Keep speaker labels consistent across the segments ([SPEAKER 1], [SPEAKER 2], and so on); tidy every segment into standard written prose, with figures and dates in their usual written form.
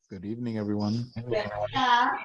[SPEAKER 1] Good evening, everyone.
[SPEAKER 2] Yeah.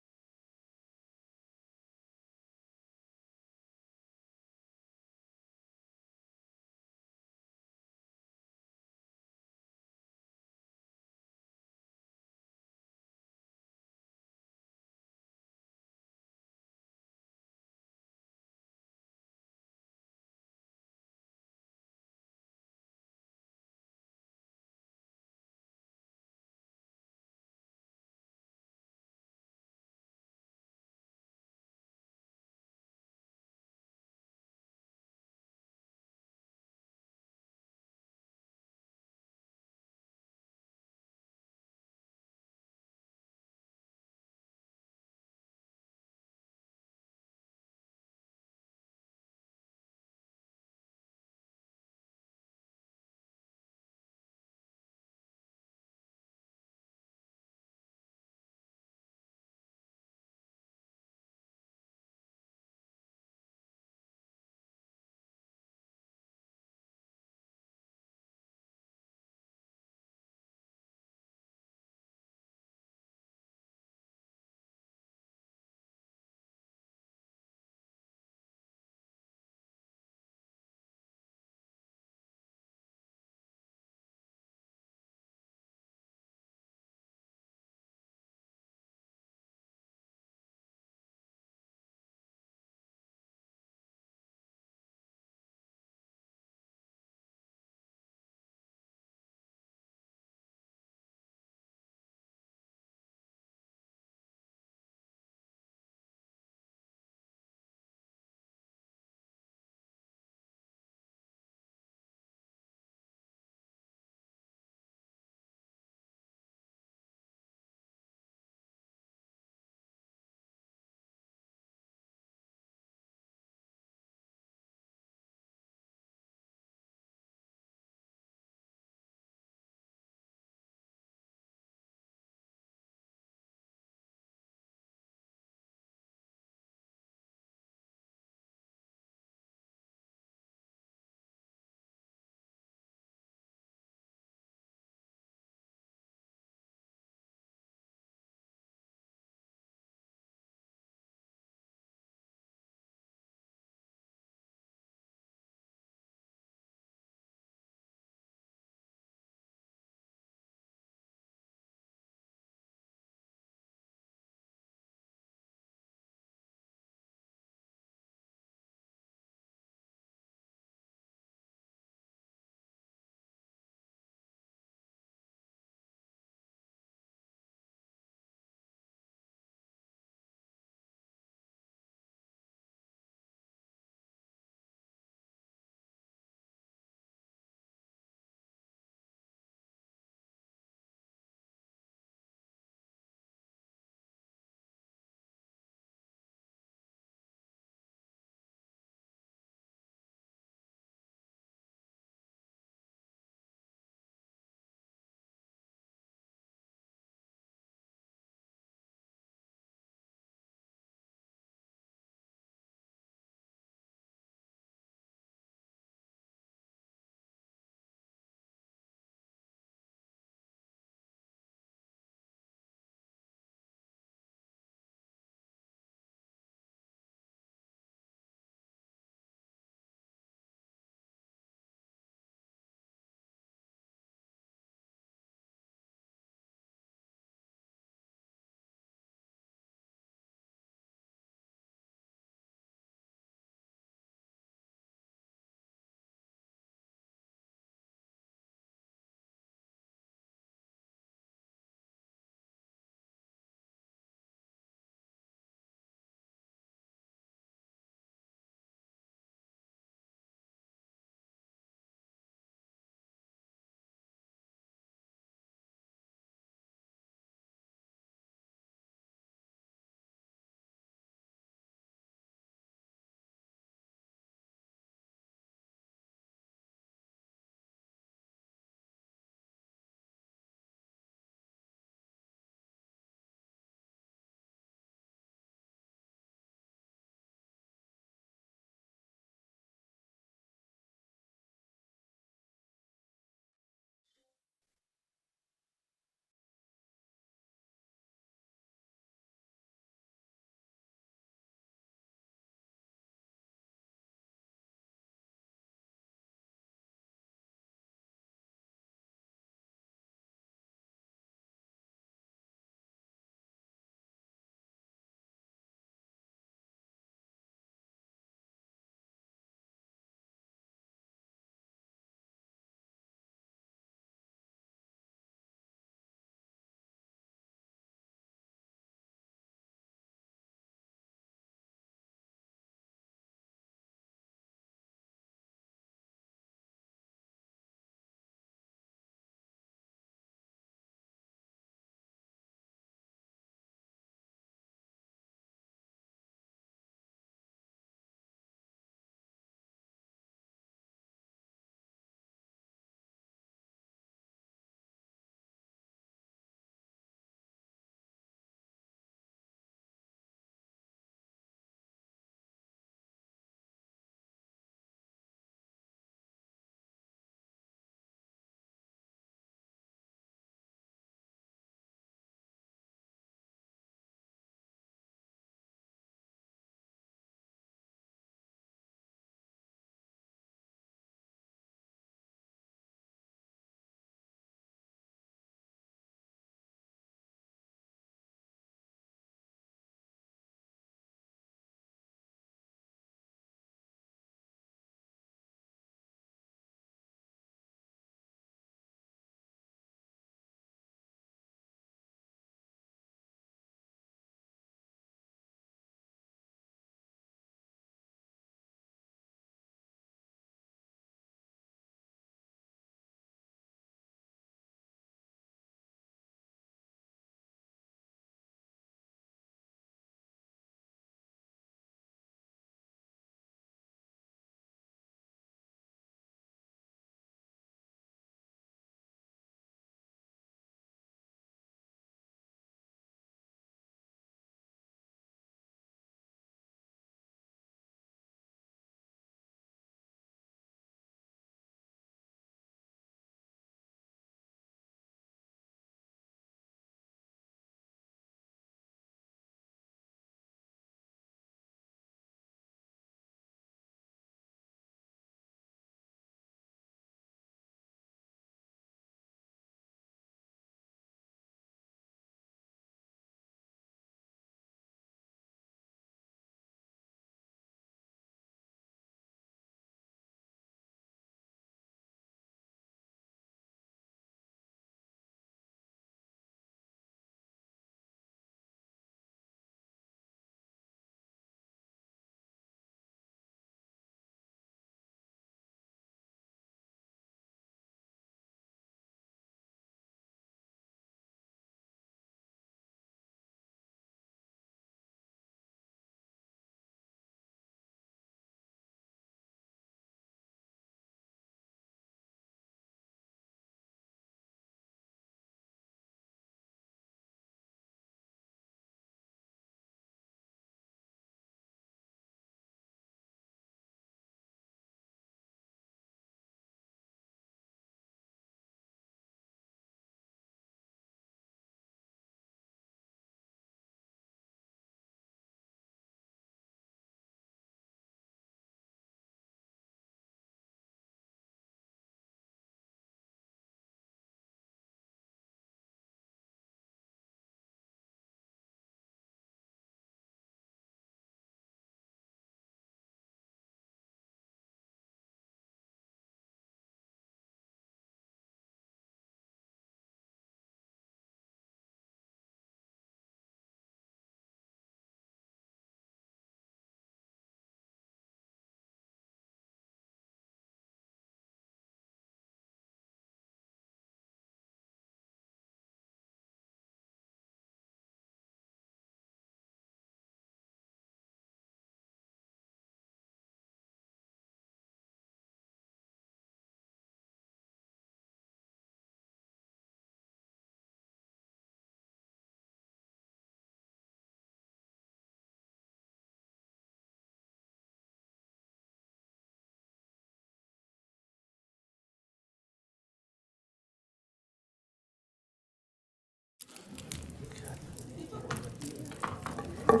[SPEAKER 1] We'll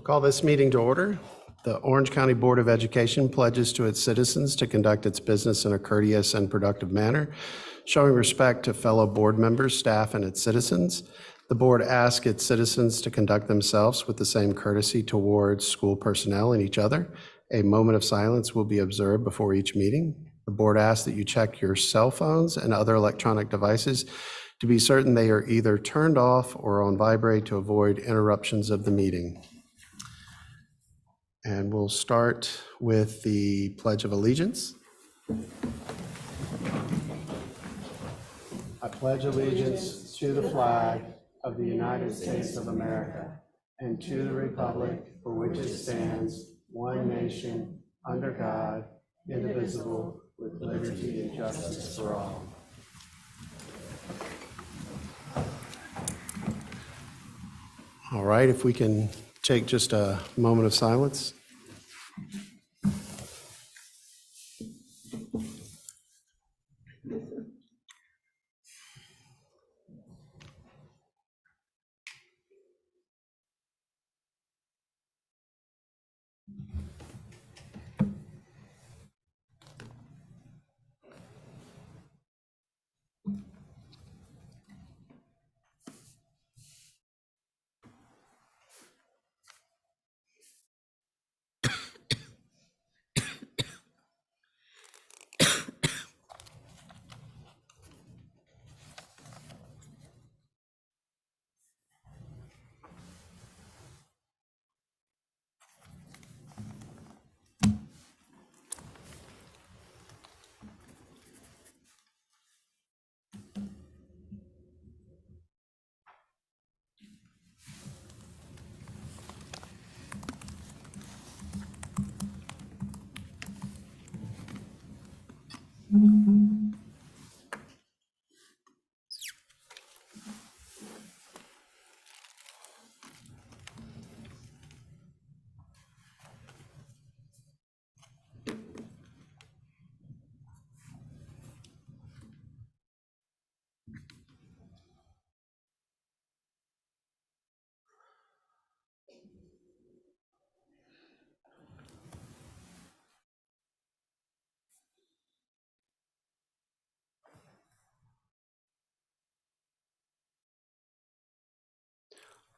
[SPEAKER 1] call this meeting to order. The Orange County Board of Education pledges to its citizens to conduct its business in a courteous and productive manner, showing respect to fellow board members, staff, and its citizens. The board asks its citizens to conduct themselves with the same courtesy towards school personnel and each other. A moment of silence will be observed before each meeting. The board asks that you check your cell phones and other electronic devices to be certain they are either turned off or on vibrate to avoid interruptions of the meeting. And we'll start with the Pledge of Allegiance. I pledge allegiance to the flag of the United States of America and to the republic for which it stands, one nation, under God, indivisible, with liberty and justice for all. All right, if we can take just a moment of silence.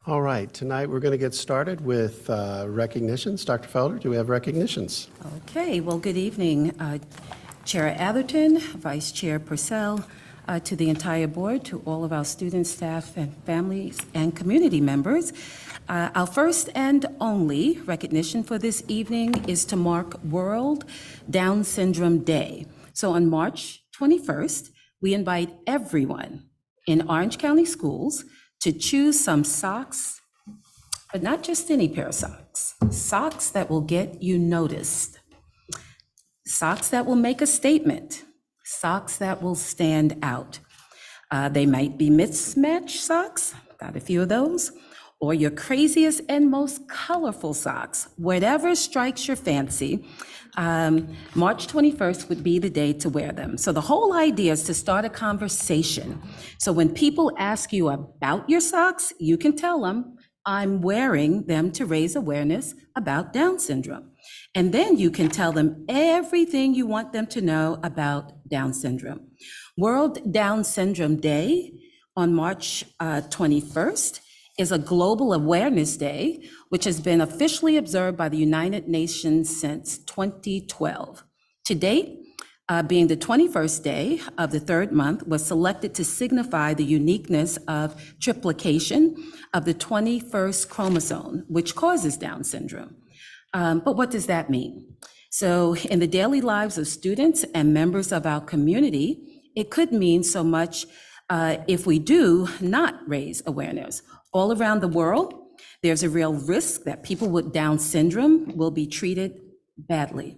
[SPEAKER 1] All right, tonight we're going to get started with recognitions. Dr. Felder, do we have recognitions?
[SPEAKER 2] Okay, well, good evening, Chair Atherton, Vice Chair Purcell, to the entire board, to all of our students, staff, and families and community members. Our first and only recognition for this evening is to mark World Down Syndrome Day. So on March 21st, we invite everyone in Orange County schools to choose some socks, but not just any pair of socks, socks that will get you noticed, socks that will make a statement, socks that will stand out. They might be mismatched socks, got a few of those, or your craziest and most colorful socks, whatever strikes your fancy. March 21st would be the day to wear them. So the whole idea is to start a conversation. So when people ask you about your socks, you can tell them, I'm wearing them to raise awareness about Down syndrome. And then you can tell them everything you want them to know about Down syndrome. World Down Syndrome Day on March 21st is a global awareness day, which has been officially observed by the United Nations since 2012. To date, being the 21st day of the third month, was selected to signify the uniqueness of triplication of the 21st chromosome, which causes Down syndrome. But what does that mean? So in the daily lives of students and members of our community, it could mean so much if we do not raise awareness. All around the world, there's a real risk that people with Down syndrome will be treated badly.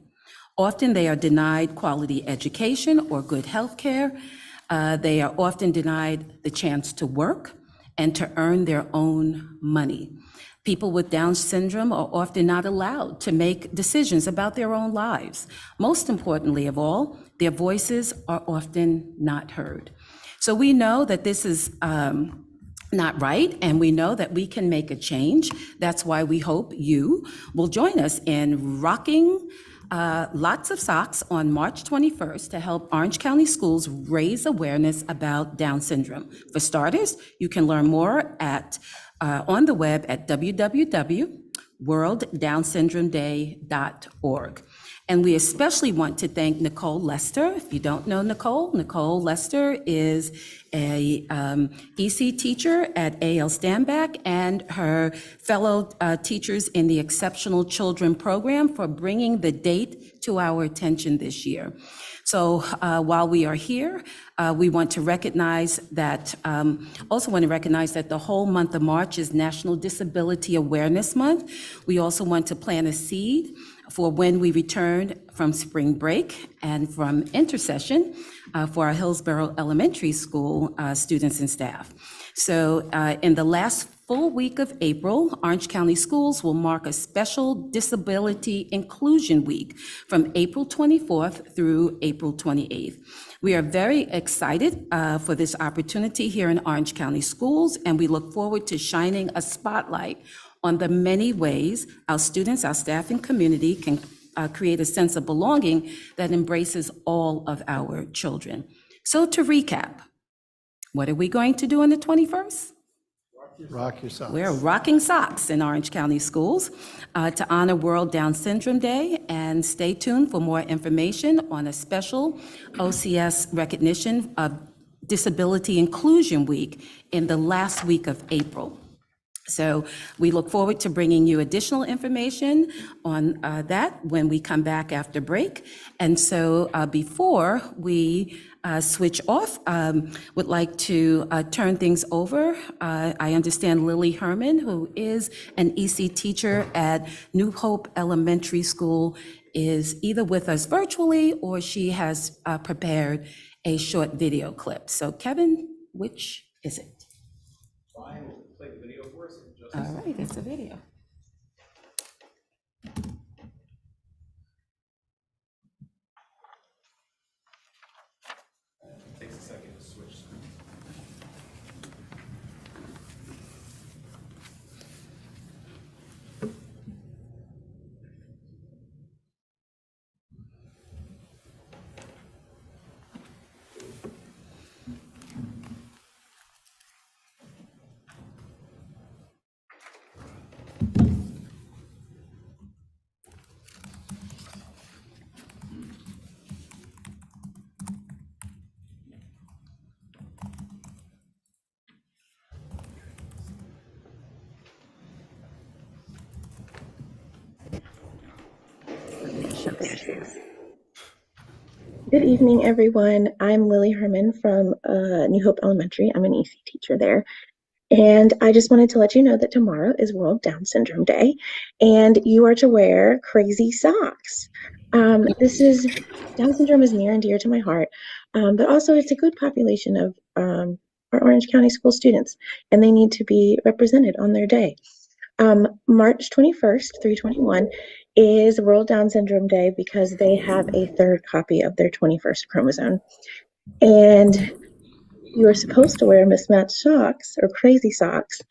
[SPEAKER 2] Often they are denied quality education or good health care. They are often denied the chance to work and to earn their own money. People with Down syndrome are often not allowed to make decisions about their own lives. Most importantly of all, their voices are often not heard. So we know that this is not right, and we know that we can make a change. That's why we hope you will join us in rocking lots of socks on March 21st to help Orange County schools raise awareness about Down syndrome. For starters, you can learn more on the web at www.worlddownsyndromeday.org. And we especially want to thank Nicole Lester. If you don't know Nicole Lester is a EC teacher at A.L. Stanback, and her fellow teachers in the Exceptional Children Program for bringing the date to our attention this year. So while we are here, we want to recognize that, the whole month of March is National Disability Awareness Month. We also want to plant a seed for when we return from spring break and from intercession for our Hillsborough Elementary School students and staff. So in the last full week of April, Orange County Schools will mark a special Disability Inclusion Week from April 24th through April 28th. We are very excited for this opportunity here in Orange County Schools, and we look forward to shining a spotlight on the many ways our students, our staff, and community can create a sense of belonging that embraces all of our children. So to recap, what are we going to do on the 21st?
[SPEAKER 1] Rock your socks.
[SPEAKER 2] We're rocking socks in Orange County Schools to honor World Down Syndrome Day, and stay tuned for more information on a special OCS recognition of Disability Inclusion Week in the last week of April. So we look forward to bringing you additional information on that when we come back after break. And so before we switch off, would like to turn things over. I understand Lily Herman, who is an EC teacher at New Hope Elementary School, is either with us virtually or she has prepared a short video clip. So Kevin, which is it?
[SPEAKER 3] I will play the video for us in just a
[SPEAKER 2] All
[SPEAKER 3] second.
[SPEAKER 2] right, it's a video.
[SPEAKER 3] It takes a second to switch screens.
[SPEAKER 4] Good evening, everyone. I'm Lily Herman from New Hope Elementary. I'm an EC teacher there. And I just wanted to let you know that tomorrow is World Down Syndrome Day, and you are to wear crazy socks. Down syndrome is near and dear to my heart, but also it's a good population of our Orange County school students, and they need to be represented on their day. March 21st through 21 is World Down Syndrome Day because they have a third copy of their 21st chromosome. And you are supposed to wear mismatched socks or crazy socks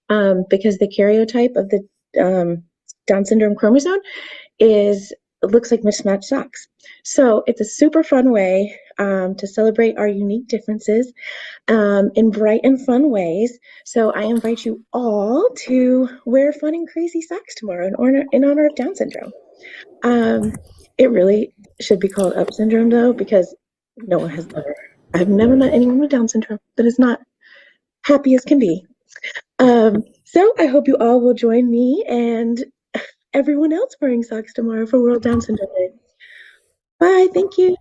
[SPEAKER 4] because the karyotype of the Down syndrome chromosome looks like mismatched socks. So it's a super fun way to celebrate our unique differences in bright and fun ways. So I invite you all to wear fun and crazy socks tomorrow in honor of Down syndrome. It really should be called Up syndrome though, because I've never met anyone with Down syndrome that is not happy as can be. So I hope you all will join me and everyone else wearing socks tomorrow for World Down Syndrome Day. Bye, thank you.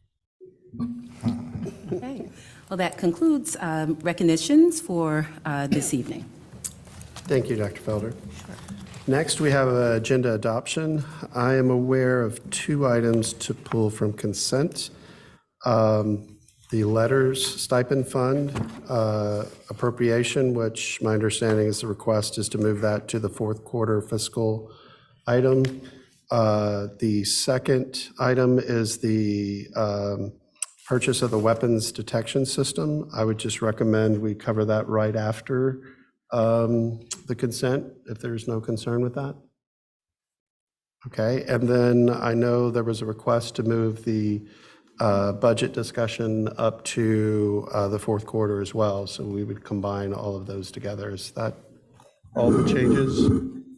[SPEAKER 2] Okay. Well, that concludes recognitions for this evening.
[SPEAKER 1] Thank you, Dr. Felder. Next, we have agenda adoption. I am aware of 2 items to pull from consent. the LETRS stipend fund appropriation, which my understanding is the request is to move that to the fourth quarter fiscal item. The second item is the purchase of the weapons detection system. I would just recommend we cover that right after the consent, if there's no concern with that. Okay, and then I know there was a request to move the budget discussion up to the fourth quarter as well, so we would combine all of those together. Is that all the changes?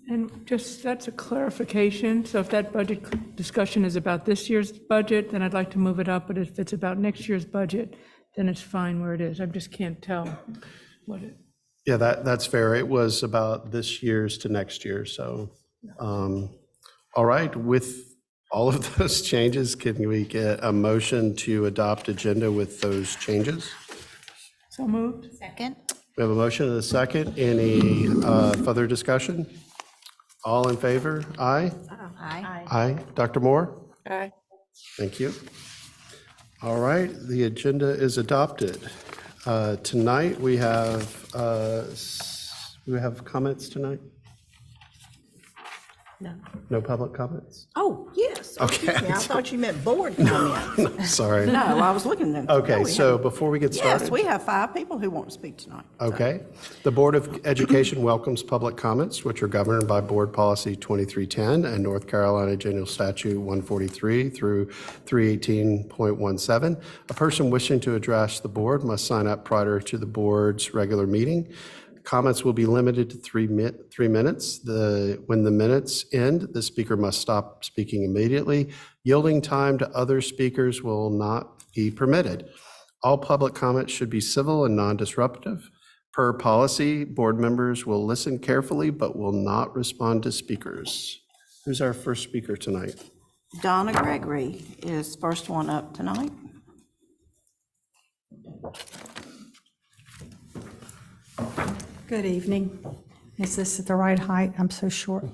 [SPEAKER 5] And just, that's a clarification, so if that budget discussion is about this year's budget, then I'd like to move it up, but if it's about next year's budget, then it's fine where it is. I just can't tell what it.
[SPEAKER 1] Yeah, that's fair. It was about this year's to next year, so. All right, with all of those changes, can we get a motion to adopt agenda with those changes?
[SPEAKER 5] So moved.
[SPEAKER 6] Second.
[SPEAKER 1] We have a motion and a second. Any further discussion? All in favor? Aye?
[SPEAKER 6] Aye.
[SPEAKER 1] Aye. Dr. Moore?
[SPEAKER 5] Aye.
[SPEAKER 1] Thank you. All right, the agenda is adopted. Tonight, we have comments tonight?
[SPEAKER 6] No.
[SPEAKER 1] No public comments?
[SPEAKER 6] Oh, yes.
[SPEAKER 1] Okay.
[SPEAKER 6] Excuse me, I thought you meant board comments.
[SPEAKER 1] Sorry.
[SPEAKER 6] No, I was looking at them.
[SPEAKER 1] Okay, so before we get started.
[SPEAKER 6] Yes, we have 5 people who want to speak tonight. so.
[SPEAKER 1] Okay. The Board of Education welcomes public comments, which are governed by Board Policy 2310 and North Carolina General Statute 143 through 318.17. A person wishing to address the board must sign up prior to the board's regular meeting. Comments will be limited to 3 minutes. When the minutes end, the speaker must stop speaking immediately. Yielding time to other speakers will not be permitted. All public comments should be civil and non-disruptive. Per policy, board members will listen carefully but will not respond to speakers. Who's our first speaker tonight?
[SPEAKER 6] Donna Gregory is first one up tonight.
[SPEAKER 7] Good evening. Is this at the right height? I'm so short.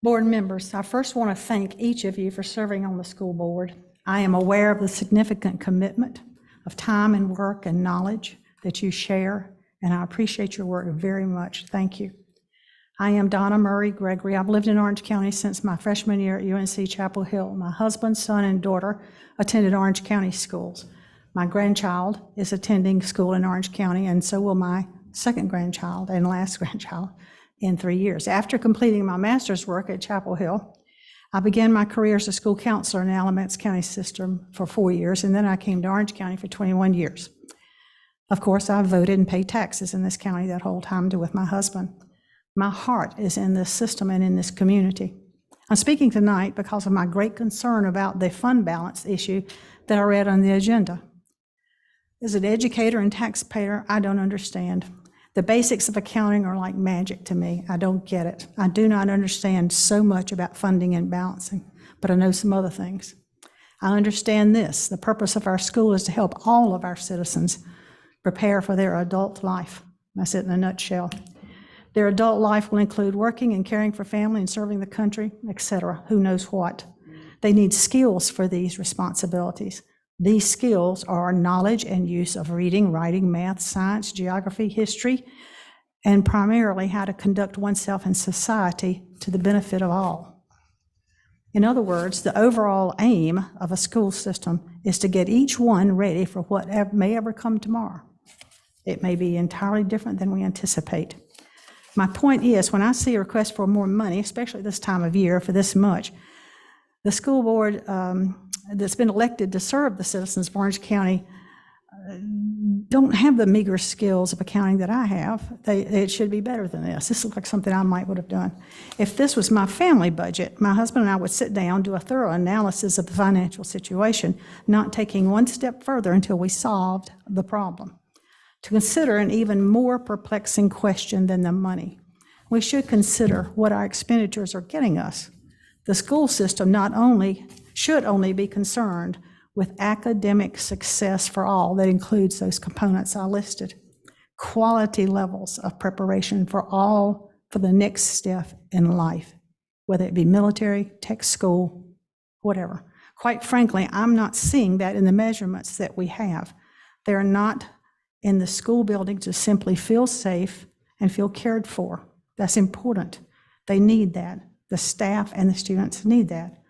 [SPEAKER 7] Board members, I first want to thank each of you for serving on the school board. I am aware of the significant commitment of time and work and knowledge that you share, and I appreciate your work very much. Thank you. I am Donna Murray Gregory. I've lived in Orange County since my freshman year at UNC Chapel Hill. My husband, son, and daughter attended Orange County schools. My grandchild is attending school in Orange County, and so will my second grandchild and last grandchild in 3 years. After completing my master's work at Chapel Hill, I began my career as a school counselor in the Alamance County system for 4 years, and then I came to Orange County for 21 years. Of course, I voted and paid taxes in this county that whole time with my husband. My heart is in this system and in this community. I'm speaking tonight because of my great concern about the fund balance issue that I read on the agenda. As an educator and taxpayer, I don't understand. The basics of accounting are like magic to me. I don't get it. I do not understand so much about funding and balancing, but I know some other things. I understand this. The purpose of our school is to help all of our citizens prepare for their adult life. That's it in a nutshell. Their adult life will include working and caring for family and serving the country, etc. Who knows what? They need skills for these responsibilities. These skills are knowledge and use of reading, writing, math, science, geography, history, and primarily how to conduct oneself in society to the benefit of all. In other words, the overall aim of a school system is to get each one ready for what may ever come tomorrow. It may be entirely different than we anticipate. My point is, when I see a request for more money, especially this time of year for this much, the school board that's been elected to serve the citizens of Orange County don't have the meager skills of accounting that I have. It should be better than this. This looks like something I would have done. If this was my family budget, my husband and I would sit down, do a thorough analysis of the financial situation, not taking one step further until we solved the problem. To consider an even more perplexing question than the money, we should consider what our expenditures are getting us. The school system should only be concerned with academic success for all. That includes those components I listed. Quality levels of preparation for all for the next step in life, whether it be military, tech school, whatever. quite frankly, I'm not seeing that in the measurements that we have. They're not in the school building to simply feel safe and feel cared for. That's important. They need that. The staff and the students need that.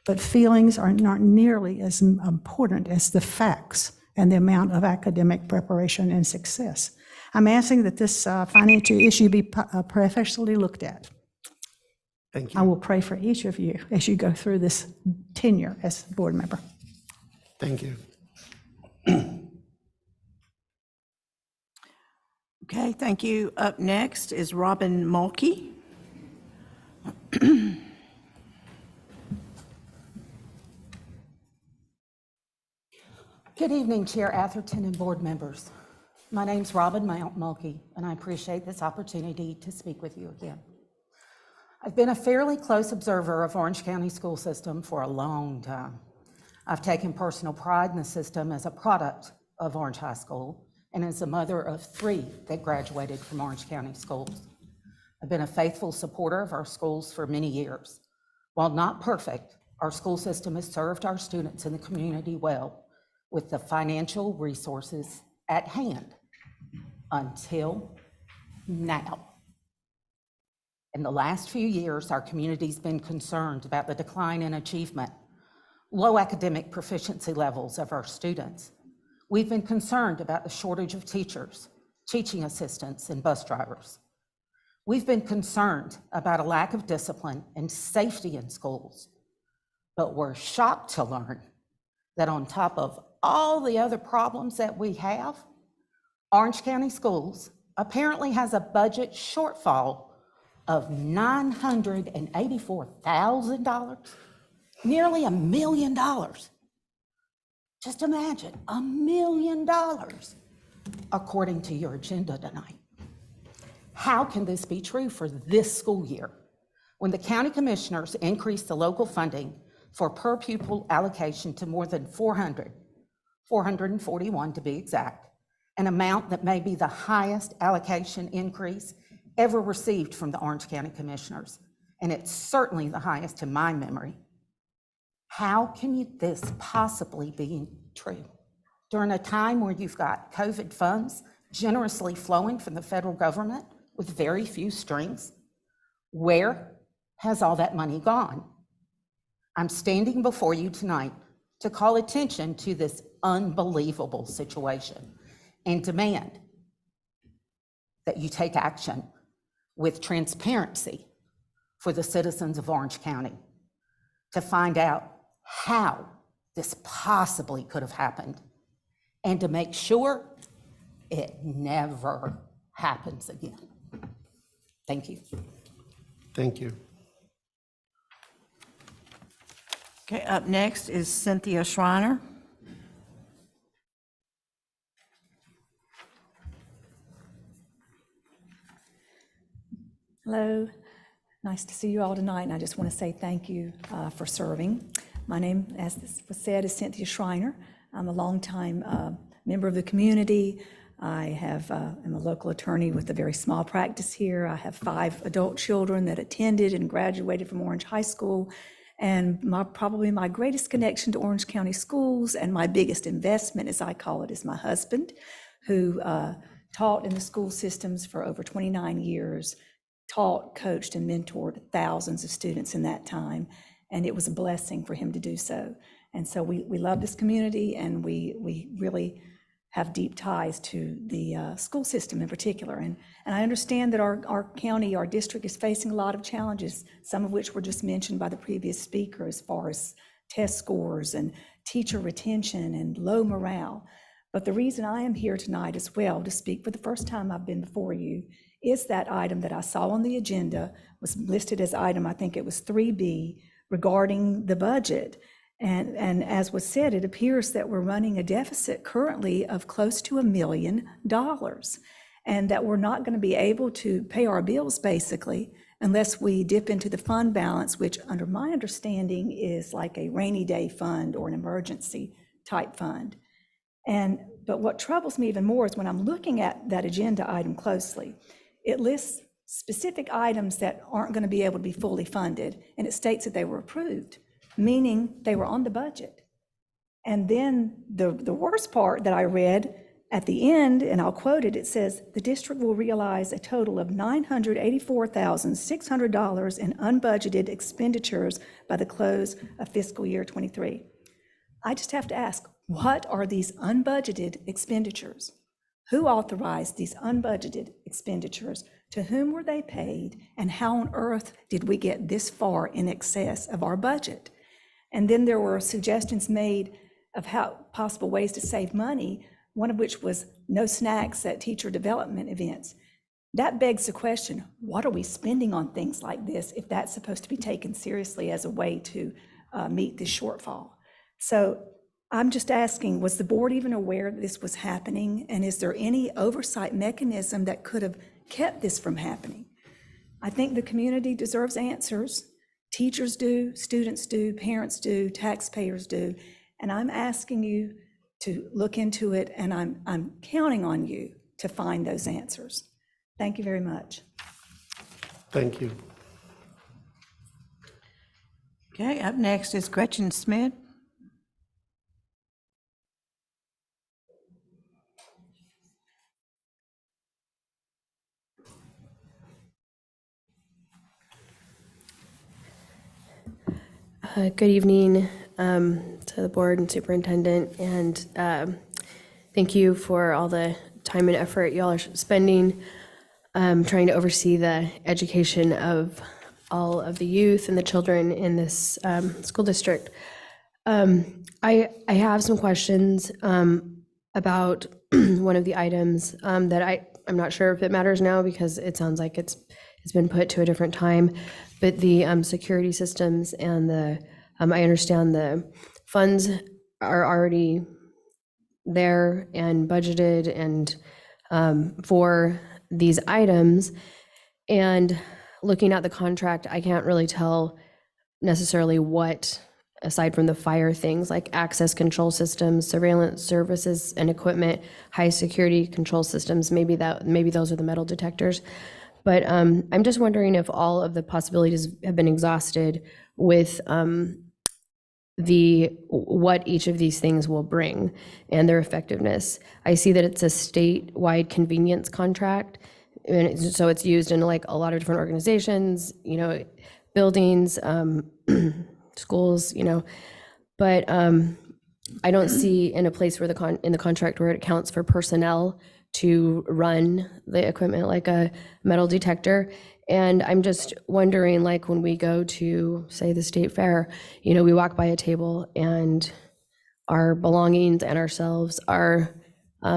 [SPEAKER 7] But feelings are not nearly as important as the facts and the amount of academic preparation and success. I'm asking that this financial issue be professionally looked at.
[SPEAKER 1] Thank
[SPEAKER 7] I
[SPEAKER 1] you.
[SPEAKER 7] will pray for each of you as you go through this tenure as a board member.
[SPEAKER 1] Thank you.
[SPEAKER 6] Okay, thank you. Up next is Robin Mulkey.
[SPEAKER 8] Good evening, Chair Atherton and board members. My name's Robin Mulkey, and I appreciate this opportunity to speak with you again. I've been a fairly close observer of Orange County school system for a long time. I've taken personal pride in the system as a product of Orange High School and as a mother of 3 that graduated from Orange County schools. I've been a faithful supporter of our schools for many years. While not perfect, our school system has served our students and the community well with the financial resources at hand until now. In the last few years, our community's been concerned about the decline in achievement, low academic proficiency levels of our students. We've been concerned about the shortage of teachers, teaching assistants, and bus drivers. We've been concerned about a lack of discipline and safety in schools, but we're shocked to learn that on top of all the other problems that we have, Orange County Schools apparently has a budget shortfall of $984,000, nearly $1 million. Just imagine, $1 million, according to your agenda tonight. How can this be true for this school year when the county commissioners increased the local funding for per pupil allocation to more than 441 to be exact, an amount that may be the highest allocation increase ever received from the Orange County Commissioners, and it's certainly the highest in my memory. How can this possibly be true? During a time where you've got COVID funds generously flowing from the federal government with very few strings, where has all that money gone? I'm standing before you tonight to call attention to this unbelievable situation and demand that you take action with transparency for the citizens of Orange County to find out how this possibly could have happened and to make sure it never happens again. Thank you.
[SPEAKER 1] Thank you.
[SPEAKER 6] Okay, up next is Cynthia Schreiner.
[SPEAKER 9] Hello, nice to see you all tonight, and I just want to say thank you for serving. My name, as this was said, is Cynthia Schreiner. I'm a longtime member of the community. I am a local attorney with a very small practice here. I have 5 adult children that attended and graduated from Orange High School, and probably my greatest connection to Orange County schools and my biggest investment, as I call it, is my husband, who taught in the school systems for over 29 years, taught, coached, and mentored thousands of students in that time, and it was a blessing for him to do so. And so we love this community, and we really have deep ties to the school system in particular. And I understand that our county, our district is facing a lot of challenges, some of which were just mentioned by the previous speaker as far as test scores and teacher retention and low morale. But the reason I am here tonight as well to speak for the first time I've been before you is that item that I saw on the agenda was listed as item, I think it was 3B, regarding the budget. And as was said, it appears that we're running a deficit currently of close to $1 million, and that we're not going to be able to pay our bills basically unless we dip into the fund balance, which under my understanding is like a rainy day fund or an emergency type fund. But what troubles me even more is when I'm looking at that agenda item closely, it lists specific items that aren't going to be able to be fully funded, and it states that they were approved. meaning they were on the budget. And then the worst part that I read at the end, and I'll quote it, it says, "The district will realize a total of $984,600 in unbudgeted expenditures by the close of fiscal year '23. I just have to ask, what are these unbudgeted expenditures? Who authorized these unbudgeted expenditures? To whom were they paid? And how on earth did we get this far in excess of our budget? And then there were suggestions made of how possible ways to save money, one of which was no snacks at teacher development events. That begs the question, what are we spending on things like this if that's supposed to be taken seriously as a way to meet this shortfall? So I'm just asking, was the board even aware that this was happening? And is there any oversight mechanism that could have kept this from happening? I think the community deserves answers. Teachers do, students do, parents do, taxpayers do. And I'm asking you to look into it, and I'm counting on you to find those answers. Thank you very much.
[SPEAKER 1] Thank you.
[SPEAKER 6] Okay, up next is Gretchen Smith.
[SPEAKER 10] Good evening to the board and superintendent, and thank you for all the time and effort y'all are spending trying to oversee the education of all of the youth and the children in this school district. I have some questions about one of the items that I'm not sure if it matters now because it sounds like it's been put to a different time, but the security systems and the I understand the funds are already there and budgeted and for these items. And looking at the contract, I can't really tell necessarily what, aside from the fire things like access control systems, surveillance services and equipment, high security control systems, maybe those are the metal detectors. But I'm just wondering if all of the possibilities have been exhausted with what each of these things will bring and their effectiveness. I see that it's a statewide convenience contract, and so it's used in like a lot of different organizations, buildings, schools, but I don't see in a place where in the contract where it accounts for personnel to run the equipment like a metal detector. And I'm just wondering, like when we go to, say, the state fair, we walk by a table and our belongings and ourselves are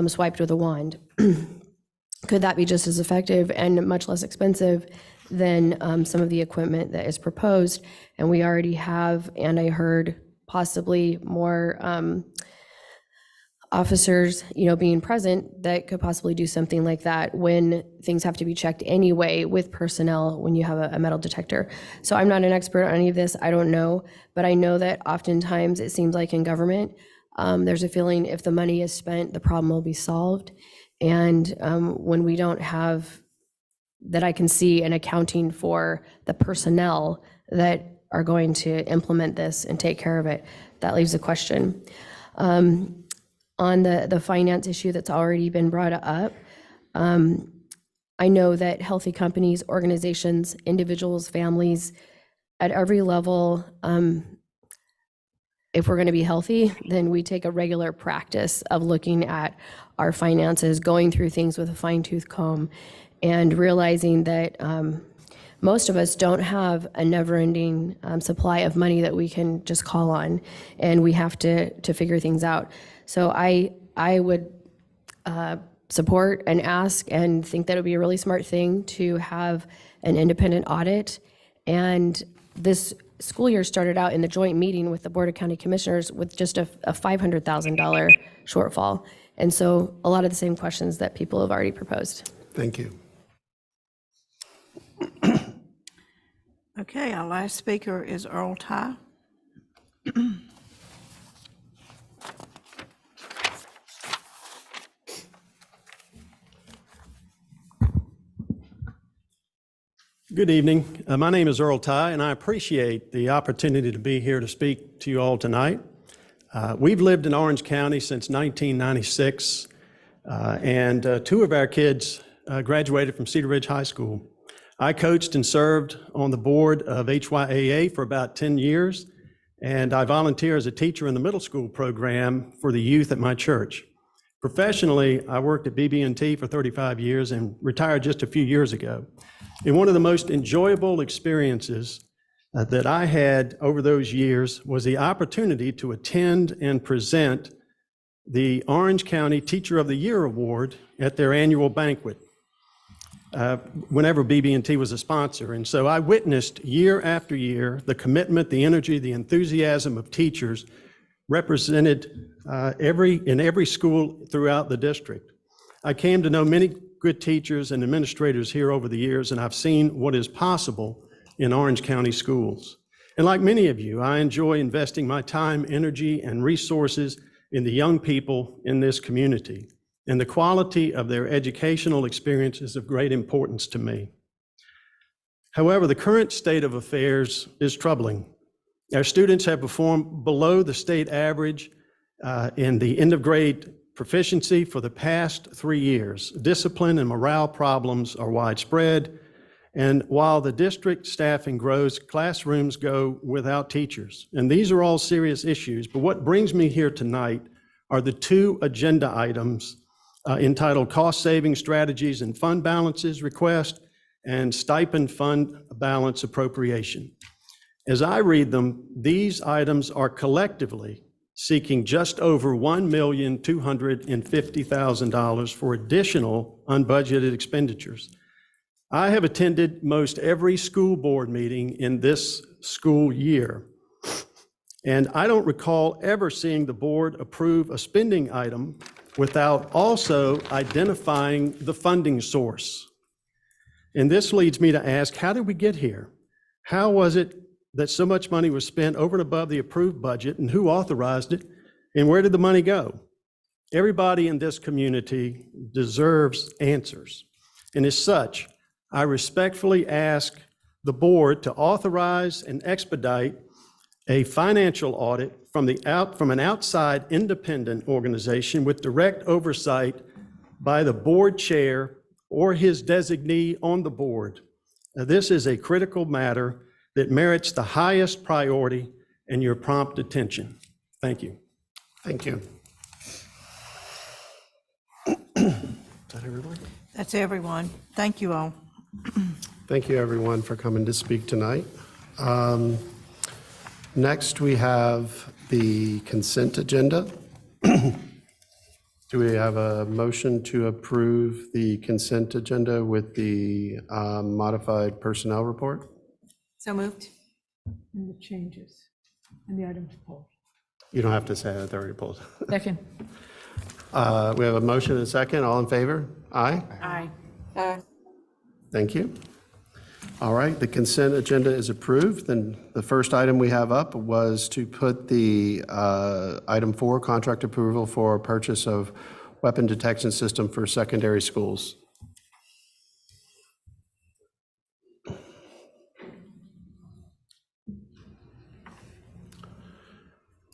[SPEAKER 10] swiped with a wand. Could that be just as effective and much less expensive than some of the equipment that is proposed? And we already have, and I heard possibly more officers, being present that could possibly do something like that when things have to be checked anyway with personnel when you have a metal detector. So I'm not an expert on any of this. I don't know, but I know that oftentimes it seems like in government, there's a feeling if the money is spent, the problem will be solved. And when we don't have that, I can see an accounting for the personnel that are going to implement this and take care of it. That leaves a question. On the finance issue that's already been brought up, I know that healthy companies, organizations, individuals, families, at every level, if we're going to be healthy, then we take a regular practice of looking at our finances, going through things with a fine-tooth comb, and realizing that most of us don't have a never-ending supply of money that we can just call on, and we have to figure things out. So I would support and ask and think that it would be a really smart thing to have an independent audit. And this school year started out in the joint meeting with the Board of County Commissioners with just a $500,000 shortfall. And so a lot of the same questions that people have already proposed.
[SPEAKER 1] Thank you.
[SPEAKER 6] Okay, our last speaker is Earl Ty.
[SPEAKER 11] Good evening. My name is Earl Ty, and I appreciate the opportunity to be here to speak to you all tonight. We've lived in Orange County since 1996, and two of our kids graduated from Cedar Ridge High School. I coached and served on the board of HYAA for about 10 years, and I volunteer as a teacher in the middle school program for the youth at my church. Professionally, I worked at BB&T for 35 years and retired just a few years ago. And one of the most enjoyable experiences that I had over those years was the opportunity to attend and present the Orange County Teacher of the Year Award at their annual banquet, whenever BB&T was a sponsor. And so I witnessed year after year the commitment, the energy, the enthusiasm of teachers represented in every school throughout the district. I came to know many good teachers and administrators here over the years, and I've seen what is possible in Orange County schools. And like many of you, I enjoy investing my time, energy, and resources in the young people in this community. And the quality of their educational experience is of great importance to me. However, the current state of affairs is troubling. Our students have performed below the state average in the end of grade proficiency for the past 3 years. Discipline and morale problems are widespread, and while the district staffing grows, classrooms go without teachers. And these are all serious issues, but what brings me here tonight are the two agenda items entitled Cost Saving Strategies and Fund Balances Request and Stipend Fund Balance Appropriation. As I read them, these items are collectively seeking just over $1,250,000 for additional unbudgeted expenditures. I have attended most every school board meeting in this school year, and I don't recall ever seeing the board approve a spending item without also identifying the funding source. And this leads me to ask, how did we get here? How was it that so much money was spent over and above the approved budget, and who authorized it, and where did the money go? Everybody in this community deserves answers. And as such, I respectfully ask the board to authorize and expedite a financial audit from an outside independent organization with direct oversight by the board chair or his designee on the board. Now, this is a critical matter that merits the highest priority and your prompt attention. Thank you.
[SPEAKER 1] Thank you. Is that everyone?
[SPEAKER 6] That's everyone. Thank you all.
[SPEAKER 1] Thank you, everyone, for coming to speak tonight. Next, we have the consent agenda. Do we have a motion to approve the consent agenda with the modified personnel report?
[SPEAKER 6] So moved.
[SPEAKER 5] And the changes, and the items pulled.
[SPEAKER 1] You don't have to say that, they're already pulled.
[SPEAKER 5] Second.
[SPEAKER 1] We have a motion and a second. All in favor? Aye?
[SPEAKER 6] Aye.
[SPEAKER 1] Thank you. All right, the consent agenda is approved. Then the first item we have up was to put the item 4, contract approval for purchase of weapon detection system for secondary schools.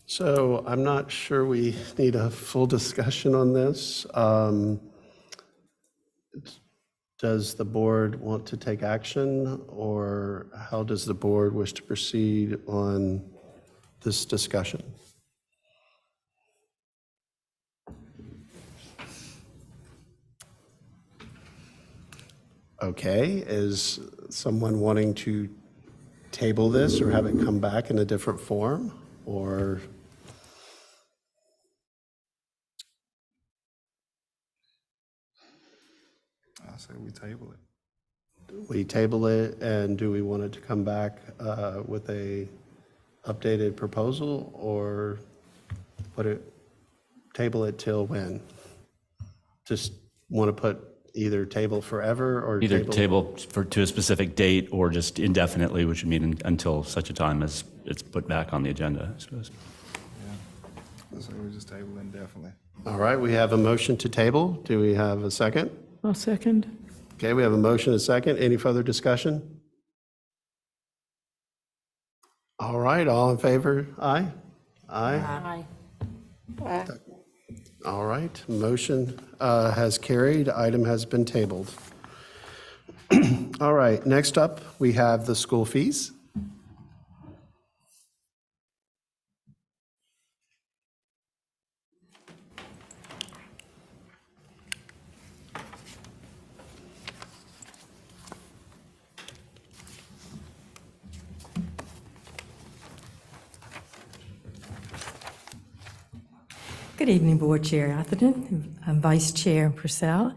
[SPEAKER 1] So I'm not sure we need a full discussion on this. Does the board want to take action, or how does the board wish to proceed on this discussion? Okay, is someone wanting to table this or have it come back in a different form, or?
[SPEAKER 3] I say we table it.
[SPEAKER 1] We table it, and do we want it to come back with a updated proposal, or table it till when? Just want to put either table forever or
[SPEAKER 12] Either table to a specific date or just indefinitely, which would mean until such a time as it's put back on the agenda, I suppose.
[SPEAKER 3] Yeah, I say we just table indefinitely.
[SPEAKER 1] All right, we have a motion to table. Do we have a second?
[SPEAKER 5] I'll second.
[SPEAKER 1] Okay, we have a motion and a second. Any further discussion? All right, all in favor? Aye? Aye. All right, motion has carried. Item has been tabled. All right, next up, we have the school fees.
[SPEAKER 13] Good evening, Board Chair Atherton, Vice Chair Purcell,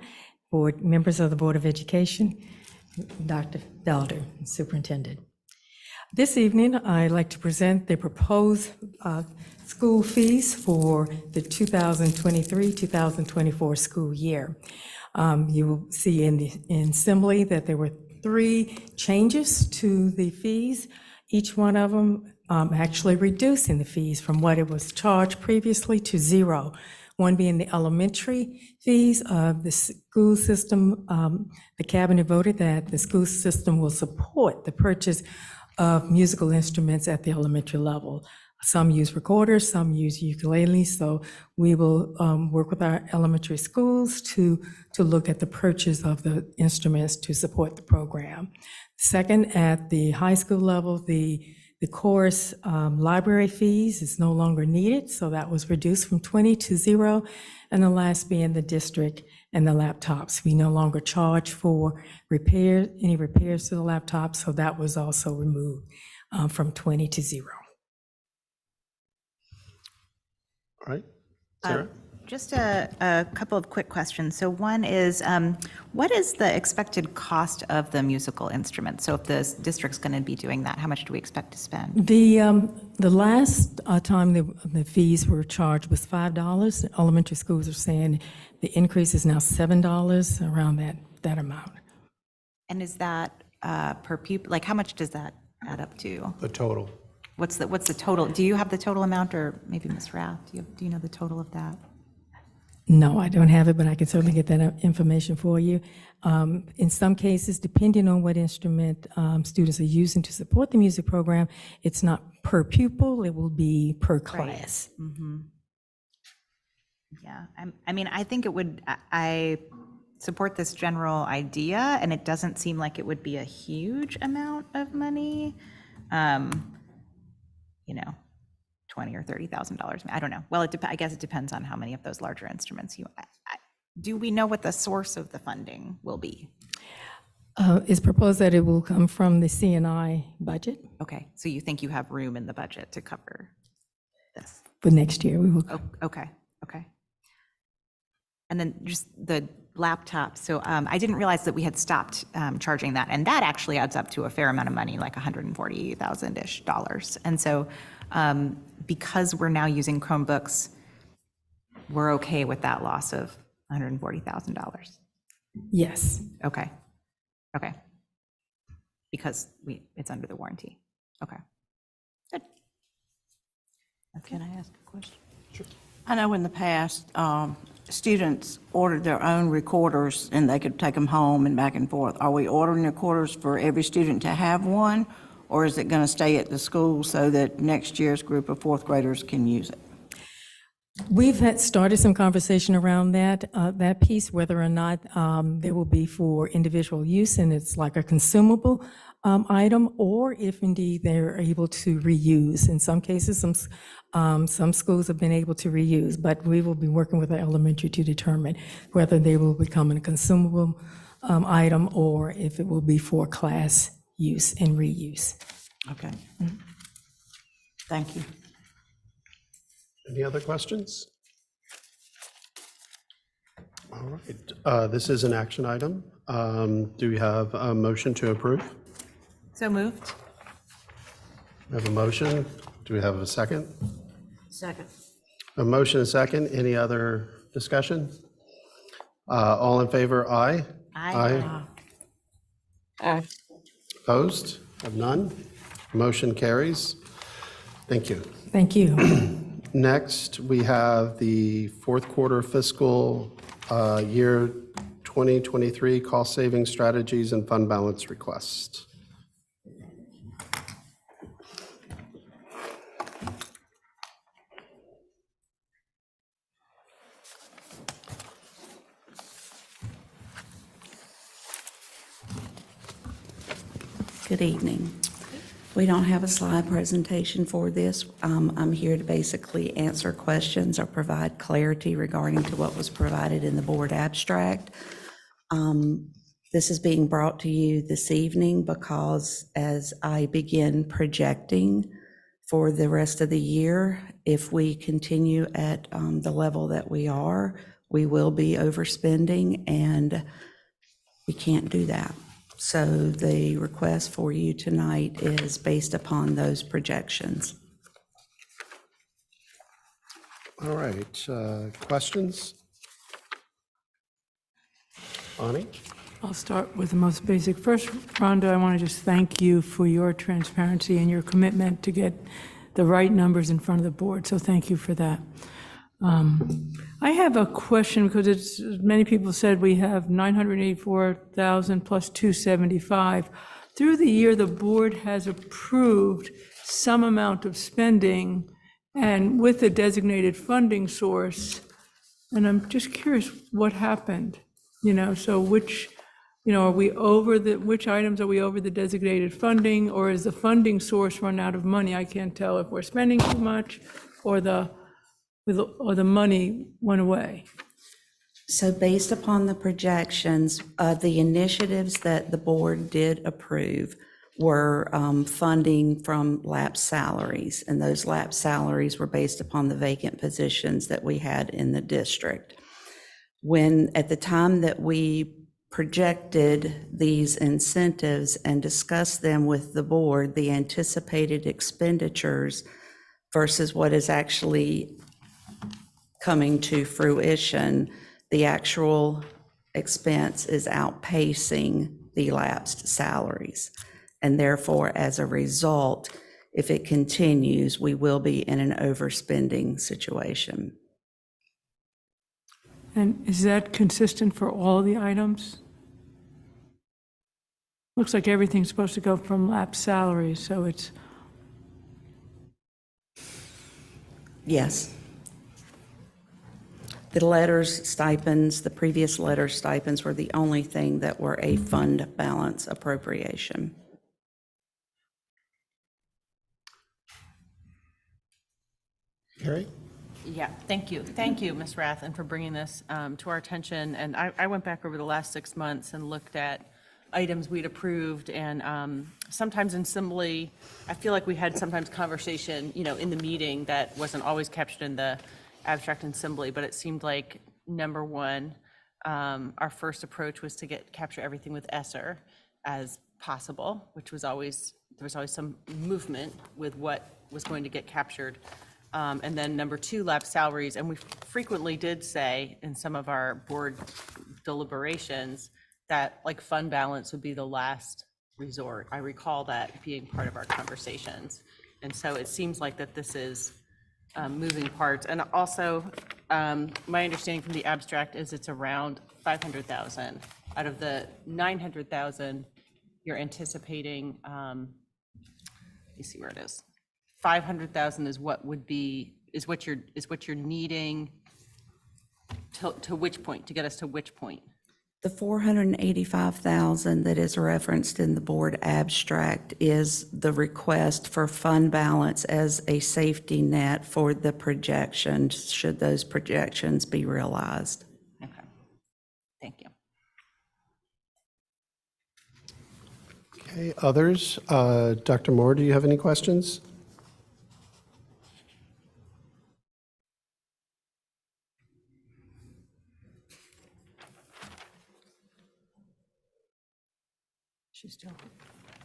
[SPEAKER 13] Board members of the Board of Education, Dr. Felder, Superintendent. This evening, I'd like to present the proposed school fees for the 2023-2024 school year. You will see in assembly that there were 3 changes to the fees, each one of them actually reducing the fees from what it was charged previously to 0. One being the elementary fees of the school system. The cabinet voted that the school system will support the purchase of musical instruments at the elementary level. Some use recorders, some use ukuleles, so we will work with our elementary schools to look at the purchase of the instruments to support the program. Second, at the high school level, the chorus library fees is no longer needed, so that was reduced from 20 to 0. And the last being the district and the laptops. We no longer charge for any repairs to the laptops, so that was also removed from 20 to 0.
[SPEAKER 1] All right, Sarah?
[SPEAKER 14] Just a couple of quick questions. So one is, what is the expected cost of the musical instruments? So if the district's going to be doing that, how much do we expect to spend?
[SPEAKER 13] The last time the fees were charged was $5. Elementary schools are saying the increase is now $7, around that amount.
[SPEAKER 14] And is that per pupil? Like, how much does that add up to?
[SPEAKER 1] The total.
[SPEAKER 14] What's the total? Do you have the total amount, or maybe Ms. Rath? Do you know the total of that?
[SPEAKER 13] No, I don't have it, but I can certainly get that information for you. In some cases, depending on what instrument students are using to support the music program, it's not per pupil, it will be per class.
[SPEAKER 14] Right. Mm-hmm. Yeah, I mean, I think it would, I support this general idea, and it doesn't seem like it would be a huge amount of money. You know, $20,000 or $30,000. I don't know. Well, I guess it depends on how many of those larger instruments you. Do we know what the source of the funding will be?
[SPEAKER 13] It's proposed that it will come from the C&I budget.
[SPEAKER 14] Okay, so you think you have room in the budget to cover this?
[SPEAKER 13] For next year, we will.
[SPEAKER 14] Oh, okay. And then just the laptops. So I didn't realize that we had stopped charging that, and that actually adds up to a fair amount of money, like $140,000-ish. And so because we're now using Chromebooks, we're okay with that loss of $140,000.
[SPEAKER 13] Yes.
[SPEAKER 14] Okay. Because it's under the warranty. Okay. Good.
[SPEAKER 6] Can I ask a question? Sure. I know in the past, students ordered their own recorders and they could take them home and back and forth. Are we ordering recorders for every student to have one? Or is it going to stay at the school so that next year's group of 4th graders can use it?
[SPEAKER 13] We've started some conversation around that piece, whether or not there will be for individual use and it's like a consumable item, or if indeed they're able to reuse. In some cases, some schools have been able to reuse, but we will be working with the elementary to determine whether they will become a consumable item or if it will be for class use and reuse.
[SPEAKER 6] Okay. Thank you.
[SPEAKER 1] Any other questions? All right, this is an action item. Do we have a motion to approve?
[SPEAKER 14] So moved.
[SPEAKER 1] We have a motion. Do we have a second?
[SPEAKER 6] Second.
[SPEAKER 1] A motion and a second. Any other discussion? All in favor, aye?
[SPEAKER 14] Aye.
[SPEAKER 1] Opposed? Have none? Motion carries. Thank you.
[SPEAKER 13] Thank you.
[SPEAKER 1] Next, we have the 4th quarter fiscal year 2023 cost saving strategies and fund balance request.
[SPEAKER 6] Good evening. We don't have a slide presentation for this. I'm here to basically answer questions or provide clarity regarding to what was provided in the board abstract. This is being brought to you this evening because as I begin projecting for the rest of the year, if we continue at the level that we are, we will be overspending, and we can't do that. So the request for you tonight is based upon those projections.
[SPEAKER 1] All right, questions? Bonnie?
[SPEAKER 5] I'll start with the most basic. First, Rhonda, I want to just thank you for your transparency and your commitment to get the right numbers in front of the board, so thank you for that. I have a question because it's, many people said we have 984,000 plus 275. Through the year, the board has approved some amount of spending and with a designated funding source. And I'm just curious what happened, so which, are we over which items are we over the designated funding, or is the funding source run out of money? I can't tell if we're spending too much or the money went away.
[SPEAKER 6] So based upon the projections, the initiatives that the board did approve were funding from lapsed salaries, and those lapsed salaries were based upon the vacant positions that we had in the district. When, at the time that we projected these incentives and discussed them with the board, the anticipated expenditures versus what is actually coming to fruition, the actual expense is outpacing the lapsed salaries. And therefore, as a result, if it continues, we will be in an overspending situation.
[SPEAKER 5] And is that consistent for all the items? Looks like everything's supposed to go from lapsed salaries, so it's...
[SPEAKER 6] Yes. The LETRS stipends, the previous LETRS stipends were the only thing that were a fund balance appropriation.
[SPEAKER 1] Carrie?
[SPEAKER 15] Yeah, thank you. Thank you, Ms. Rath, for bringing this to our attention. And I went back over the last 6 months and looked at items we'd approved, and sometimes in Assembly, I feel like we had sometimes conversation, in the meeting that wasn't always captured in the abstract and Assembly, but it seemed like number one, our first approach was to capture everything with ESSER as possible, which was always, there was always some movement with what was going to get captured. And then number two, lapsed salaries, and we frequently did say in some of our board deliberations that fund balance would be the last resort. I recall that being part of our conversations. And so it seems like that this is moving parts. And also, my understanding from the abstract is it's around 500,000. Out of the 900,000, you're anticipating, let me see where it is. 500,000 is what would be, is what you're needing to which point, to get us to which point?
[SPEAKER 6] The 485,000 that is referenced in the board abstract is the request for fund balance as a safety net for the projections, should those projections be realized.
[SPEAKER 15] Okay, thank you.
[SPEAKER 1] Okay, others? Dr. Moore, do you have any questions?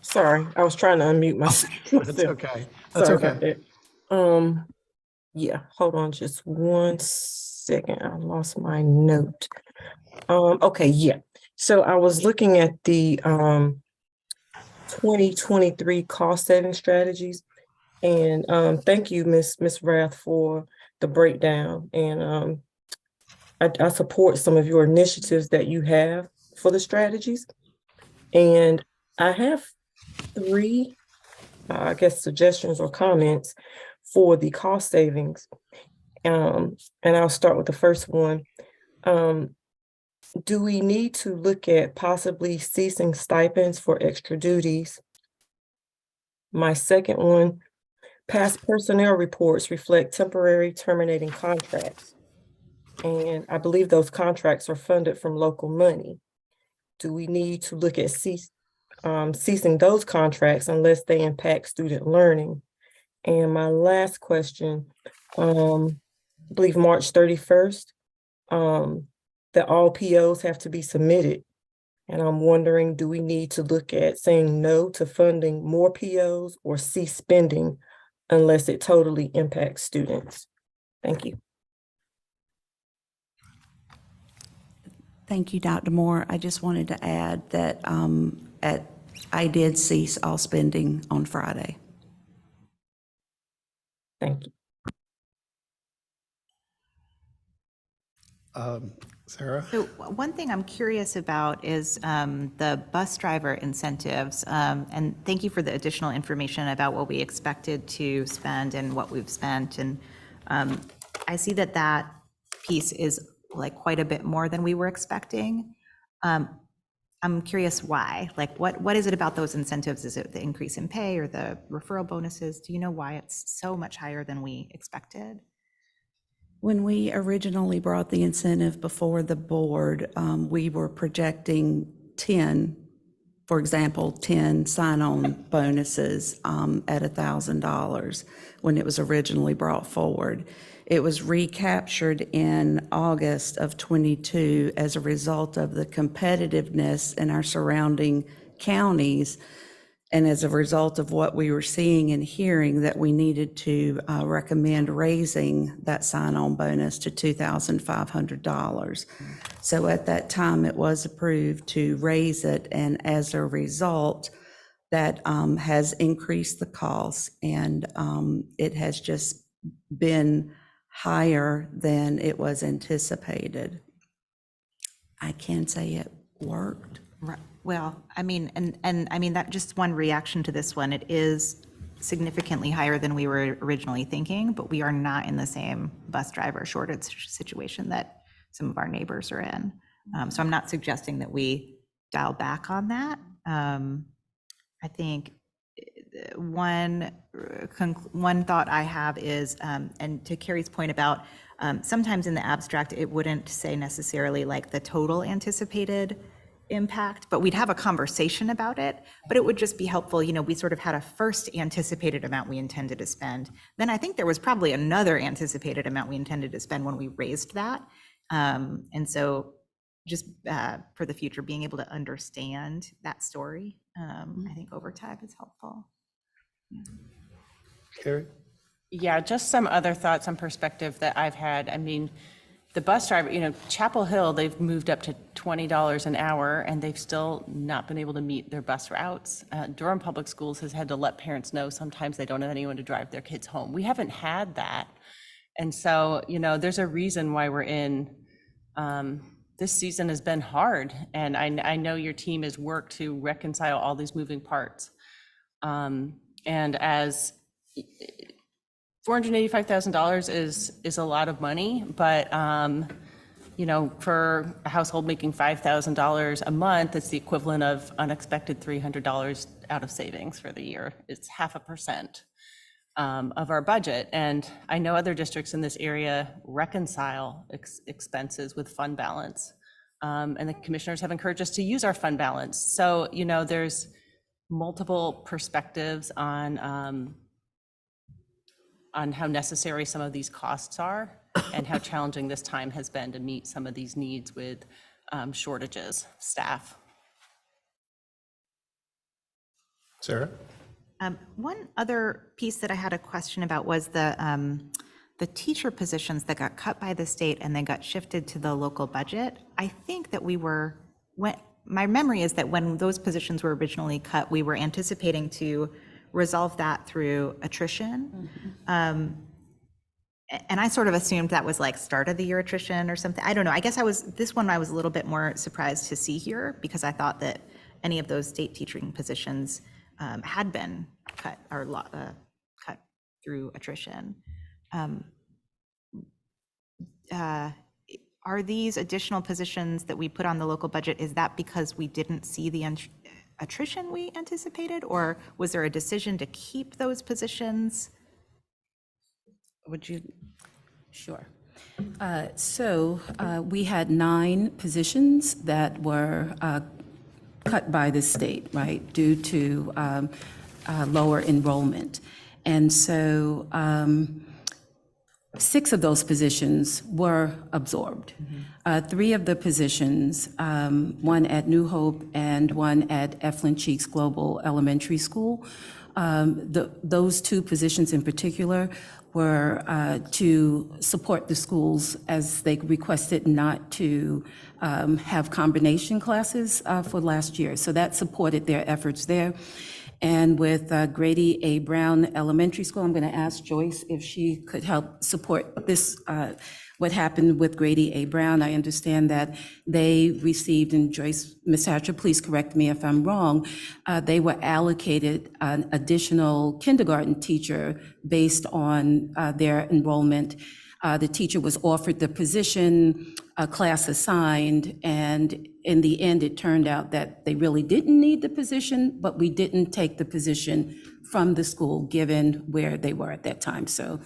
[SPEAKER 16] Sorry, I was trying to unmute myself.
[SPEAKER 1] That's okay. That's
[SPEAKER 16] Sorry
[SPEAKER 1] okay.
[SPEAKER 16] about that. Yeah, hold on just 1 second. I lost my note. Okay, yeah. So I was looking at the 2023 cost saving strategies, and thank you, Miss Rath, for the breakdown. And I support some of your initiatives that you have for the strategies. And I have 3, I guess, suggestions or comments for the cost savings. And I'll start with the first one. Do we need to look at possibly ceasing stipends for extra duties My second one, past personnel reports reflect temporary terminating contracts. And I believe those contracts are funded from local money. Do we need to look at ceasing those contracts unless they impact student learning? And my last question, I believe March 31st, that all POs have to be submitted. And I'm wondering, do we need to look at saying no to funding more POs or cease spending unless it totally impacts students? Thank you.
[SPEAKER 6] Thank you, Dr. Moore. I just wanted to add that I did cease all spending on Friday.
[SPEAKER 16] Thank you.
[SPEAKER 1] Sarah?
[SPEAKER 14] So one thing I'm curious about is the bus driver incentives. And thank you for the additional information about what we expected to spend and what we've spent. And I see that that piece is like quite a bit more than we were expecting. I'm curious why. Like what is it about those incentives? Is it the increase in pay or the referral bonuses? Do you know why it's so much higher than we expected?
[SPEAKER 6] When we originally brought the incentive before the board, we were projecting 10, for example, 10 sign-on bonuses at $1,000 when it was originally brought forward. It was recaptured in August of '22 as a result of the competitiveness in our surrounding counties, and as a result of what we were seeing and hearing, that we needed to recommend raising that sign-on bonus to $2,500. So at that time, it was approved to raise it, and as a result, that has increased the cost, and it has just been higher than it was anticipated. I can say it worked.
[SPEAKER 14] Right. Well, I mean, and I mean, that just one reaction to this one, it is significantly higher than we were originally thinking, but we are not in the same bus driver shortage situation that some of our neighbors are in. So I'm not suggesting that we dial back on that. I think one thought I have is, and to Carrie's point about sometimes in the abstract, it wouldn't say necessarily like the total anticipated impact, but we'd have a conversation about it. But it would just be helpful, you know, we sort of had a first anticipated amount we intended to spend. Then I think there was probably another anticipated amount we intended to spend when we raised that. And so just for the future, being able to understand that story, I think over time is helpful. Yeah.
[SPEAKER 1] Carrie?
[SPEAKER 15] Yeah, just some other thoughts on perspective that I've had. I mean, the bus driver, you know, Chapel Hill, they've moved up to $20 an hour and they've still not been able to meet their bus routes. Durham Public Schools has had to let parents know sometimes they don't have anyone to drive their kids home. We haven't had that. And so, you know, there's a reason why we're in, this season has been hard. And I know your team has worked to reconcile all these moving parts. And as $485,000 is a lot of money, but you know, for a household making $5,000 a month, it's the equivalent of unexpected $300 out of savings for the year. It's 0.5% of our budget, and I know other districts in this area reconcile expenses with fund balance, and the commissioners have encouraged us to use our fund balance. So you know, there's multiple perspectives on how necessary some of these costs are and how challenging this time has been to meet some of these needs with shortages, staff.
[SPEAKER 1] Sarah?
[SPEAKER 14] One other piece that I had a question about was the teacher positions that got cut by the state and then got shifted to the local budget. I think that my memory is that when those positions were originally cut, we were anticipating to resolve that through attrition. Mm-hmm. And I sort of assumed that was like start of the year attrition or something. I don't know. I guess this one I was a little bit more surprised to see here because I thought that any of those state teaching positions had been cut or cut through attrition. Are these additional positions that we put on the local budget, is that because we didn't see the attrition we anticipated, or was there a decision to keep those positions? Would you?
[SPEAKER 2] Sure. We had 9 positions that were cut by the state, right, due to lower enrollment. And so 6 of those positions were absorbed. 3 of the positions, one at New Hope and one at Eflin Cheeks Global Elementary School, those 2 positions in particular were to support the schools as they requested not to have combination classes for last year. So that supported their efforts there. And with Grady A. Brown Elementary School, I'm going to ask Joyce if she could help support this, what happened with Grady A. Brown. I understand that they received, and Joyce, Ms. Hatcher, please correct me if I'm wrong, they were allocated an additional kindergarten teacher based on their enrollment. The teacher was offered the position, a class assigned, and in the end, it turned out that they really didn't need the position, but we didn't take the position from the school given where they were at that time. So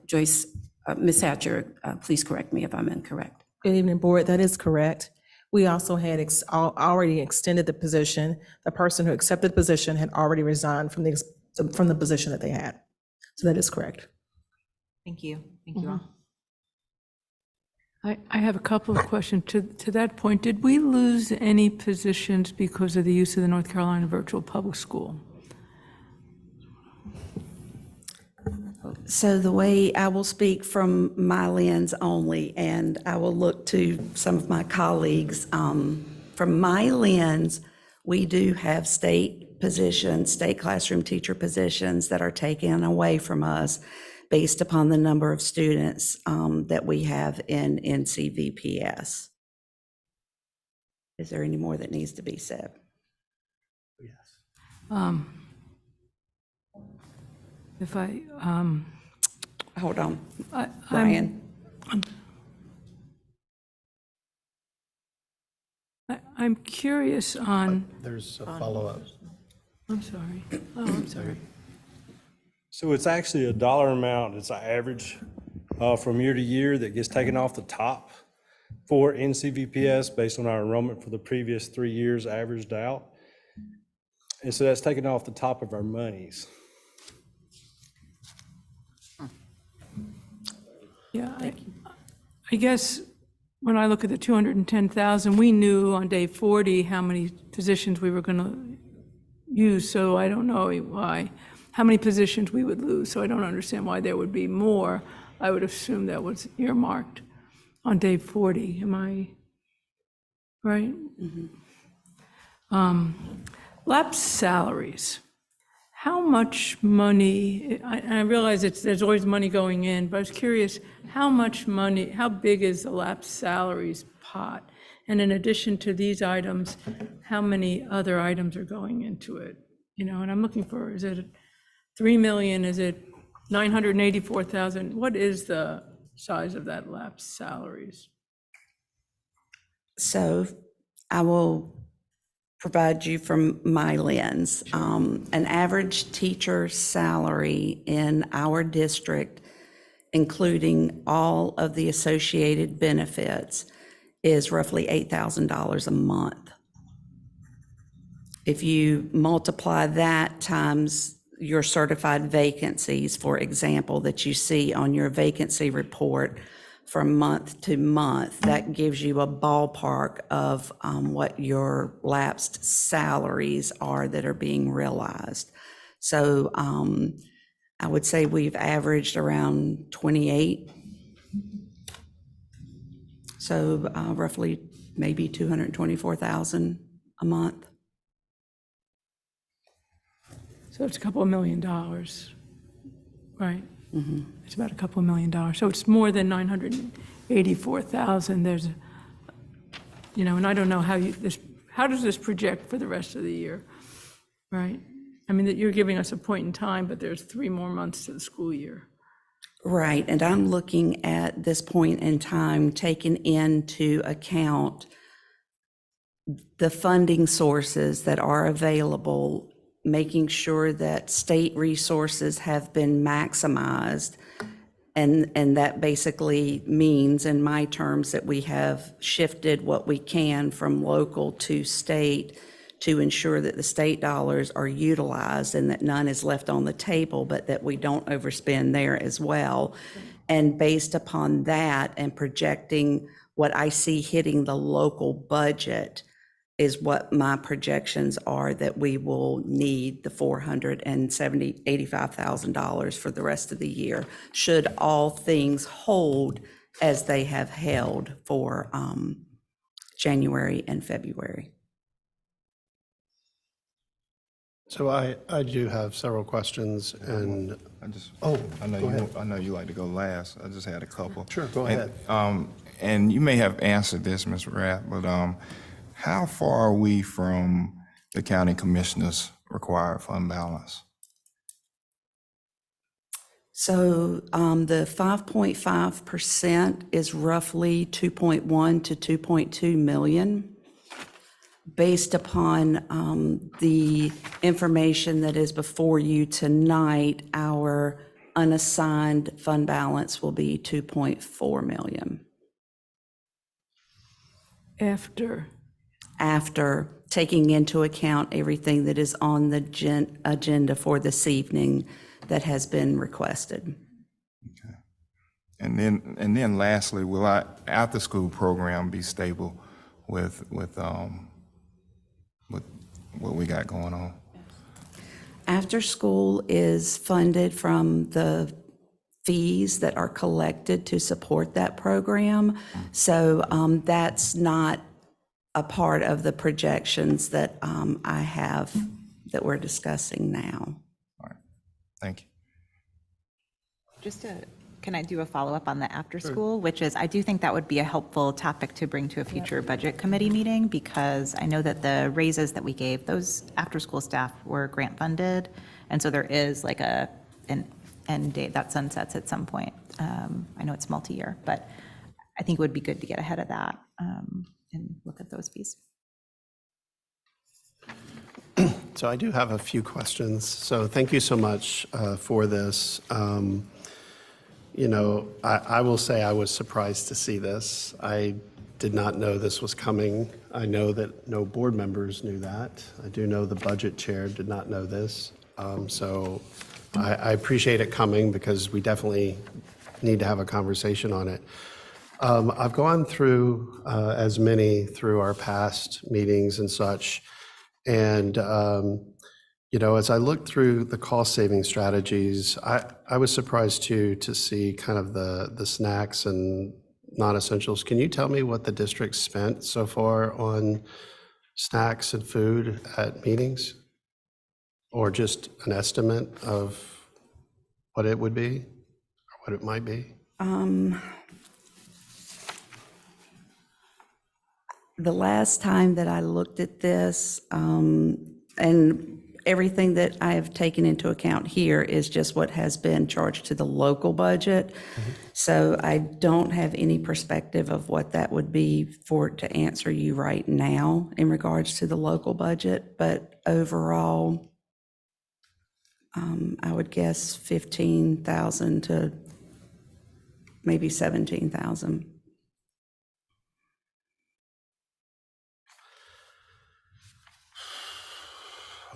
[SPEAKER 2] Joyce, Ms. Hatcher, please correct me if I'm incorrect.
[SPEAKER 17] Good evening, board. That is correct. We also had already extended the position. The person who accepted the position had already resigned from the position that they had. So that is correct.
[SPEAKER 14] Thank you. Thank you all.
[SPEAKER 5] I have a couple of questions. To that point, did we lose any positions because of the use of the North Carolina Virtual Public School?
[SPEAKER 6] So the way I will speak from my lens only, and I will look to some of my colleagues. From my lens, we do have state positions, state classroom teacher positions that are taken away from us based upon the number of students that we have in NCVPS. Is there any more that needs to be said?
[SPEAKER 5] If I,
[SPEAKER 6] hold on, Brian.
[SPEAKER 5] I'm curious on.
[SPEAKER 1] There's a follow-up.
[SPEAKER 5] I'm sorry. Oh, I'm sorry.
[SPEAKER 18] So it's actually a dollar amount. It's an average from year to year that gets taken off the top for NCVPS based on our enrollment for the previous 3 years averaged out. And so that's taken off the top of our monies.
[SPEAKER 5] Yeah, I guess when I look at the 210,000, we knew on day 40 how many positions we were going to use, so I don't know why, how many positions we would lose, so I don't understand why there would be more. I would assume that was earmarked on day 40. Am I right? Mm-hmm. Lapsed salaries. How much money, I realize there's always money going in, but I was curious, how much money, how big is the lapsed salaries pot? And in addition to these items, how many other items are going into it? You know, and I'm looking for, is it 3 million, is it 984,000? What is the size of that lapsed salaries?
[SPEAKER 6] So I will provide you from my lens. An average teacher salary in our district, including all of the associated benefits, is roughly $8,000 a month. If you multiply that times your certified vacancies, for example, that you see on your vacancy report from month to month, that gives you a ballpark of what your lapsed salaries are that are being realized. So I would say we've averaged around 28. So roughly maybe 224,000 a month.
[SPEAKER 5] So it's a couple of $1 million, right? Mm-hmm. It's about a couple of $1 million. So it's more than 984,000. There's, you know, and I don't know how how does this project for the rest of the year, right? I mean, that you're giving us a point in time, but there's 3 more months to the school year.
[SPEAKER 6] Right, and I'm looking at this point in time taking into account
[SPEAKER 19] the funding sources that are available, making sure that state resources have been maximized. And that basically means, in my terms, that we have shifted what we can from local to state to ensure that the state dollars are utilized and that none is left on the table, but that we don't overspend there as well. And based upon that and projecting what I see hitting the local budget is what my projections are, that we will need the $485,000 for the rest of the year, should all things hold as they have held for January and February.
[SPEAKER 1] So I do have several questions, and
[SPEAKER 3] I just,
[SPEAKER 1] oh,
[SPEAKER 3] I know
[SPEAKER 1] go
[SPEAKER 3] you,
[SPEAKER 1] ahead.
[SPEAKER 3] I know you like to go last. I just had a couple.
[SPEAKER 1] Sure, go ahead.
[SPEAKER 3] And you may have answered this, Ms. Rath, but how far are we from the county commissioner's required fund balance?
[SPEAKER 19] So the 5.5% is roughly 2.1 to 2.2 million. Based upon the information that is before you tonight, our unassigned fund balance will be 2.4 million. After taking into account everything that is on the agenda for this evening that has been requested.
[SPEAKER 3] Okay. And then lastly, will our after-school program be stable with what we got going on?
[SPEAKER 19] After school is funded from the fees that are collected to support that program. So that's not a part of the projections that I have that we're discussing now.
[SPEAKER 3] All right, thank you.
[SPEAKER 14] Can I do a follow-up on the after-school, which is, I do think that would be a helpful topic to bring to a future budget committee meeting, because I know that the raises that we gave those after-school staff were grant funded, and so there is like an end date that sunsets at some point. I know it's multi-year, but I think it would be good to get ahead of that and look at those fees.
[SPEAKER 1] So I do have a few questions. So thank you so much for this. You know, I will say I was surprised to see this. I did not know this was coming. I know that no board members knew that. I do know the budget chair did not know this. So I appreciate it coming, because we definitely need to have a conversation on it. I've gone through, as many through our past meetings and such, and you know, as I looked through the cost-saving strategies, I was surprised too to see kind of the snacks and non-essentials. Can you tell me what the district spent so far on snacks and food at meetings? Or just an estimate of what it would be, or what it might be?
[SPEAKER 19] The last time that I looked at this, and everything that I have taken into account here is just what has been charged to the local budget. So I don't have any perspective of what that would be to answer you right now in regards to the local budget, but overall, I would guess 15,000 to maybe 17,000.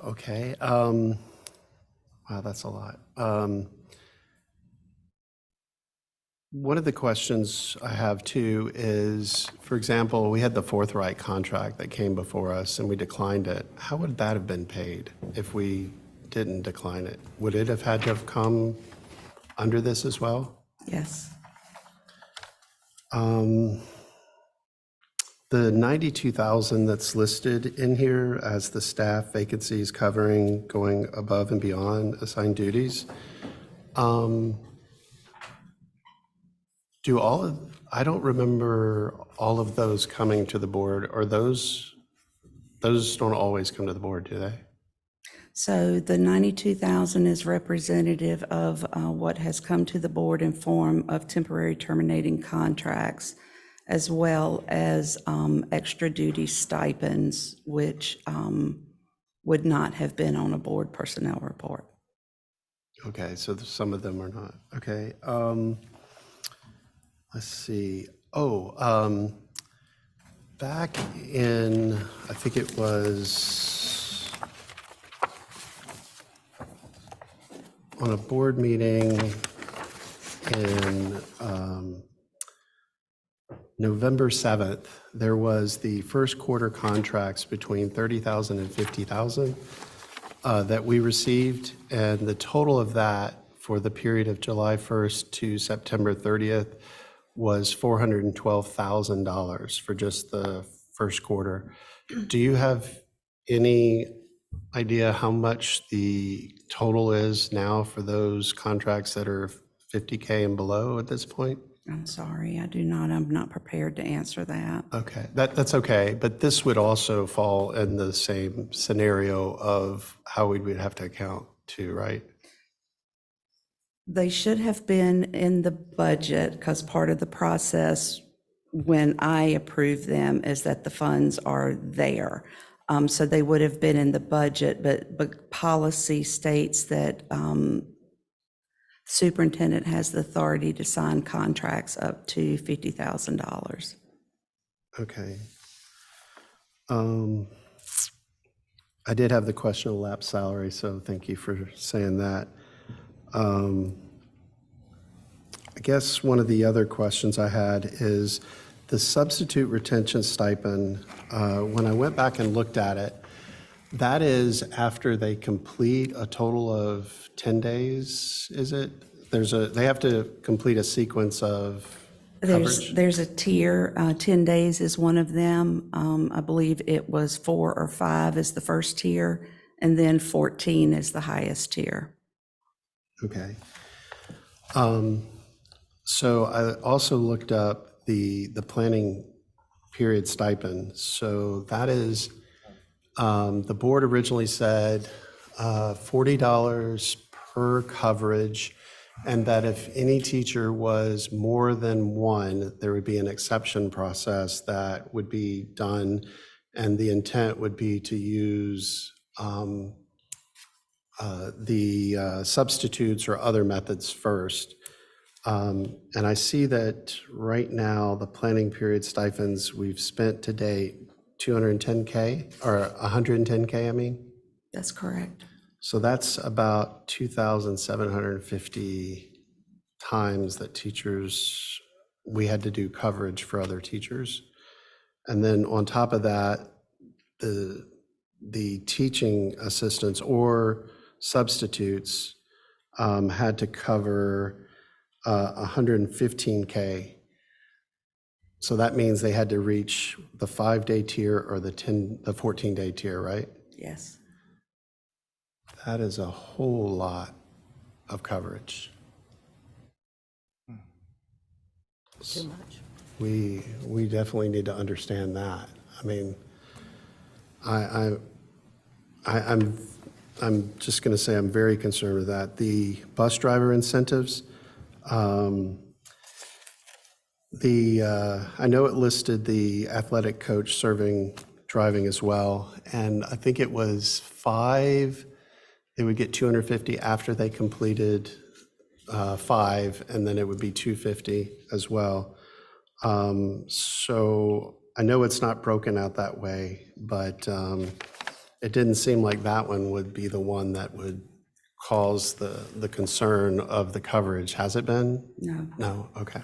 [SPEAKER 1] Okay. Wow, that's a lot. One of the questions I have too is, for example, we had the Forthright contract that came before us and we declined it. How would that have been paid if we didn't decline it? Would it have had to have come under this as well?
[SPEAKER 19] Yes.
[SPEAKER 1] The 92,000 that's listed in here as the staff vacancies covering going above and beyond assigned duties, I don't remember all of those coming to the board, or those don't always come to the board, do they?
[SPEAKER 19] So the 92,000 is representative of what has come to the board in form of temporary terminating contracts. as well as extra duty stipends, which would not have been on a board personnel report.
[SPEAKER 1] Okay, so some of them are not. Okay. Let's see. Back in, I think it was on a board meeting in November 7th, there was the first quarter contracts between 30,000 and 50,000 that we received, and the total of that for the period of July 1st to September 30th was $412,000 for just the first quarter. Do you have any idea how much the total is now for those contracts that are 50K and below at this point?
[SPEAKER 19] I'm sorry, I do not. I'm not prepared to answer that.
[SPEAKER 1] Okay, that's okay, but this would also fall in the same scenario of how we would have to account to, right?
[SPEAKER 19] They should have been in the budget because part of the process when I approve them is that the funds are there. So they would have been in the budget, but policy states that superintendent has the authority to sign contracts up to $50,000.
[SPEAKER 1] Okay. I did have the question of lapse salary, so thank you for saying that. I guess one of the other questions I had is the substitute retention stipend. When I went back and looked at it, that is after they complete a total of 10 days, is it? They have to complete a sequence of coverage?
[SPEAKER 19] There's a tier, 10 days is one of them. I believe it was 4 or 5 is the first tier, and then 14 is the highest tier.
[SPEAKER 1] Okay. So I also looked up the planning period stipend. So that is, the board originally said $40 per coverage, and that if any teacher was more than one, there would be an exception process that would be done, and the intent would be to use the substitutes or other methods first. And I see that right now, the planning period stipends we've spent to date, 210K, or 110K, I mean?
[SPEAKER 19] That's correct.
[SPEAKER 1] So that's about 2,750 times that we had to do coverage for other teachers. And then on top of that, the teaching assistants or substitutes had to cover 115K. So that means they had to reach the 5-day tier or the 14-day tier, right?
[SPEAKER 19] Yes.
[SPEAKER 1] That is a whole lot of coverage.
[SPEAKER 6] Too much.
[SPEAKER 1] We definitely need to understand that. I mean, I'm just going to say I'm very concerned with that. The bus driver incentives, I know it listed the athletic coach serving driving as well, and I think it was 5. They would get 250 after they completed 5, and then it would be 250 as well. So I know it's not broken out that way, but it didn't seem like that one would be the one that would cause the concern of the coverage. Has it been?
[SPEAKER 19] No.
[SPEAKER 1] No? Okay.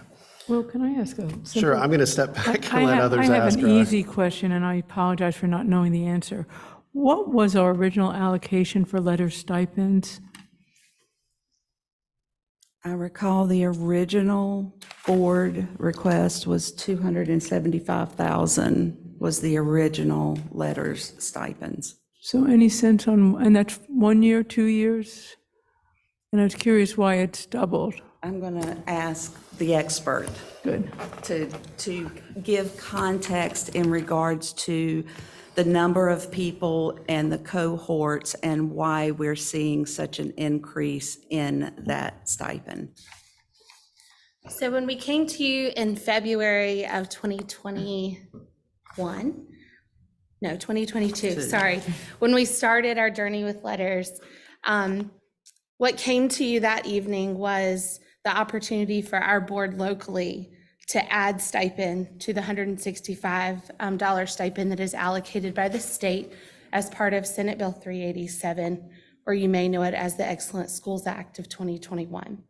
[SPEAKER 5] Well, can I ask a simple?
[SPEAKER 1] Sure, I'm going to step back and let others
[SPEAKER 5] I have
[SPEAKER 1] ask.
[SPEAKER 5] an easy question, and I apologize for not knowing the answer. What was our original allocation for LETRS stipends?
[SPEAKER 19] I recall the original board request was 275,000 was the original LETRS stipends.
[SPEAKER 5] So any sense on, and that's 1 year, 2 years? And I was curious why it's doubled.
[SPEAKER 19] I'm going to ask the expert.
[SPEAKER 5] Good.
[SPEAKER 19] To give context in regards to the number of people and the cohorts and why we're seeing such an increase in that stipend.
[SPEAKER 20] So when we came to you in February of 2022, sorry, when we started our journey with LETRS, what came to you that evening was the opportunity for our board locally to add stipend to the $165 stipend that is allocated by the state as part of Senate Bill 387, or you may know it as the Excellent Schools Act of 2021.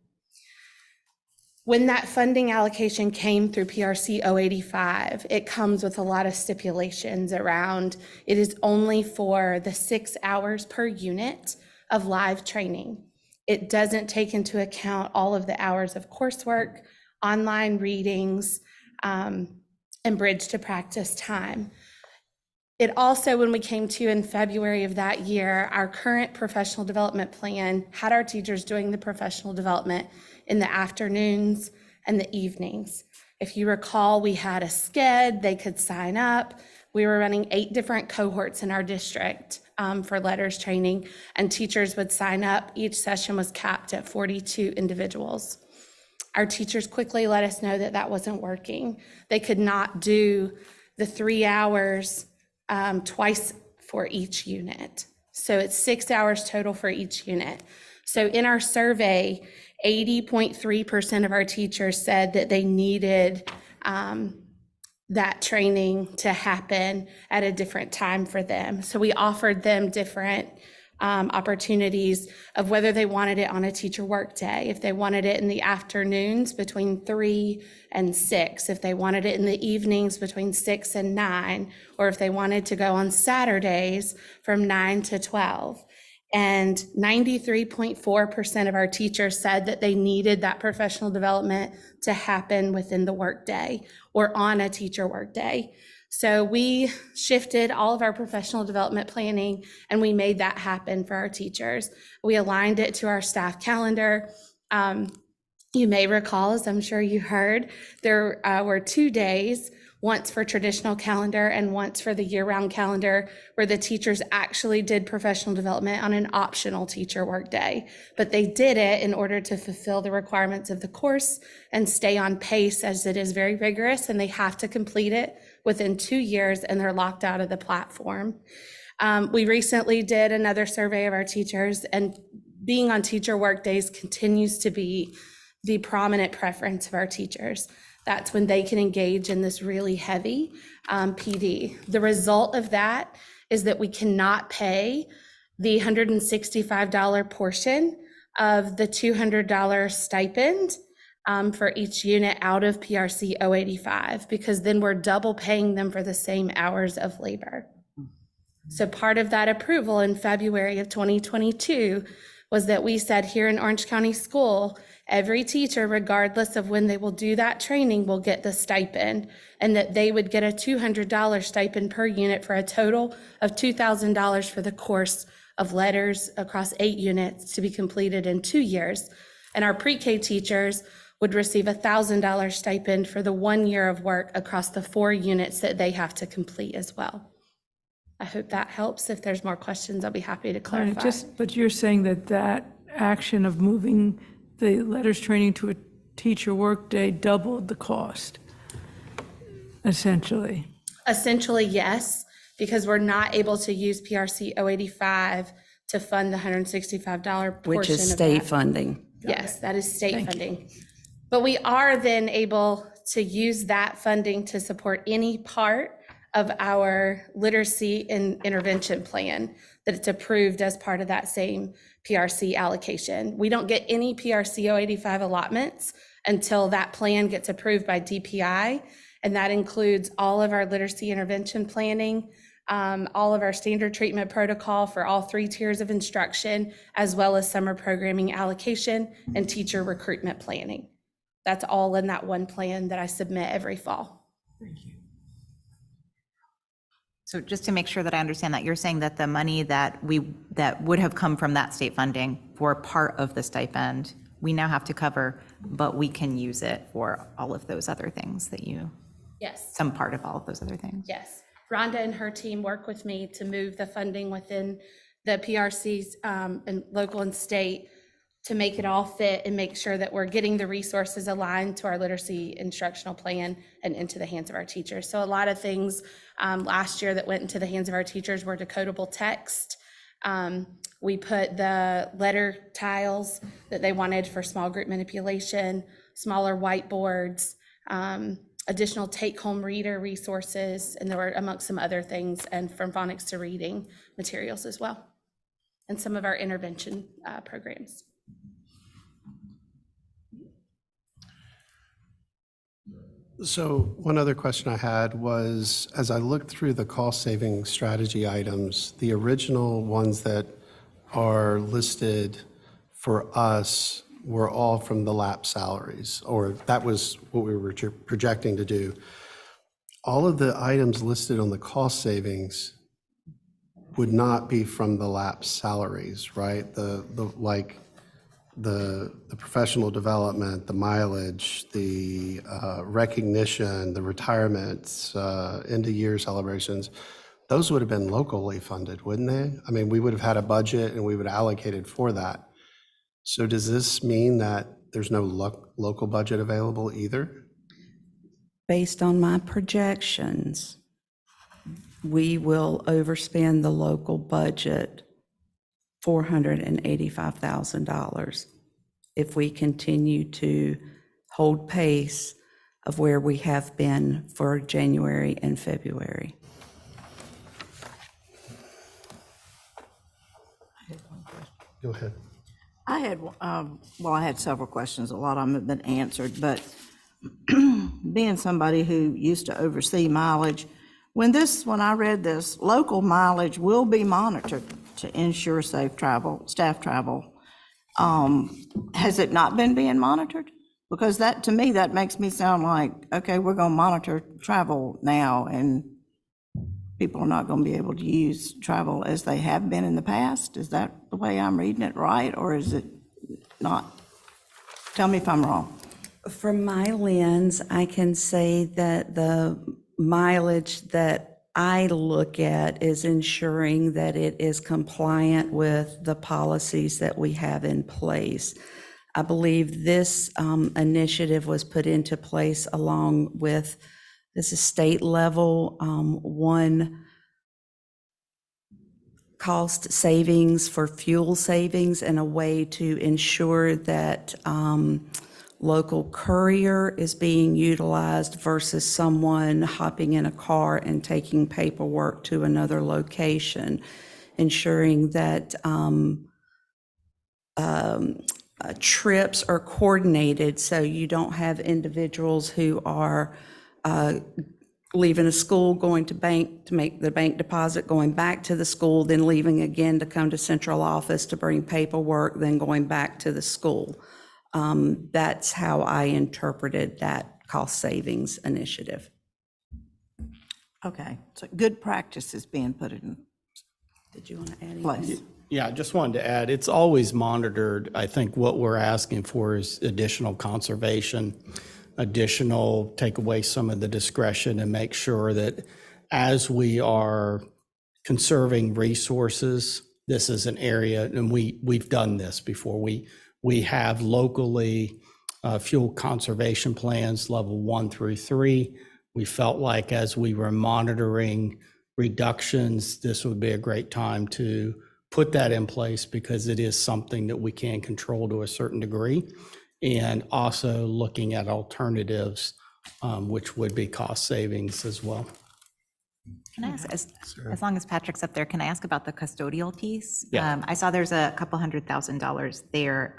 [SPEAKER 20] When that funding allocation came through PRC 085, it comes with a lot of stipulations around it is only for the 6 hours per unit of live training. It doesn't take into account all of the hours of coursework, online readings, and bridge to practice time. It also, when we came to you in February of that year, our current professional development plan had our teachers doing the professional development in the afternoons and the evenings. If you recall, we had a sched, they could sign up. We were running 8 different cohorts in our district for LETRS training, and teachers would sign up. Each session was capped at 42 individuals. Our teachers quickly let us know that that wasn't working. They could not do the 3 hours twice for each unit. So it's 6 hours total for each unit. So in our survey, 80.3% of our teachers said that they needed that training to happen at a different time for them. So we offered them different opportunities of whether they wanted it on a teacher work day, if they wanted it in the afternoons between 3 and 6, if they wanted it in the evenings between 6 and 9, or if they wanted to go on Saturdays from 9 to 12. And 93.4% of our teachers said that they needed that professional development to happen within the workday or on a teacher workday. So we shifted all of our professional development planning and we made that happen for our teachers. We aligned it to our staff calendar. You may recall, as I'm sure you heard, there were 2 days, once for traditional calendar and once for the year-round calendar, where the teachers actually did professional development on an optional teacher workday. But they did it in order to fulfill the requirements of the course and stay on pace, as it is very rigorous and they have to complete it within 2 years and they're locked out of the platform. We recently did another survey of our teachers, and being on teacher workdays continues to be the prominent preference of our teachers. That's when they can engage in this really heavy PD. The result of that is that we cannot pay the $165 portion of the $200 stipend for each unit out of PRC 085, because then we're double paying them for the same hours of labor. So part of that approval in February of 2022 was that we said here in Orange County School, every teacher, regardless of when they will do that training, will get the stipend, and that they would get a $200 stipend per unit for a total of $2,000 for the course of LETRS across 8 units to be completed in 2 years. And our pre-K teachers would receive a $1,000 stipend for the 1 year of work across the 4 units that they have to complete as well. I hope that helps. If there's more questions, I'll be happy to clarify.
[SPEAKER 5] But you're saying that that action of moving the LETRS training to a teacher workday doubled the cost, essentially?
[SPEAKER 20] Essentially, yes, because we're not able to use PRC 085 to fund the $165 portion
[SPEAKER 19] Which is
[SPEAKER 20] of
[SPEAKER 19] state
[SPEAKER 20] that.
[SPEAKER 19] funding.
[SPEAKER 20] Yes, that is state funding. But we are then able to use that funding to support any part of our literacy and intervention plan that it's approved as part of that same PRC allocation. We don't get any PRC 085 allotments until that plan gets approved by DPI, and that includes all of our literacy intervention planning, all of our standard treatment protocol for all 3 tiers of instruction, as well as summer programming allocation and teacher recruitment planning. That's all in that one plan that I submit every fall.
[SPEAKER 5] Thank you.
[SPEAKER 14] So just to make sure that I understand that, you're saying that the money that would have come from that state funding for part of the stipend, we now have to cover, but we can use it for all of those other things that you,
[SPEAKER 20] Yes.
[SPEAKER 14] some part of all of those other things.
[SPEAKER 20] Yes. Rhonda and her team work with me to move the funding within the PRCs and local and state to make it all fit and make sure that we're getting the resources aligned to our literacy instructional plan and into the hands of our teachers. So a lot of things last year that went into the hands of our teachers were decodable text. We put the letter tiles that they wanted for small group manipulation, smaller whiteboards, additional take-home reader resources, and there were amongst some other things, and from phonics to reading materials as well, and some of our intervention programs.
[SPEAKER 1] So one other question I had was, as I looked through the cost-saving strategy items, the original ones that are listed for us were all from the LAP salaries, or that was what we were projecting to do. All of the items listed on the cost savings would not be from the LAP salaries, right? The professional development, the mileage, the recognition, the retirements, end of year celebrations, those would have been locally funded, wouldn't they? I mean, we would have had a budget and we would have allocated for that. So does this mean that there's no local budget available either?
[SPEAKER 19] Based on my projections, we will overspend the local budget $485,000 if we continue to hold pace of where we have been for January and February.
[SPEAKER 1] Go ahead.
[SPEAKER 6] I had several questions. A lot of them have been answered, but being somebody who used to oversee mileage, when I read this, local mileage will be monitored to ensure safe travel, staff travel. Has it not been being monitored? Because that, to me, that makes me sound like, okay, we're gonna monitor travel now and people are not gonna be able to use travel as they have been in the past. Is that the way I'm reading it right, or is it not? Tell me if I'm wrong.
[SPEAKER 19] From my lens, I can say that the mileage that I look at is ensuring that it is compliant with the policies that we have in place. I believe this initiative was put into place along with, this is state level, one cost savings for fuel savings and a way to ensure that local courier is being utilized versus someone hopping in a car and taking paperwork to another location, ensuring that trips are coordinated so you don't have individuals who are leaving a school, going to bank to make the bank deposit, going back to the school, then leaving again to come to central office to bring paperwork, then going back to the school. That's how I interpreted that cost savings initiative.
[SPEAKER 6] Okay, so good practice is being put in
[SPEAKER 19] Did you want to add
[SPEAKER 6] place.
[SPEAKER 19] anything?
[SPEAKER 11] Yeah, I just wanted to add, it's always monitored. I think what we're asking for is additional conservation, additional, take away some of the discretion and make sure that as we are conserving resources, this is an area, and we've done this before. We have locally fuel conservation plans, level 1 through 3. We felt like as we were monitoring reductions, this would be a great time to put that in place because it is something that we can control to a certain degree. And also looking at alternatives, which would be cost savings as well.
[SPEAKER 14] Can I ask, as long as Patrick's up there, can I ask about the custodial piece?
[SPEAKER 11] Yeah.
[SPEAKER 14] I saw there's a couple $100,000 there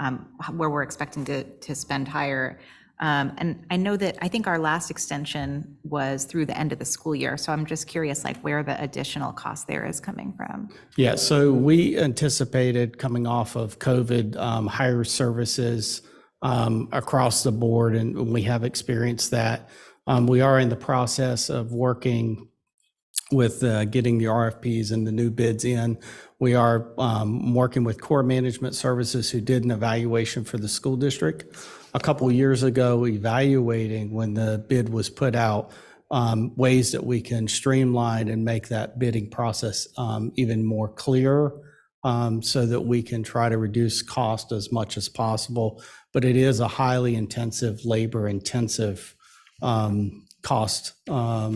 [SPEAKER 14] where we're expecting to spend higher. And I know that, I think our last extension was through the end of the school year. So I'm just curious, like where the additional cost there is coming from.
[SPEAKER 11] Yeah, so we anticipated coming off of COVID, higher services across the board, and we have experienced that. We are in the process of working with getting the RFPs and the new bids in. We are working with Core Management Services, who did an evaluation for the school district a couple of years ago, evaluating when the bid was put out, ways that we can streamline and make that bidding process even more clear
[SPEAKER 21] so that we can try to reduce cost as much as possible. But it is a highly intensive, labor-intensive cost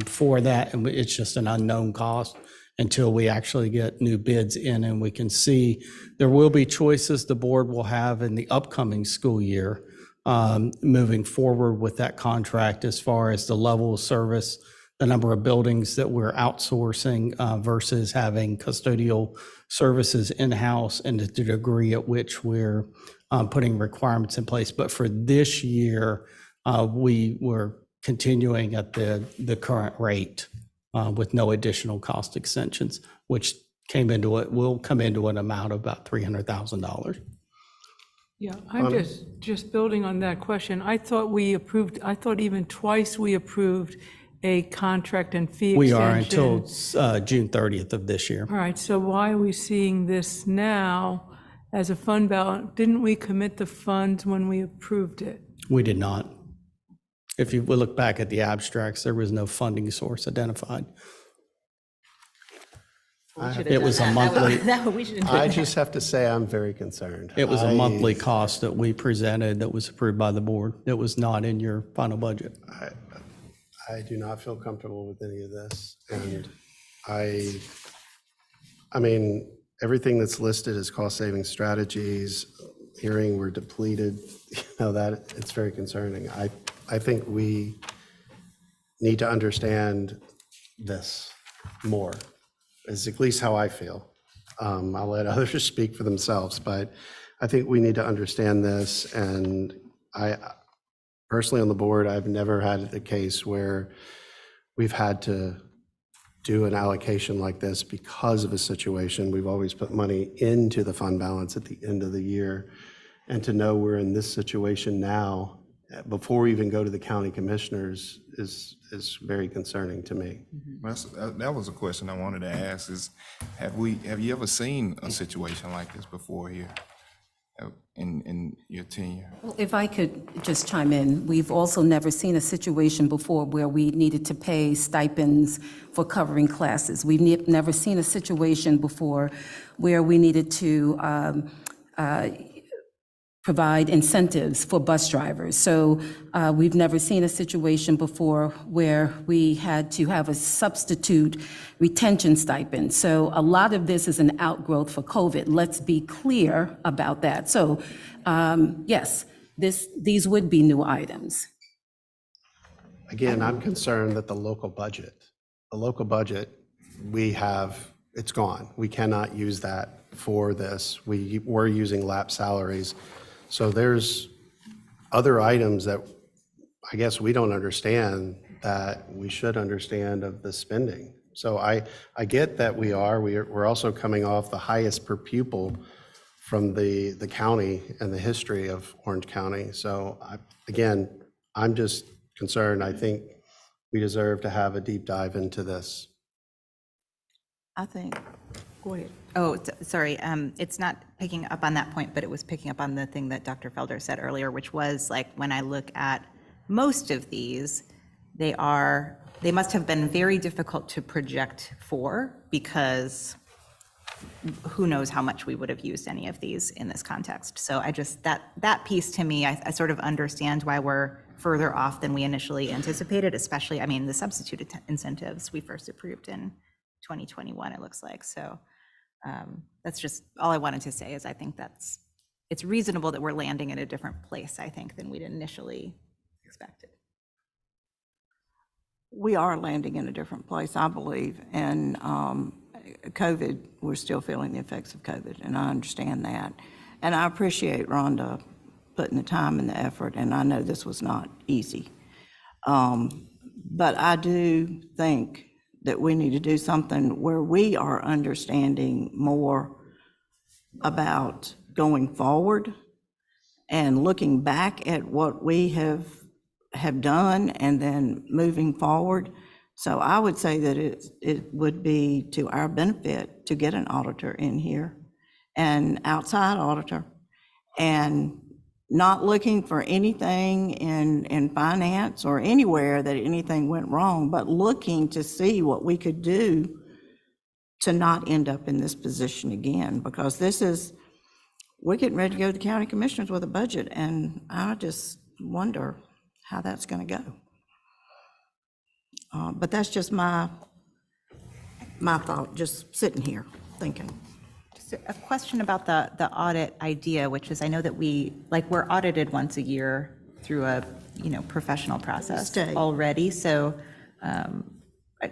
[SPEAKER 21] for that, and it's just an unknown cost until we actually get new bids in and we can see. There will be choices the board will have in the upcoming school year moving forward with that contract as far as the level of service, the number of buildings that we're outsourcing versus having custodial services in-house, and the degree at which we're putting requirements in place. But for this year, we were continuing at the current rate with no additional cost extensions, which will come into an amount of about $300,000.
[SPEAKER 5] Yeah, I'm just building on that question. I thought even twice we approved a contract and fee extension.
[SPEAKER 21] We are until June 30th of this year.
[SPEAKER 5] All right, so why are we seeing this now as a fund balance? Didn't we commit the funds when we approved it?
[SPEAKER 21] We did not. If you will look back at the abstracts, there was no funding source identified. It was a monthly.
[SPEAKER 1] I just have to say I'm very concerned.
[SPEAKER 21] It was a monthly cost that we presented that was approved by the board. That was not in your final budget.
[SPEAKER 1] I do not feel comfortable with any of this, and I mean, everything that's listed as cost-saving strategies, hearing we're depleted, that it's very concerning. I think we need to understand this more, is at least how I feel. I'll let others speak for themselves, but I think we need to understand this. And I personally on the board, I've never had a case where we've had to do an allocation like this because of a situation. We've always put money into the fund balance at the end of the year. And to know we're in this situation now, before we even go to the county commissioners, is very concerning to me.
[SPEAKER 3] That was a question I wanted to ask is, have you ever seen a situation like this before here in your tenure?
[SPEAKER 2] Well, if I could just chime in, we've also never seen a situation before where we needed to pay stipends for covering classes. We've never seen a situation before where we needed to provide incentives for bus drivers. So we've never seen a situation before where we had to have a substitute retention stipend. So a lot of this is an outgrowth for COVID. Let's be clear about that. So yes, these would be new items.
[SPEAKER 1] Again, I'm concerned that the local budget, it's gone. We cannot use that for this. We're using lap salaries. So there's other items that I guess we don't understand that we should understand of the spending. So I get that we're also coming off the highest per pupil from the county and the history of Orange County. So I'm just concerned. I think we deserve to have a deep dive into this.
[SPEAKER 6] I think, go ahead.
[SPEAKER 14] Oh, sorry, it's not picking up on that point, but it was picking up on the thing that Dr. Felder said earlier, which was like, when I look at most of these, they must have been very difficult to project for, because who knows how much we would have used any of these in this context. So I just, that piece to me, I sort of understand why we're further off than we initially anticipated, especially, I mean, the substitute incentives we first approved in 2021, it looks like. So that's just all I wanted to say, is I think it's reasonable that we're landing in a different place, I think, than we'd initially expected.
[SPEAKER 6] We are landing in a different place, I believe, and COVID, we're still feeling the effects of COVID, and I understand that. And I appreciate Rhonda putting the time and the effort, and I know this was not easy. But I do think that we need to do something where we are understanding more about going forward and looking back at what we have done and then moving forward. So I would say that it would be to our benefit to get an auditor in here, an outside auditor, and not looking for anything in finance or anywhere that anything went wrong, but looking to see what we could do to not end up in this position again, because we're getting ready to go to the county commissioners with a budget, and I just wonder how that's going to go. But that's just my thought, just sitting here thinking.
[SPEAKER 14] Just a question about the audit idea, which is, I know that we're audited once a year through a, professional process
[SPEAKER 6] State.
[SPEAKER 14] already. So,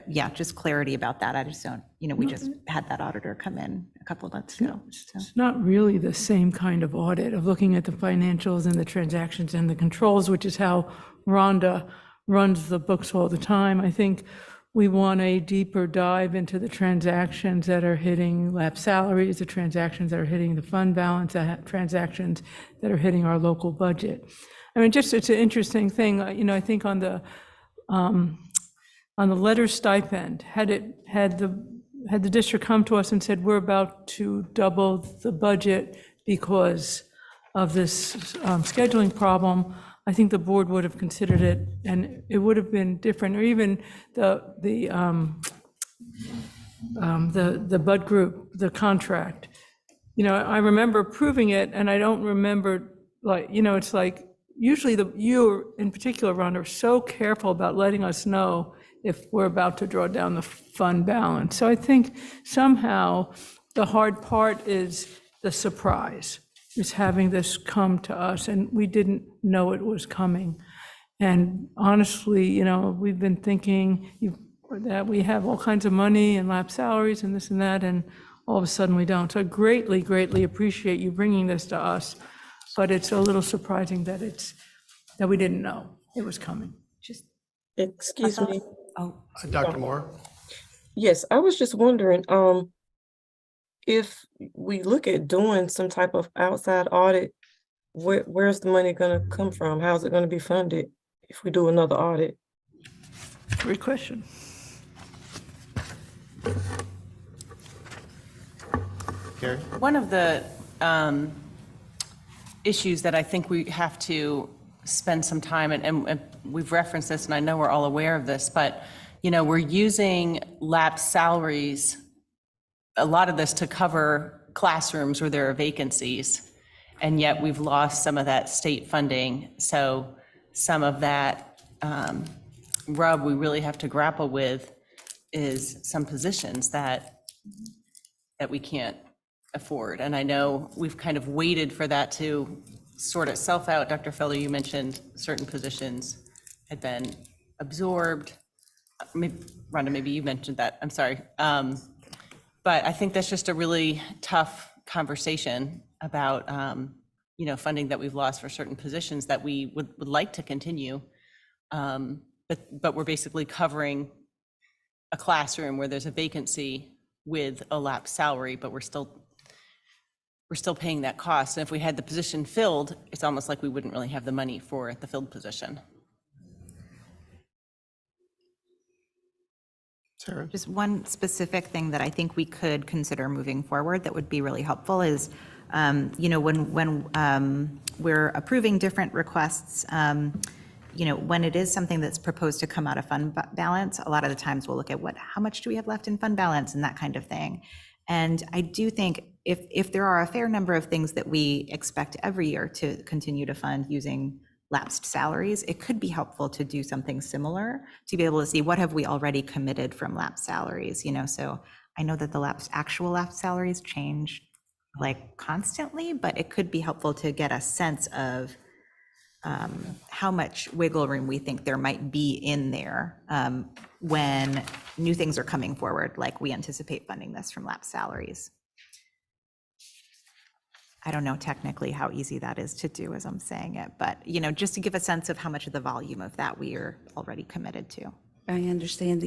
[SPEAKER 14] yeah, just clarity about that. I just don't, we just had that auditor come in a couple of months ago. So.
[SPEAKER 5] It's not really the same kind of audit of looking at the financials and the transactions and the controls, which is how Rhonda runs the books all the time. I think we want a deeper dive into the transactions that are hitting lab salaries, the transactions that are hitting the fund balance, the transactions that are hitting our local budget. I mean, it's an interesting thing. I think on the LETRS stipend, had the district come to us and said, we're about to double the budget because of this scheduling problem, I think the board would have considered it, and it would have been different. Or even the Bud Group, the contract. I remember approving it, and I don't remember, it's like, usually you in particular, Ron, are so careful about letting us know if we're about to draw down the fund balance. So I think somehow the hard part is the surprise, is having this come to us, and we didn't know it was coming. And honestly, we've been thinking that we have all kinds of money and lab salaries and this and that, and all of a sudden we don't. So I greatly, greatly appreciate you bringing this to us, but it's a little surprising that we didn't know it was coming.
[SPEAKER 16] Excuse me.
[SPEAKER 1] Dr. Moore?
[SPEAKER 16] Yes, I was just wondering, if we look at doing some type of outside audit, where's the money going to come from? How's it going to be funded if we do another audit?
[SPEAKER 5] Great question.
[SPEAKER 1] Carrie?
[SPEAKER 15] One of the issues that I think we have to spend some time, and we've referenced this, and I know we're all aware of this, but we're using lab salaries, a lot of this to cover classrooms where there are vacancies, and yet we've lost some of that state funding. So some of that rub we really have to grapple with is some positions that we can't afford. And I know we've kind of waited for that to sort itself out. Dr. Feller, you mentioned certain positions had been absorbed. Rhonda, maybe you mentioned that, I'm sorry. But I think that's just a really tough conversation about, funding that we've lost for certain positions that we would like to continue. But we're basically covering a classroom where there's a vacancy with a lapsed salary, but we're still paying that cost. And if we had the position filled, it's almost like we wouldn't really have the money for the filled position.
[SPEAKER 1] Sarah?
[SPEAKER 14] Just one specific thing that I think we could consider moving forward that would be really helpful is, when we're approving different requests, when it is something that's proposed to come out of fund balance, a lot of the times we'll look at how much do we have left in fund balance and that kind of thing. And I do think if there are a fair number of things that we expect every year to continue to fund using lapsed salaries, it could be helpful to do something similar to be able to see what have we already committed from lapsed salaries. So I know that the actual lapsed salaries change constantly, but it could be helpful to get a sense of how much wiggle room we think there might be in there when new things are coming forward, like we anticipate funding this from lapsed salaries. I don't know technically how easy that is to do as I'm saying it, but just to give a sense of how much of the volume of that we are already committed to.
[SPEAKER 19] I understand.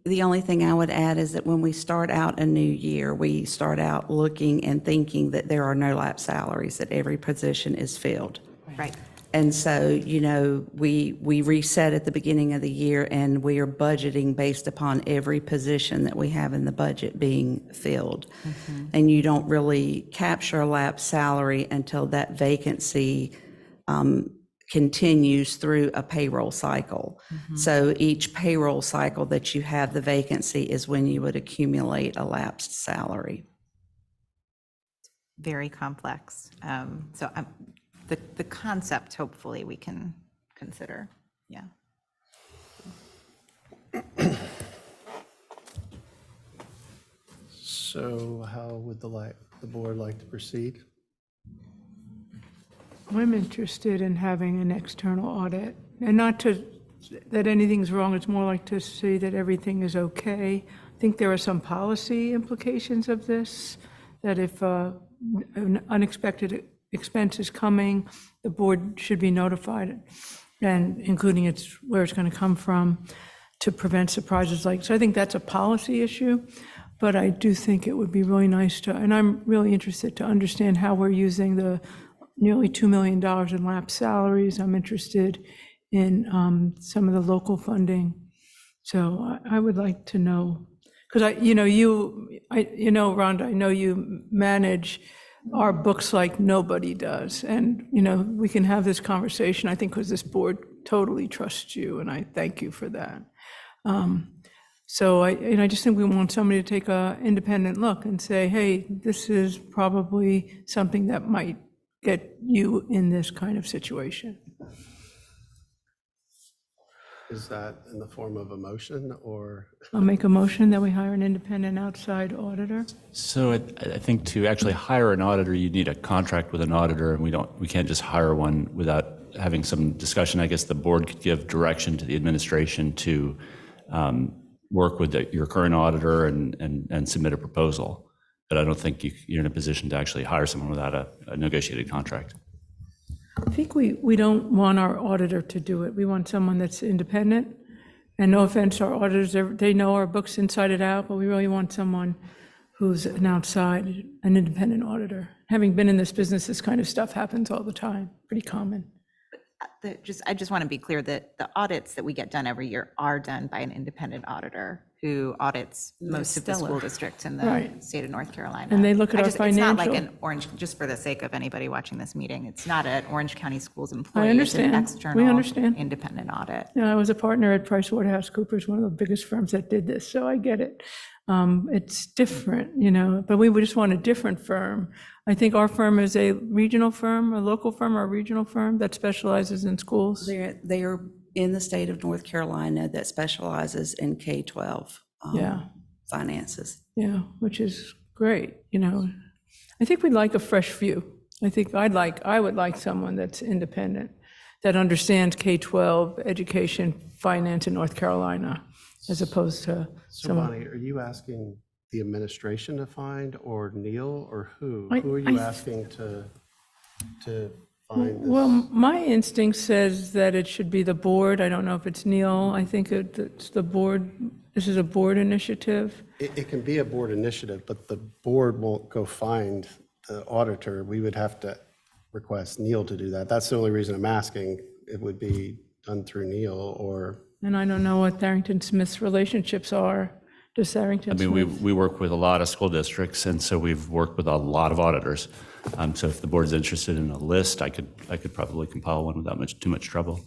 [SPEAKER 19] The only thing I would add is that when we start out a new year, we start out looking and thinking that there are no lapsed salaries, that every position is filled.
[SPEAKER 14] Right.
[SPEAKER 19] And so, we reset at the beginning of the year, and we are budgeting based upon every position that we have in the budget being filled. Mm-hmm. And you don't really capture a lapsed salary until that vacancy continues through a payroll cycle. So each payroll cycle that you have the vacancy is when you would accumulate a lapsed salary.
[SPEAKER 14] Very complex. So the concept, hopefully, we can consider. Yeah.
[SPEAKER 1] So how would the board like to proceed?
[SPEAKER 5] I'm interested in having an external audit, and not that anything's wrong, it's more like to see that everything is okay. I think there are some policy implications of this, that if an unexpected expense is coming, the board should be notified, and including where it's going to come from, to prevent surprises like, so I think that's a policy issue, but I do think it would be really nice to, and I'm really interested to understand how we're using the nearly $2 million in lapsed salaries. I'm interested in some of the local funding. So I would like to know, because Rhonda, I know you manage our books like nobody does. And, we can have this conversation, I think, because this board totally trusts you, and I thank you for that. So I just think we want somebody to take an independent look and say, hey, this is probably something that might get you in this kind of situation.
[SPEAKER 1] Is that in the form of a motion, or?
[SPEAKER 5] I'll make a motion that we hire an independent outside auditor.
[SPEAKER 12] So I think to actually hire an auditor, you need a contract with an auditor, and we can't just hire one without having some discussion. I guess the board could give direction to the administration to work with your current auditor and submit a proposal. But I don't think you're in a position to actually hire someone without a negotiated contract.
[SPEAKER 5] I think we don't want our auditor to do it. We want someone that's independent. And no offense to our auditors, they know our books inside and out, but we really want someone who's an independent auditor. Having been in this business, this kind of stuff happens all the time, pretty common.
[SPEAKER 14] I just want to be clear that the audits that we get done every year are done by an independent auditor who audits most of the school districts in the state of North Carolina.
[SPEAKER 5] And they look at our
[SPEAKER 14] It's not like
[SPEAKER 5] financial.
[SPEAKER 14] an Orange, just for the sake of anybody watching this meeting, it's not an Orange County Schools employee.
[SPEAKER 5] I understand.
[SPEAKER 14] It's an external,
[SPEAKER 5] We understand.
[SPEAKER 14] independent audit.
[SPEAKER 5] Yeah, I was a partner at PricewaterhouseCoopers, one of the biggest firms that did this, so I get it. It's different, but we would just want a different firm. I think our firm is a regional firm, a local firm, or a regional firm that specializes in schools.
[SPEAKER 19] They are in the state of North Carolina that specializes in K-12 finances.
[SPEAKER 5] Yeah, which is great, I think we'd like a fresh view. I think I would like someone that's independent, that understands K-12 education, finance in North Carolina, as opposed to
[SPEAKER 1] So
[SPEAKER 5] someone.
[SPEAKER 1] Bonnie, are you asking the administration to find, or Neil, or who?
[SPEAKER 5] I-
[SPEAKER 1] Who are you
[SPEAKER 5] I-
[SPEAKER 1] asking to find this?
[SPEAKER 5] Well, my instinct says that it should be the board. I don't know if it's Neil. I think it's the board. This is a board initiative.
[SPEAKER 1] It can be a board initiative, but the board won't go find the auditor. We would have to request Neil to do that. That's the only reason I'm asking. It would be done through Neil, or.
[SPEAKER 5] And I don't know what Barrington Smith's relationships are. Does Barrington Smith?
[SPEAKER 12] We work with a lot of school districts, and so we've worked with a lot of auditors. So if the board's interested in a list, I could probably compile one without too much trouble.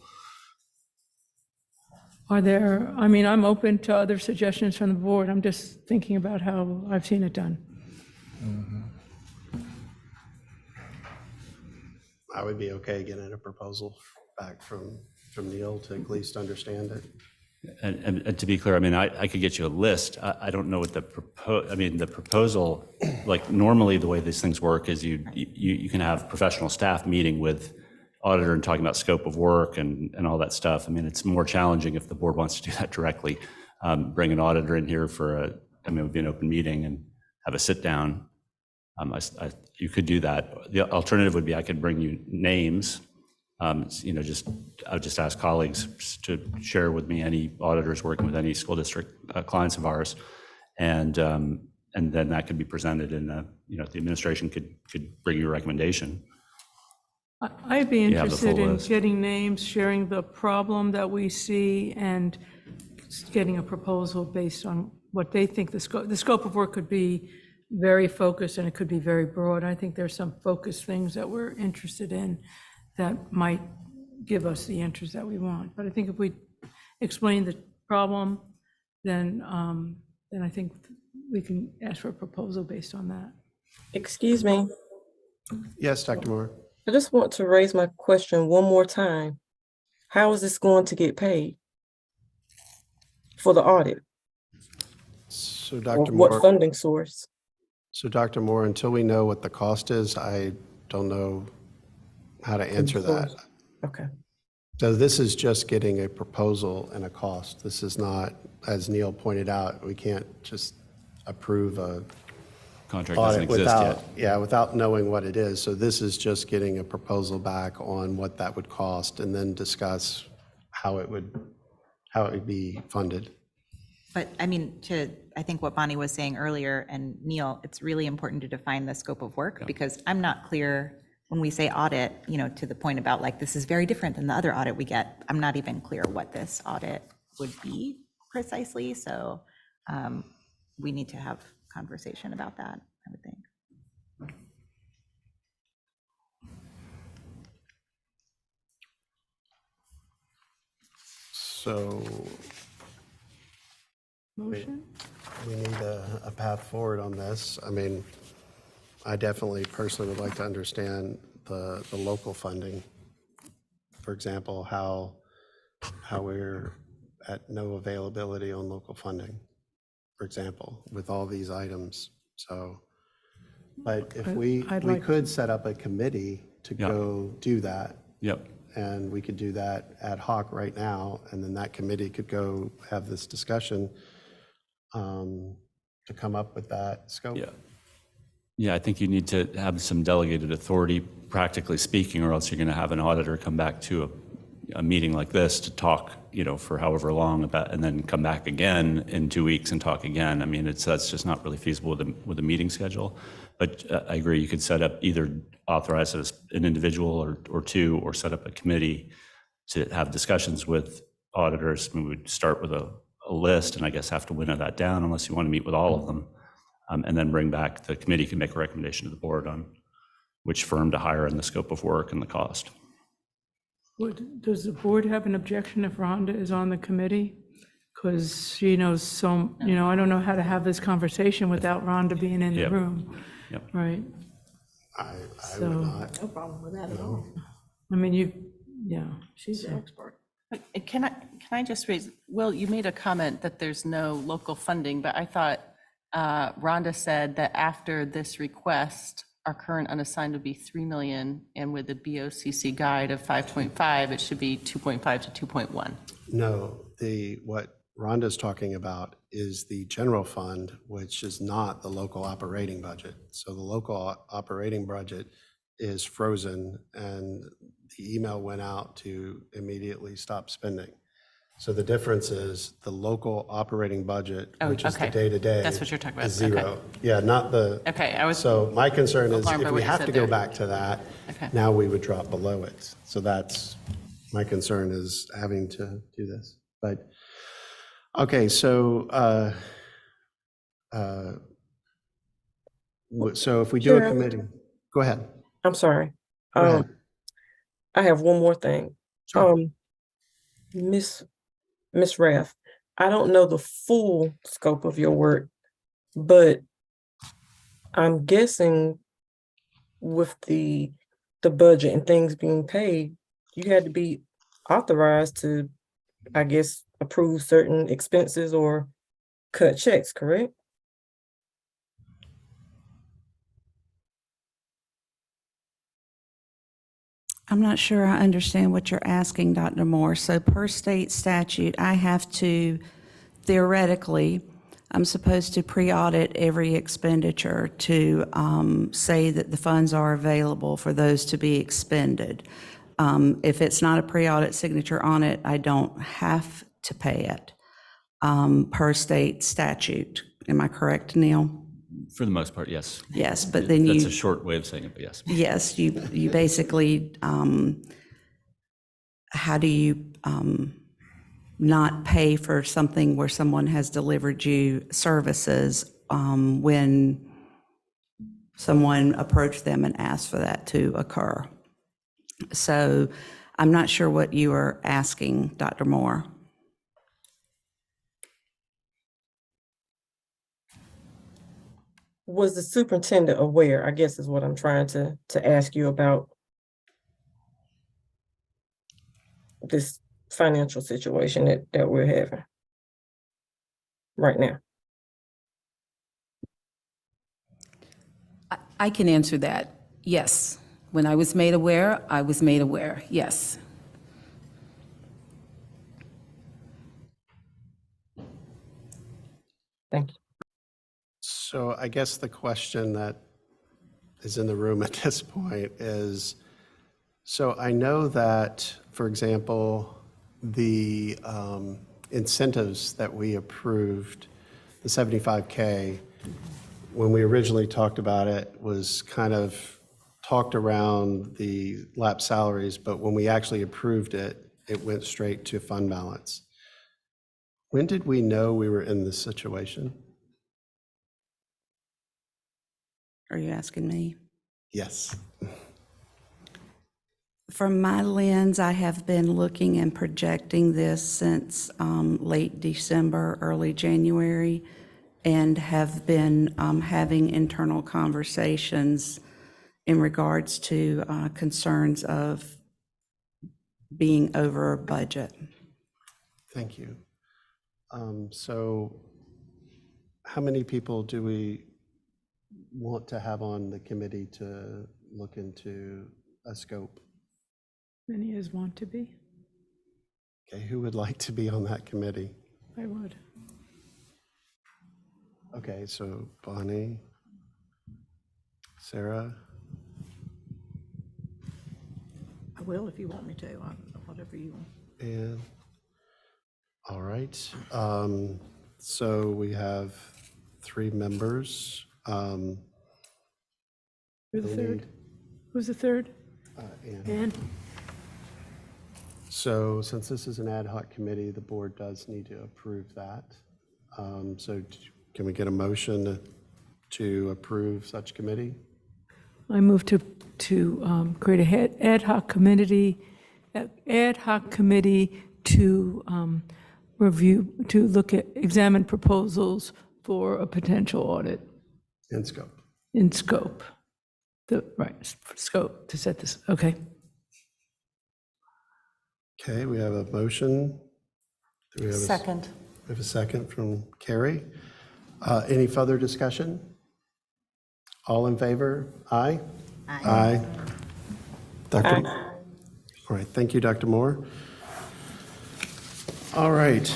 [SPEAKER 5] I'm open to other suggestions from the board. I'm just thinking about how I've seen it done.
[SPEAKER 1] I would be okay getting a proposal back from Neil to at least understand it.
[SPEAKER 12] And to be clear, I could get you a list. I don't know what the proposal, like normally the way these things work is you can have professional staff meeting with auditor and talking about scope of work and all that stuff. It's more challenging if the board wants to do that directly. Bring an auditor in here it would be an open meeting and have a sit down. You could do that. The alternative would be I could bring you names. I would just ask colleagues to share with me any auditors working with any school district clients of ours, and then that could be presented, and the administration could bring you a recommendation.
[SPEAKER 5] I'd be
[SPEAKER 12] You have the full
[SPEAKER 5] interested in
[SPEAKER 12] list.
[SPEAKER 5] getting names, sharing the problem that we see, and getting a proposal based on what they think the scope of work could be. Very focused, and it could be very broad. I think there's some focused things that we're interested in that might give us the answers that we want. But I think if we explain the problem, then I think we can ask for a proposal based on that.
[SPEAKER 16] Excuse me,
[SPEAKER 1] Yes, Dr. Moore.
[SPEAKER 16] I just want to raise my question one more time. How is this going to get paid for the audit?
[SPEAKER 1] So
[SPEAKER 16] Or
[SPEAKER 1] Dr.
[SPEAKER 16] what
[SPEAKER 1] Moore,
[SPEAKER 16] funding source?
[SPEAKER 1] so Dr. Moore, until we know what the cost is, I don't know how to answer that.
[SPEAKER 16] Okay.
[SPEAKER 1] So this is just getting a proposal and a cost. This is not, as Neil pointed out, we can't just approve a
[SPEAKER 12] Contract doesn't
[SPEAKER 1] audit
[SPEAKER 12] exist
[SPEAKER 1] without,
[SPEAKER 12] yet.
[SPEAKER 1] yeah, without knowing what it is. So this is just getting a proposal back on what that would cost and then discuss how it would be funded.
[SPEAKER 14] But I mean, I think what Bonnie was saying earlier, and Neil, it's really important to define the scope of work, because I'm not clear when we say audit, to the point about like, this is very different than the other audit we get. I'm not even clear what this audit would be precisely. So we need to have conversation about that, I would think.
[SPEAKER 1] So
[SPEAKER 5] Motion?
[SPEAKER 1] we need a path forward on this. I mean, I definitely personally would like to understand the local funding. For example, how we're at no availability on local funding, for example, with all these items. So, but if we could set up a committee to go do that.
[SPEAKER 12] Yep.
[SPEAKER 1] And we could do that ad hoc right now, and then that committee could go have this discussion to come up with that scope.
[SPEAKER 12] Yeah, I think you need to have some delegated authority, practically speaking, or else you're going to have an auditor come back to a meeting like this to talk, for however long about, and then come back again in 2 weeks and talk again. I mean, that's just not really feasible with a meeting schedule. But I agree, you could set up either authorize as an individual or two, or set up a committee to have discussions with auditors. We would start with a list, and I guess have to winnow that down unless you want to meet with all of them. And then bring back, the committee can make a recommendation to the board on which firm to hire and the scope of work and the cost.
[SPEAKER 5] Does the board have an objection if Rhonda is on the committee? Because she knows so, I don't know how to have this conversation without Rhonda being in the room.
[SPEAKER 12] Yep.
[SPEAKER 5] Right?
[SPEAKER 1] I would not.
[SPEAKER 6] No problem with that at all.
[SPEAKER 5] I mean, she's
[SPEAKER 6] the expert.
[SPEAKER 15] Can I just raise, Will, you made a comment that there's no local funding, but I thought Rhonda said that after this request, our current unassigned would be 3 million, and with the BOCC guide of 5.5, it should be 2.5 to 2.1.
[SPEAKER 1] No, what Rhonda's talking about is the general fund, which is not the local operating budget. So the local operating budget is frozen, and the email went out to immediately stop spending. So the difference is the local operating budget, which is the day-to-day.
[SPEAKER 15] That's what you're talking about.
[SPEAKER 1] Is zero.
[SPEAKER 15] Okay.
[SPEAKER 1] Yeah, not the.
[SPEAKER 15] Okay, I was
[SPEAKER 1] So my concern is
[SPEAKER 15] alarmed by
[SPEAKER 1] if
[SPEAKER 15] what
[SPEAKER 1] we
[SPEAKER 15] you
[SPEAKER 1] have
[SPEAKER 15] said
[SPEAKER 1] to go
[SPEAKER 15] there.
[SPEAKER 1] back to that,
[SPEAKER 15] Okay.
[SPEAKER 1] now we would drop below it. So that's, my concern is having to do this. But, okay, so, so if we do a
[SPEAKER 16] Sure.
[SPEAKER 1] committee, go ahead.
[SPEAKER 16] I'm sorry.
[SPEAKER 1] Go ahead.
[SPEAKER 16] I have one more thing. Miss Rath, I don't know the full scope of your work, but I'm guessing with the budget and things being paid, you had to be authorized to, I guess, approve certain expenses or cut checks, correct?
[SPEAKER 6] I'm not sure I understand what you're asking, Dr. Moore. So per state statute, I have to, theoretically, I'm supposed to pre-audit every expenditure to say that the funds are available for those to be expended. If it's not a pre-audit signature on it, I don't have to pay it per state statute. Am I correct, Neil?
[SPEAKER 12] For the most part, yes.
[SPEAKER 6] Yes, but then
[SPEAKER 12] That's a short way of saying it, but yes.
[SPEAKER 6] Yes, you basically, how do you not pay for something where someone has delivered you services when someone approached them and asked for that to occur? So
[SPEAKER 19] I'm not sure what you are asking, Dr. Moore.
[SPEAKER 16] Was the superintendent aware, I guess is what I'm trying to ask you about this financial situation that we're having right now?
[SPEAKER 2] I can answer that. Yes. When I was made aware, I was made aware. Yes.
[SPEAKER 16] Thank you.
[SPEAKER 1] So I guess the question that is in the room at this point is, so I know that, for example, the incentives that we approved, the 75K, when we originally talked about it, was kind of talked around the lap salaries, but when we actually approved it, it went straight to fund balance. When did we know we were in this situation?
[SPEAKER 19] Are you asking me?
[SPEAKER 1] Yes.
[SPEAKER 19] From my lens, I have been looking and projecting this since late December, early January, and have been having internal conversations in regards to concerns of being over budget.
[SPEAKER 1] Thank you. So how many people do we want to have on the committee to look into a scope?
[SPEAKER 5] Many as want to be.
[SPEAKER 1] Okay, who would like to be on that committee?
[SPEAKER 5] I would.
[SPEAKER 1] Okay, so Bonnie, Sarah,
[SPEAKER 6] I will if you want me to, whatever you want.
[SPEAKER 1] and, all right. So we have 3 members.
[SPEAKER 5] Who's the
[SPEAKER 1] we
[SPEAKER 5] third?
[SPEAKER 1] need-
[SPEAKER 5] Who's the third?
[SPEAKER 1] Ann.
[SPEAKER 5] Ann?
[SPEAKER 1] So since this is an ad hoc committee, the board does need to approve that. So can we get a motion to approve such committee?
[SPEAKER 5] I move to create a ad hoc committee to review, to examine proposals for a potential audit
[SPEAKER 1] In scope.
[SPEAKER 5] in scope. Scope to set this, okay.
[SPEAKER 1] Okay, we have a motion. Do we have
[SPEAKER 8] Second.
[SPEAKER 1] We have a second from Carrie. Any further discussion? All in favor? Aye? Aye. Dr. All right, thank you, Dr. Moore. All right,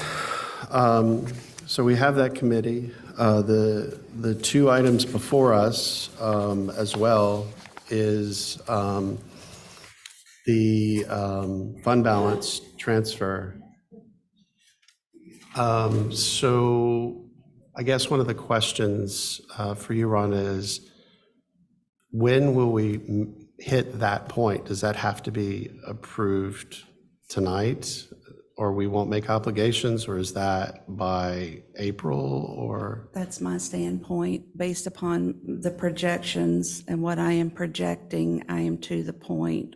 [SPEAKER 1] so we have that committee. The 2 items before us as well is the fund balance transfer. So I guess one of the questions for you, Rhonda, is when will we hit that point? Does that have to be approved tonight, or we won't make obligations, or is that by April, or?
[SPEAKER 19] That's my standpoint. Based upon the projections and what I am projecting, I am to the point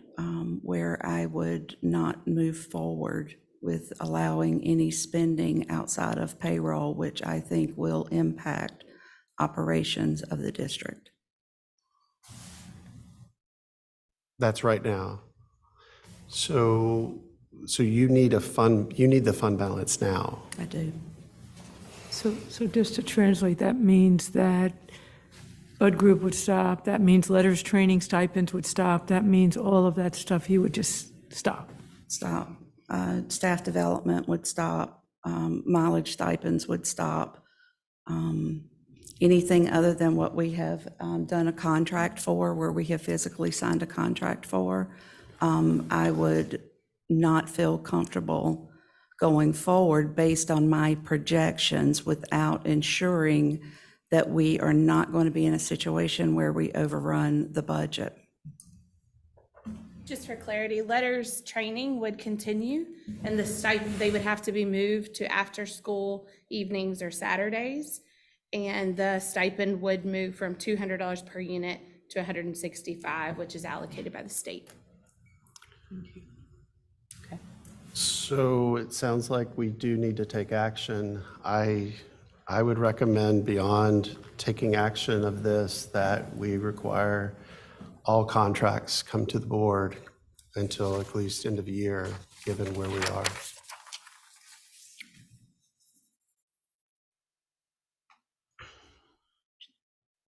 [SPEAKER 19] where I would not move forward with allowing any spending outside of payroll, which I think will impact operations of the district.
[SPEAKER 1] That's right now. So you need the fund balance now.
[SPEAKER 19] I do.
[SPEAKER 5] So just to translate, that means that Bud Group would stop, that means LETRS training stipends would stop, that means all of that stuff, you would just stop.
[SPEAKER 19] Stop. Staff development would stop. Mileage stipends would stop. Anything other than what we have done a contract for, where we have physically signed a contract for, I would not feel comfortable going forward based on my projections without ensuring that we are not going to be in a situation where we overrun the budget.
[SPEAKER 20] Just for clarity, LETRS training would continue, and the stipend, they would have to be moved to after-school evenings or Saturdays, and the stipend would move from $200 per unit to $165, which is allocated by the state.
[SPEAKER 1] So it sounds like we do need to take action. I would recommend beyond taking action of this, that we require all contracts come to the board until at least end of year, given where we are.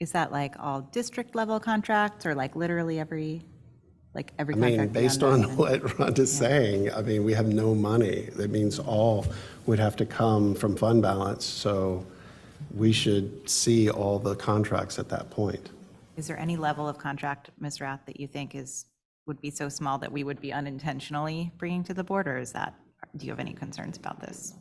[SPEAKER 14] Is that like all district level contracts or like literally every
[SPEAKER 1] I
[SPEAKER 14] contract?
[SPEAKER 1] mean, based
[SPEAKER 14] beyond
[SPEAKER 1] on
[SPEAKER 14] that?
[SPEAKER 1] what Rhonda's saying, I mean, we have no money. That means all would have to come from fund balance. So we should see all the contracts at that point.
[SPEAKER 14] Is there any level of contract, Ms. Rath, that you think would be so small that we would be unintentionally bringing to the board, or do you have any concerns about this?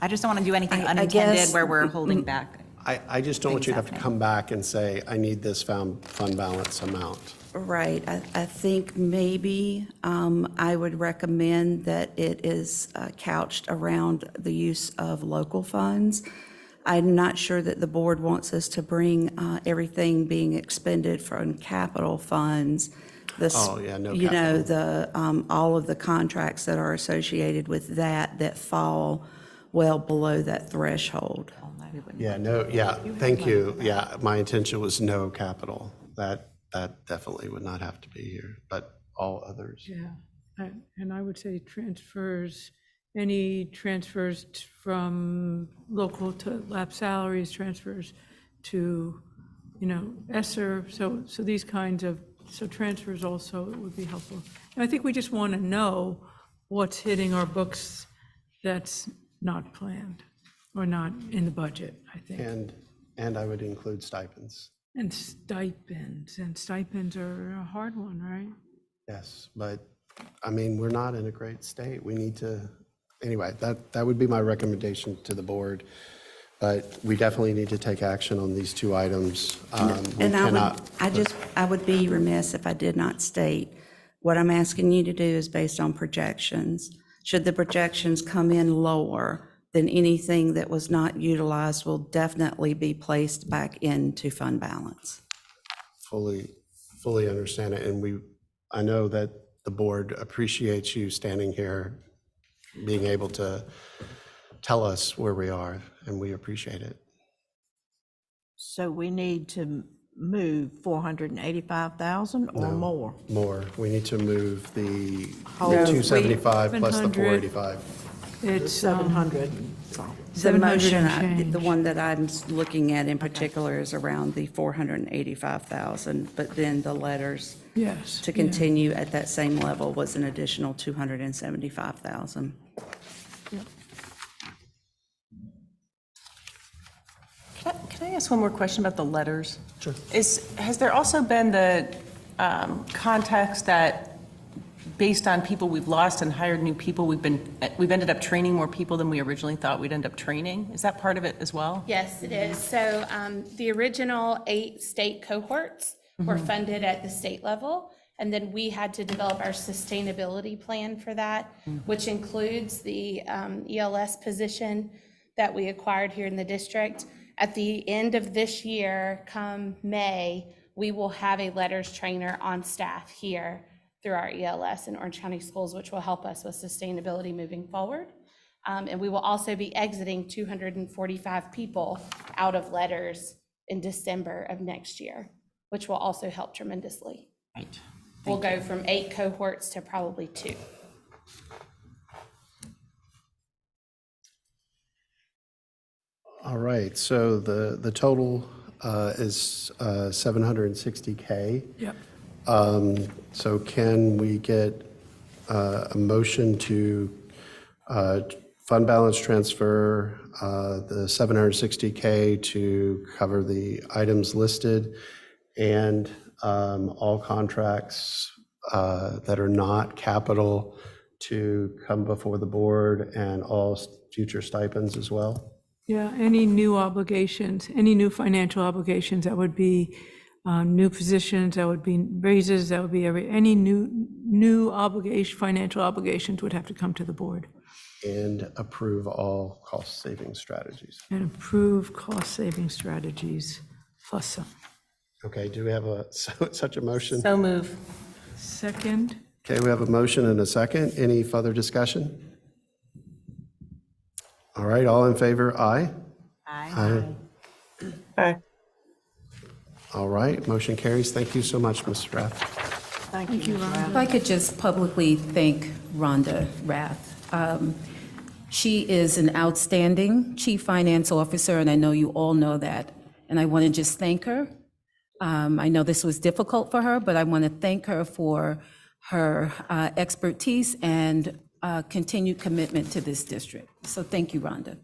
[SPEAKER 14] I just don't want to do anything unintended
[SPEAKER 19] guess-
[SPEAKER 14] where we're holding back.
[SPEAKER 1] I just don't want you to have to
[SPEAKER 14] happening.
[SPEAKER 1] come back and say, I need this fund balance amount.
[SPEAKER 19] Right, I think maybe I would recommend that it is couched around the use of local funds. I'm not sure that the board wants us to bring everything being expended from capital funds.
[SPEAKER 1] Oh, yeah, no
[SPEAKER 19] You know,
[SPEAKER 1] capital.
[SPEAKER 19] all of the contracts that are associated with that fall well below that threshold.
[SPEAKER 1] Yeah, no, yeah, thank you. Yeah, my intention was no capital. That definitely would not have to be here, but all others.
[SPEAKER 5] Yeah, and I would say transfers, any transfers from local to lab salaries, transfers to, ESSER, so these kinds of, so transfers also would be helpful. And I think we just want to know what's hitting our books that's not planned or not in the budget, I think.
[SPEAKER 1] And I would include stipends.
[SPEAKER 5] And stipends are a hard one, right?
[SPEAKER 1] Yes, but I mean, we're not in a great state. We need to, anyway, that would be my recommendation to the board. But we definitely need to take action on these two items.
[SPEAKER 19] And I would be remiss if I did not state, what I'm asking you to do is based on projections. Should the projections come in lower, then anything that was not utilized will definitely be placed back into fund balance.
[SPEAKER 1] Fully understand it. And I know that the board appreciates you standing here, being able to tell us where we are, and we appreciate it.
[SPEAKER 6] So we need to move 485,000 or
[SPEAKER 1] No,
[SPEAKER 6] more?
[SPEAKER 1] More. We need to move the
[SPEAKER 6] Oh,
[SPEAKER 1] 275 plus the
[SPEAKER 5] 700.
[SPEAKER 1] 485.
[SPEAKER 5] It's
[SPEAKER 6] 700.
[SPEAKER 19] The motion,
[SPEAKER 5] and change.
[SPEAKER 19] the one that I'm looking at in particular is around the 485,000, but then the letters
[SPEAKER 5] Yes.
[SPEAKER 19] to continue at that same level was an additional 275,000.
[SPEAKER 15] Can I ask one more question about the letters? Sure. Has there also been the context that based on people we've lost and hired new people, we've ended up training more people than we originally thought we'd end up training? Is that part of it as well?
[SPEAKER 20] Yes, it is. So the original 8 state cohorts were funded at the state level, and then we had to develop our sustainability plan for that, which includes the ELS position that we acquired here in the district. At the end of this year, come May, we will have a LETRS trainer on staff here through our ELS in Orange County Schools, which will help us with sustainability moving forward. And we will also be exiting 245 people out of LETRS in December of next year, which will also help tremendously.
[SPEAKER 14] Right.
[SPEAKER 20] We'll go from 8 cohorts to probably 2.
[SPEAKER 1] All right, so the total is $760K.
[SPEAKER 5] Yep.
[SPEAKER 1] So can we get a motion to fund balance transfer the $760K to cover the items listed and all contracts that are not capital to come before the board and all future stipends as well?
[SPEAKER 5] Yeah, any new obligations, any new financial obligations, that would be new positions, that would be raises, that would be any new obligation, financial obligations would have to come to the board.
[SPEAKER 1] And approve all cost-saving strategies.
[SPEAKER 5] And approve cost-saving strategies plus some.
[SPEAKER 1] Okay, do we have such a motion?
[SPEAKER 15] So move.
[SPEAKER 5] Second.
[SPEAKER 1] Okay, we have a motion and a second. Any further discussion? All right, all in favor, aye? Aye.
[SPEAKER 16] Aye.
[SPEAKER 1] All right, motion carries. Thank you so much, Ms. Rath.
[SPEAKER 6] Thank you, Ms. Rath.
[SPEAKER 2] If I could just publicly thank Rhonda Rath. She is an outstanding Chief Finance Officer, and I know you all know that. And I want to just thank her. I know this was difficult for her, but I want to thank her for her expertise and continued commitment to this district. So thank you, Rhonda.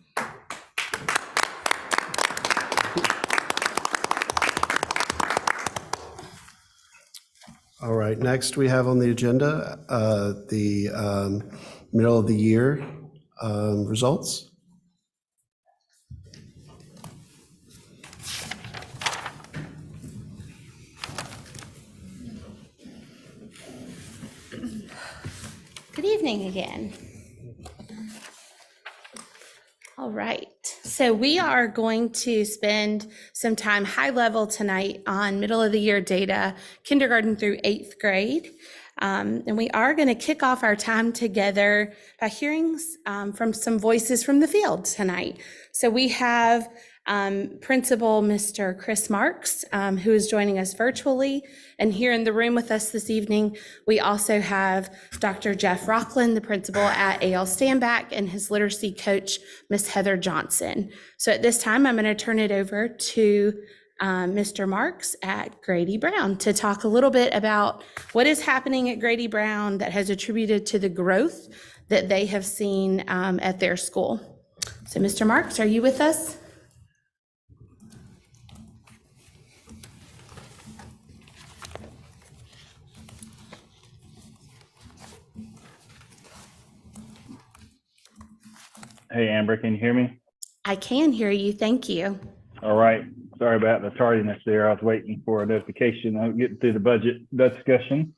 [SPEAKER 1] All right, next we have on the agenda the middle of the year results.
[SPEAKER 20] Good evening again. All right, so we are going to spend some time high level tonight on middle of the year data, kindergarten through 8th grade. And we are going to kick off our time together by hearing from some voices from the field tonight. So we have Principal Mr. Chris Marks, who is joining us virtually. And here in the room with us this evening, we also have Dr. Jeff Rockland, the principal at A.L. Standback, and his literacy coach, Miss Heather Johnson. So at this time, I'm going to turn it over to Mr. Marks at Grady Brown to talk a little bit about what is happening at Grady Brown that has attributed to the growth that they have seen at their school. So Mr. Marks, are you with us?
[SPEAKER 4] Hey, Amber, can you hear me?
[SPEAKER 20] I can hear you. Thank you.
[SPEAKER 4] All right. Sorry about the tardiness there. I was waiting for a notification. I'm getting through the budget discussion.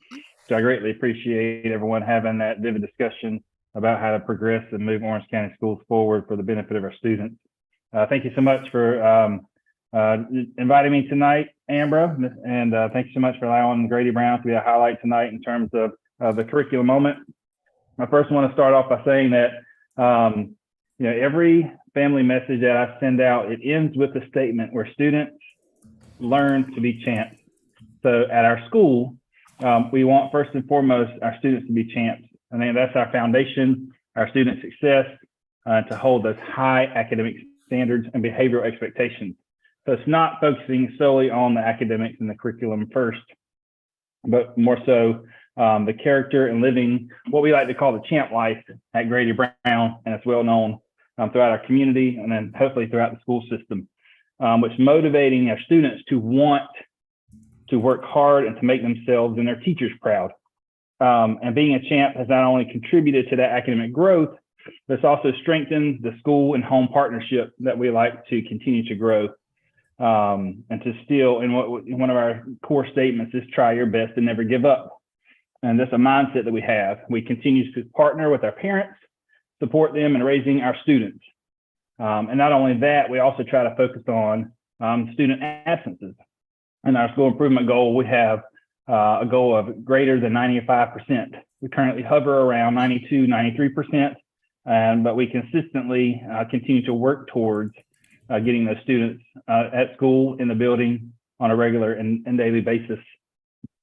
[SPEAKER 4] So I greatly appreciate everyone having that vivid discussion about how to progress and move Orange County schools forward for the benefit of our students. Thank you so much for inviting me tonight, Amber, and thank you so much for allowing Grady Brown to be a highlight tonight in terms of the curriculum moment. I first want to start off by saying that every family message that I send out, it ends with a statement where students learn to be champs. So at our school, we want first and foremost our students to be champs. I think that's our foundation, our student success, to hold those high academic standards and behavioral expectations. So it's not focusing solely on the academics and the curriculum first, but more so the character and living what we like to call the champ life at Grady Brown, and it's well known throughout our community and then hopefully throughout the school system, which motivating our students to want to work hard and to make themselves and their teachers proud. And being a champ has not only contributed to that academic growth, but it's also strengthened the school and home partnership that we like to continue to grow. And to still, and one of our core statements is try your best and never give up. And that's a mindset that we have. We continue to partner with our parents, support them in raising our students. And not only that, we also try to focus on student absences. In our school improvement goal, we have a goal of greater than 95%. We currently hover around 92, 93%, but we consistently continue to work towards getting those students at school, in the building, on a regular and daily basis,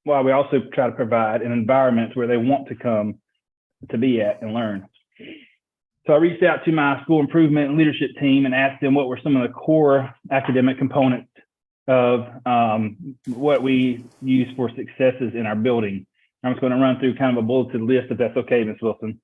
[SPEAKER 4] while we also try to provide an environment where they want to come to be at and learn. So I reached out to my school improvement and leadership team and asked them what were some of the core academic components of what we use for successes in our building. I'm just going to run through kind of a bulleted list, if that's okay, Ms. Wilson.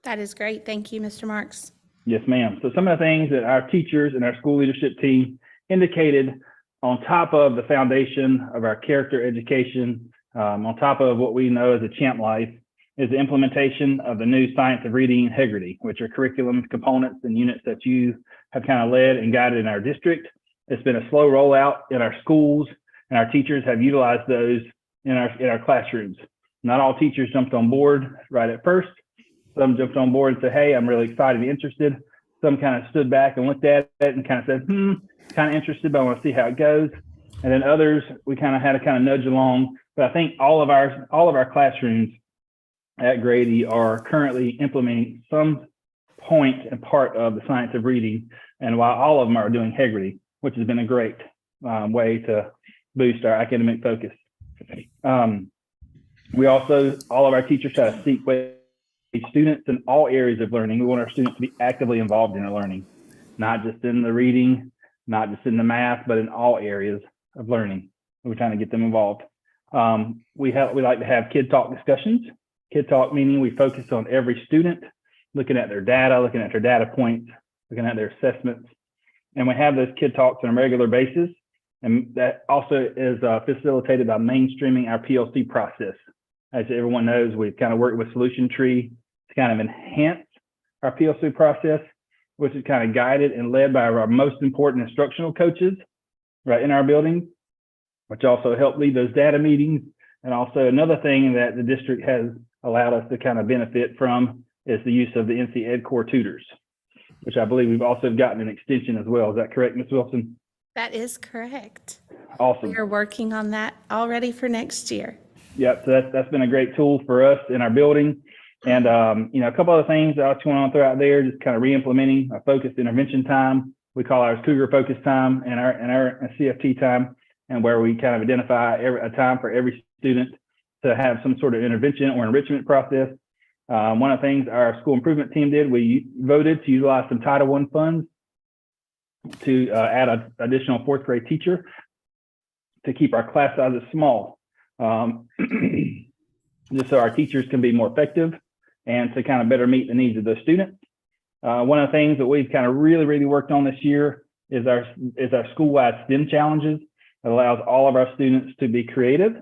[SPEAKER 20] That is great. Thank you, Mr. Marks.
[SPEAKER 4] Yes, ma'am. So some of the things that our teachers and our school leadership team indicated on top of the foundation of our character education, on top of what we know as a champ life, is the implementation of the new Science of Reading and Integrity, which are curriculum components and units that you have kind of led and guided in our district. It's been a slow rollout in our schools, and our teachers have utilized those in our classrooms. Not all teachers jumped on board right at first. Some jumped on board and said, hey, I'm really excited and interested. Some kind of stood back and looked at it and kind of said, kind of interested, but I want to see how it goes. And then others, we kind of had to kind of nudge along. But But I think all of our classrooms at Grady are currently implementing some point and part of the science of reading, and while all of them are doing Heggerty, which has been a great way to boost our academic focus. We also, all of our teachers try to seek ways students in all areas of learning. We want our students to be actively involved in their learning, not just in the reading, not just in the math, but in all areas of learning. We're trying to get them involved. We like to have kid talk discussions. Kid talk meaning we focus on every student, looking at their data, looking at their data points, looking at their assessments. And we have those kid talks on a regular basis. And that also is facilitated by mainstreaming our PLC process. As everyone knows, we've kind of worked with Solution Tree to kind of enhance our PLC process, which is kind of guided and led by our most important instructional coaches right in our building, which also help lead those data meetings. And also another thing that the district has allowed us to kind of benefit from is the use of the NC Ed Core tutors, which I believe we've also gotten an extension as well. Is that correct, Ms. Wilson?
[SPEAKER 20] That is correct.
[SPEAKER 4] Awesome.
[SPEAKER 20] We are working on that already for next year.
[SPEAKER 4] Yep, so that's been a great tool for us in our building. And, a couple other things I just want to throw out there, just kind of re-implementing a focused intervention time. We call ours Cougar Focus Time and our CFT time, and where we kind of identify a time for every student to have some sort of intervention or enrichment process. One of the things our school improvement team did, we voted to utilize some Title I funds to add an additional fourth grade teacher to keep our class sizes small. Just so our teachers can be more effective and to kind of better meet the needs of those students. One of the things that we've kind of really worked on this year is our school-wide STEM challenges. It allows all of our students to be creative.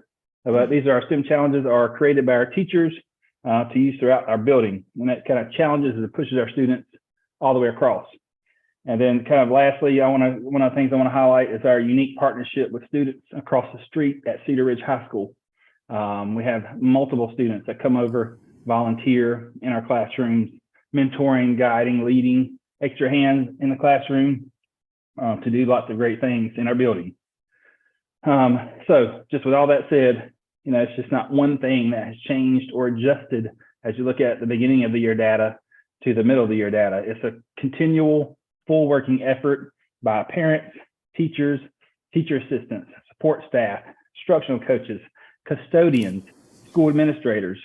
[SPEAKER 4] But these are our STEM challenges are created by our teachers to use throughout our building. And that kind of challenges and pushes our students all the way across. And then kind of lastly, one of the things I want to highlight is our unique partnership with students across the street at Cedar Ridge High School. We have multiple students that come over, volunteer in our classrooms, mentoring, guiding, leading, extra hands in the classroom to do lots of great things in our building. So just with all that said, it's just not one thing that has changed or adjusted as you look at the beginning of the year data to the middle of the year data. It's a continual full working effort by parents, teachers, teacher assistants, support staff, instructional coaches, custodians, school administrators,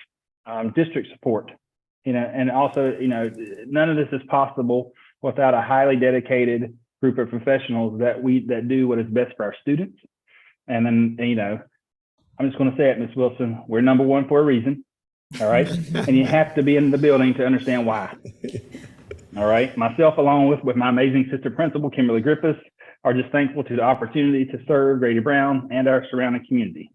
[SPEAKER 4] district support, and also, none of this is possible without a highly dedicated group of professionals that do what is best for our students. And then, I'm just going to say it, Ms. Wilson, we're number one for a reason. All right. And you have to be in the building to understand why. All right. Myself, along with my amazing sister principal, Kimberly Griffiths, are just thankful to the opportunity to serve Grady Brown and our surrounding community.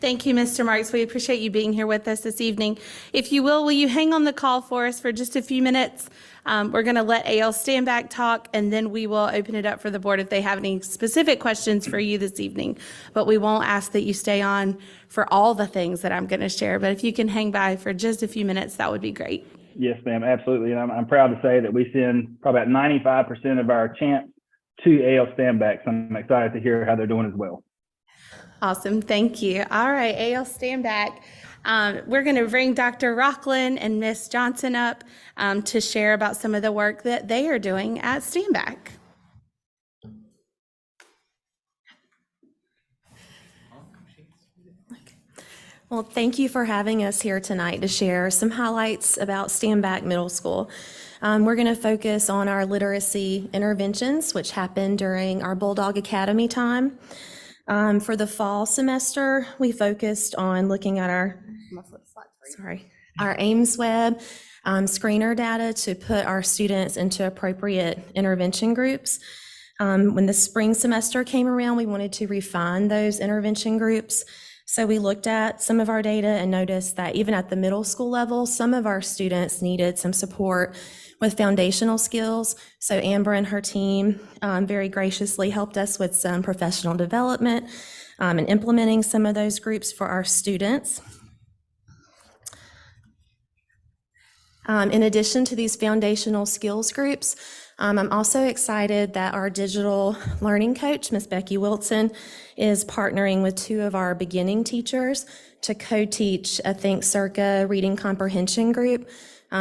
[SPEAKER 20] Thank you, Mr. Marks. We appreciate you being here with us this evening. If you will you hang on the call for us for just a few minutes? We're going to let A.L. Standback talk, and then we will open it up for the board if they have any specific questions for you this evening. But we won't ask that you stay on for all the things that I'm going to share. But if you can hang by for just a few minutes, that would be great.
[SPEAKER 4] Yes, ma'am, absolutely. And I'm proud to say that we send probably about 95% of our chants to A.L. Standback. So I'm excited to hear how they're doing as well.
[SPEAKER 20] Awesome. Thank you. All right, A.L. Standback. We're going to bring Dr. Rockland and Miss Johnson up to share about some of the work that they are doing at Standback.
[SPEAKER 7] Well, thank you for having us here tonight to share some highlights about Standback Middle School. We're going to focus on our literacy interventions, which happened during our Bulldog Academy time. For the fall semester, we focused on looking at our Aimsweb screener data to put our students into appropriate intervention groups. When the spring semester came around, we wanted to refine those intervention groups. So we looked at some of our data and noticed that even at the middle school level, some of our students needed some support with foundational skills. So Amber and her team very graciously helped us with some professional development and implementing some of those groups for our students. In addition to these foundational skills groups, I'm also excited that our digital learning coach, Ms. Becky Wilson, is partnering with 2 of our beginning teachers to co-teach a Think Circa reading comprehension group.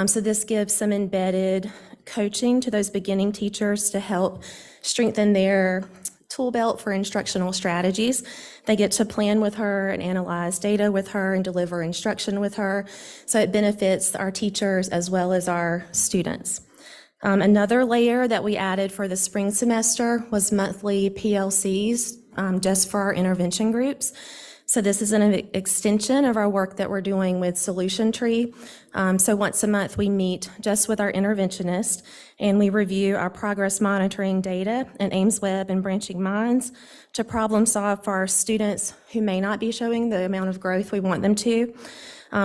[SPEAKER 7] So this gives some embedded coaching to those beginning teachers to help strengthen their tool belt for instructional strategies. They get to plan with her and analyze data with her and deliver instruction with her. So it benefits our teachers as well as our students. Another layer that we added for the spring semester was monthly PLCs just for our intervention groups. So this is an extension of our work that we're doing with Solution Tree. So once a month we meet just with our interventionist and we review our progress monitoring data and Aimsweb and Branching Minds to problem solve for our students who may not be showing the amount of growth we want them to.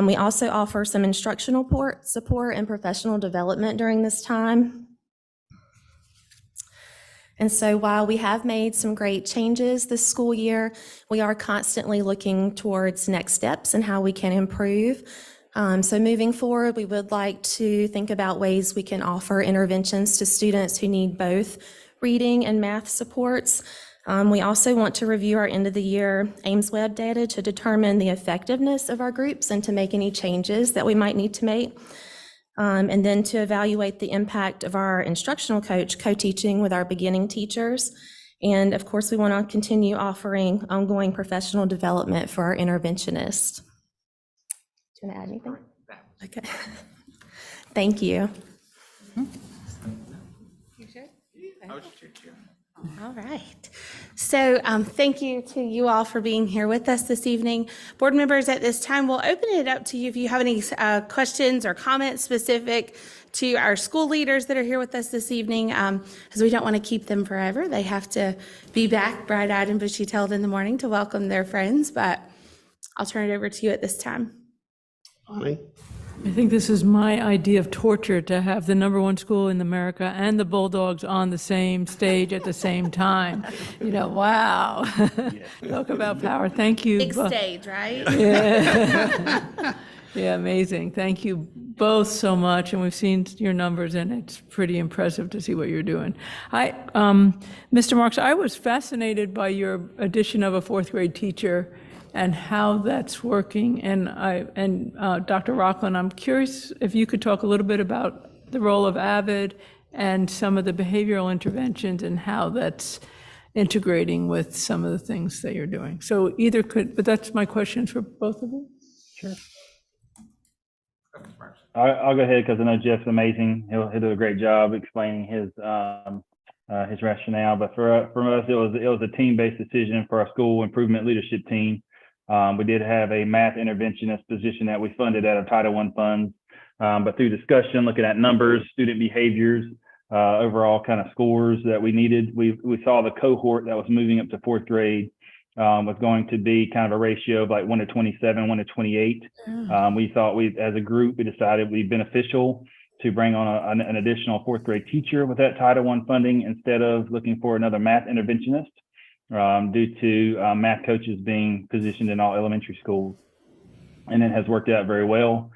[SPEAKER 7] We also offer some instructional support and professional development during this time. And so while we have made some great changes this school year, we are constantly looking towards next steps and how we can improve. So moving forward, we would like to think about ways we can offer interventions to students who need both reading and math supports. We also want to review our end of the year Aimsweb data to determine the effectiveness of our groups and to make any changes that we might need to make. And then to evaluate the impact of our instructional coach co-teaching with our beginning teachers. And of course, we want to continue offering ongoing professional development for our interventionists. Do you want to add anything? Okay. Thank you.
[SPEAKER 20] All right. So thank you to you all for being here with us this evening. Board members, at this time, we'll open it up to you if you have any questions or comments specific to our school leaders that are here with us this evening, because we don't want to keep them forever. They have to be back bright-eyed and bushy-tailed in the morning to welcome their friends, but I'll turn it over to you at this time.
[SPEAKER 1] Bonnie?
[SPEAKER 5] I think this is my idea of torture, to have the #1 school in America and the Bulldogs on the same stage at the same time. You know, wow. Talk about power. Thank you.
[SPEAKER 20] Big stage, right?
[SPEAKER 5] Yeah. Yeah, amazing. Thank you both so much. And we've seen your numbers, and it's pretty impressive to see what you're doing. Mr. Marks, I was fascinated by your addition of a 4th grade teacher and how that's working. And Dr. Rockland, I'm curious if you could talk a little bit about the role of AVID and some of the behavioral interventions and how that's integrating with some of the things that you're doing. So either could, but that's my question for both of you. Sure.
[SPEAKER 4] I'll go ahead because I know Jeff's amazing. He'll do a great job explaining his rationale. But for us, it was a team-based decision for our school improvement leadership team. We did have a math interventionist position that we funded out of Title I funds, but through discussion, looking at numbers, student behaviors, overall kind of scores that we needed, we saw the cohort that was moving up to 4th grade was going to be kind of a ratio of like 1 to 27, 1 to 28. We thought as a group, we decided it'd be beneficial to bring on an additional 4th grade teacher with that Title I funding instead of looking for another math interventionist. Due to math coaches being positioned in all elementary schools. And it has worked out very well.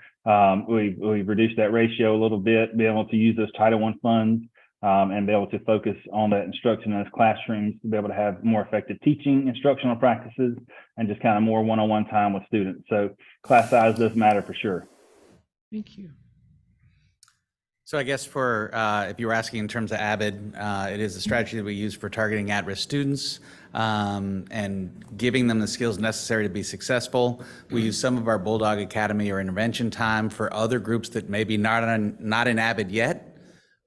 [SPEAKER 4] We've reduced that ratio a little bit, be able to use those Title I funds and be able to focus on that instruction in those classrooms to be able to have more effective teaching, instructional practices, and just kind of more one-on-one time with students. So class size does matter for sure.
[SPEAKER 5] Thank you.
[SPEAKER 9] So I guess for, if you were asking in terms of AVID, it is a strategy that we use for targeting at-risk students and giving them the skills necessary to be successful. We use some of our Bulldog Academy or intervention time for other groups that may be not in AVID yet,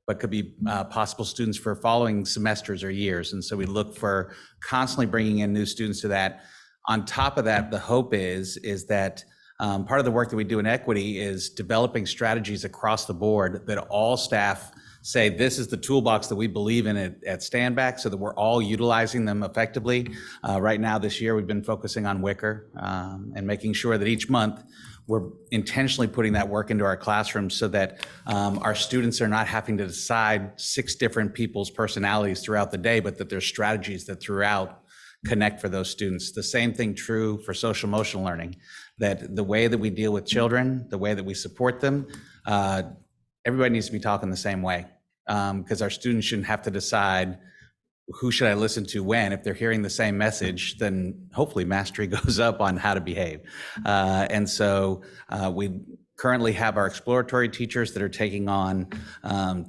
[SPEAKER 9] but could be possible students for following semesters or years. And so we look for constantly bringing in new students to that. On top of that, the hope is that part of the work that we do in equity is developing strategies across the board that all staff say, this is the toolbox that we believe in at Standback, so that we're all utilizing them effectively. Right now, this year, we've been focusing on Wicker and making sure that each month we're intentionally putting that work into our classrooms so that our students are not having to decide 6 different people's personalities throughout the day, but that there's strategies that throughout connect for those students. The same thing true for social emotional learning, that the way that we deal with children, the way that we support them, everybody needs to be talking the same way. because our students shouldn't have to decide who should I listen to when. If they're hearing the same message, then hopefully mastery goes up on how to behave. And so we currently have our exploratory teachers that are taking on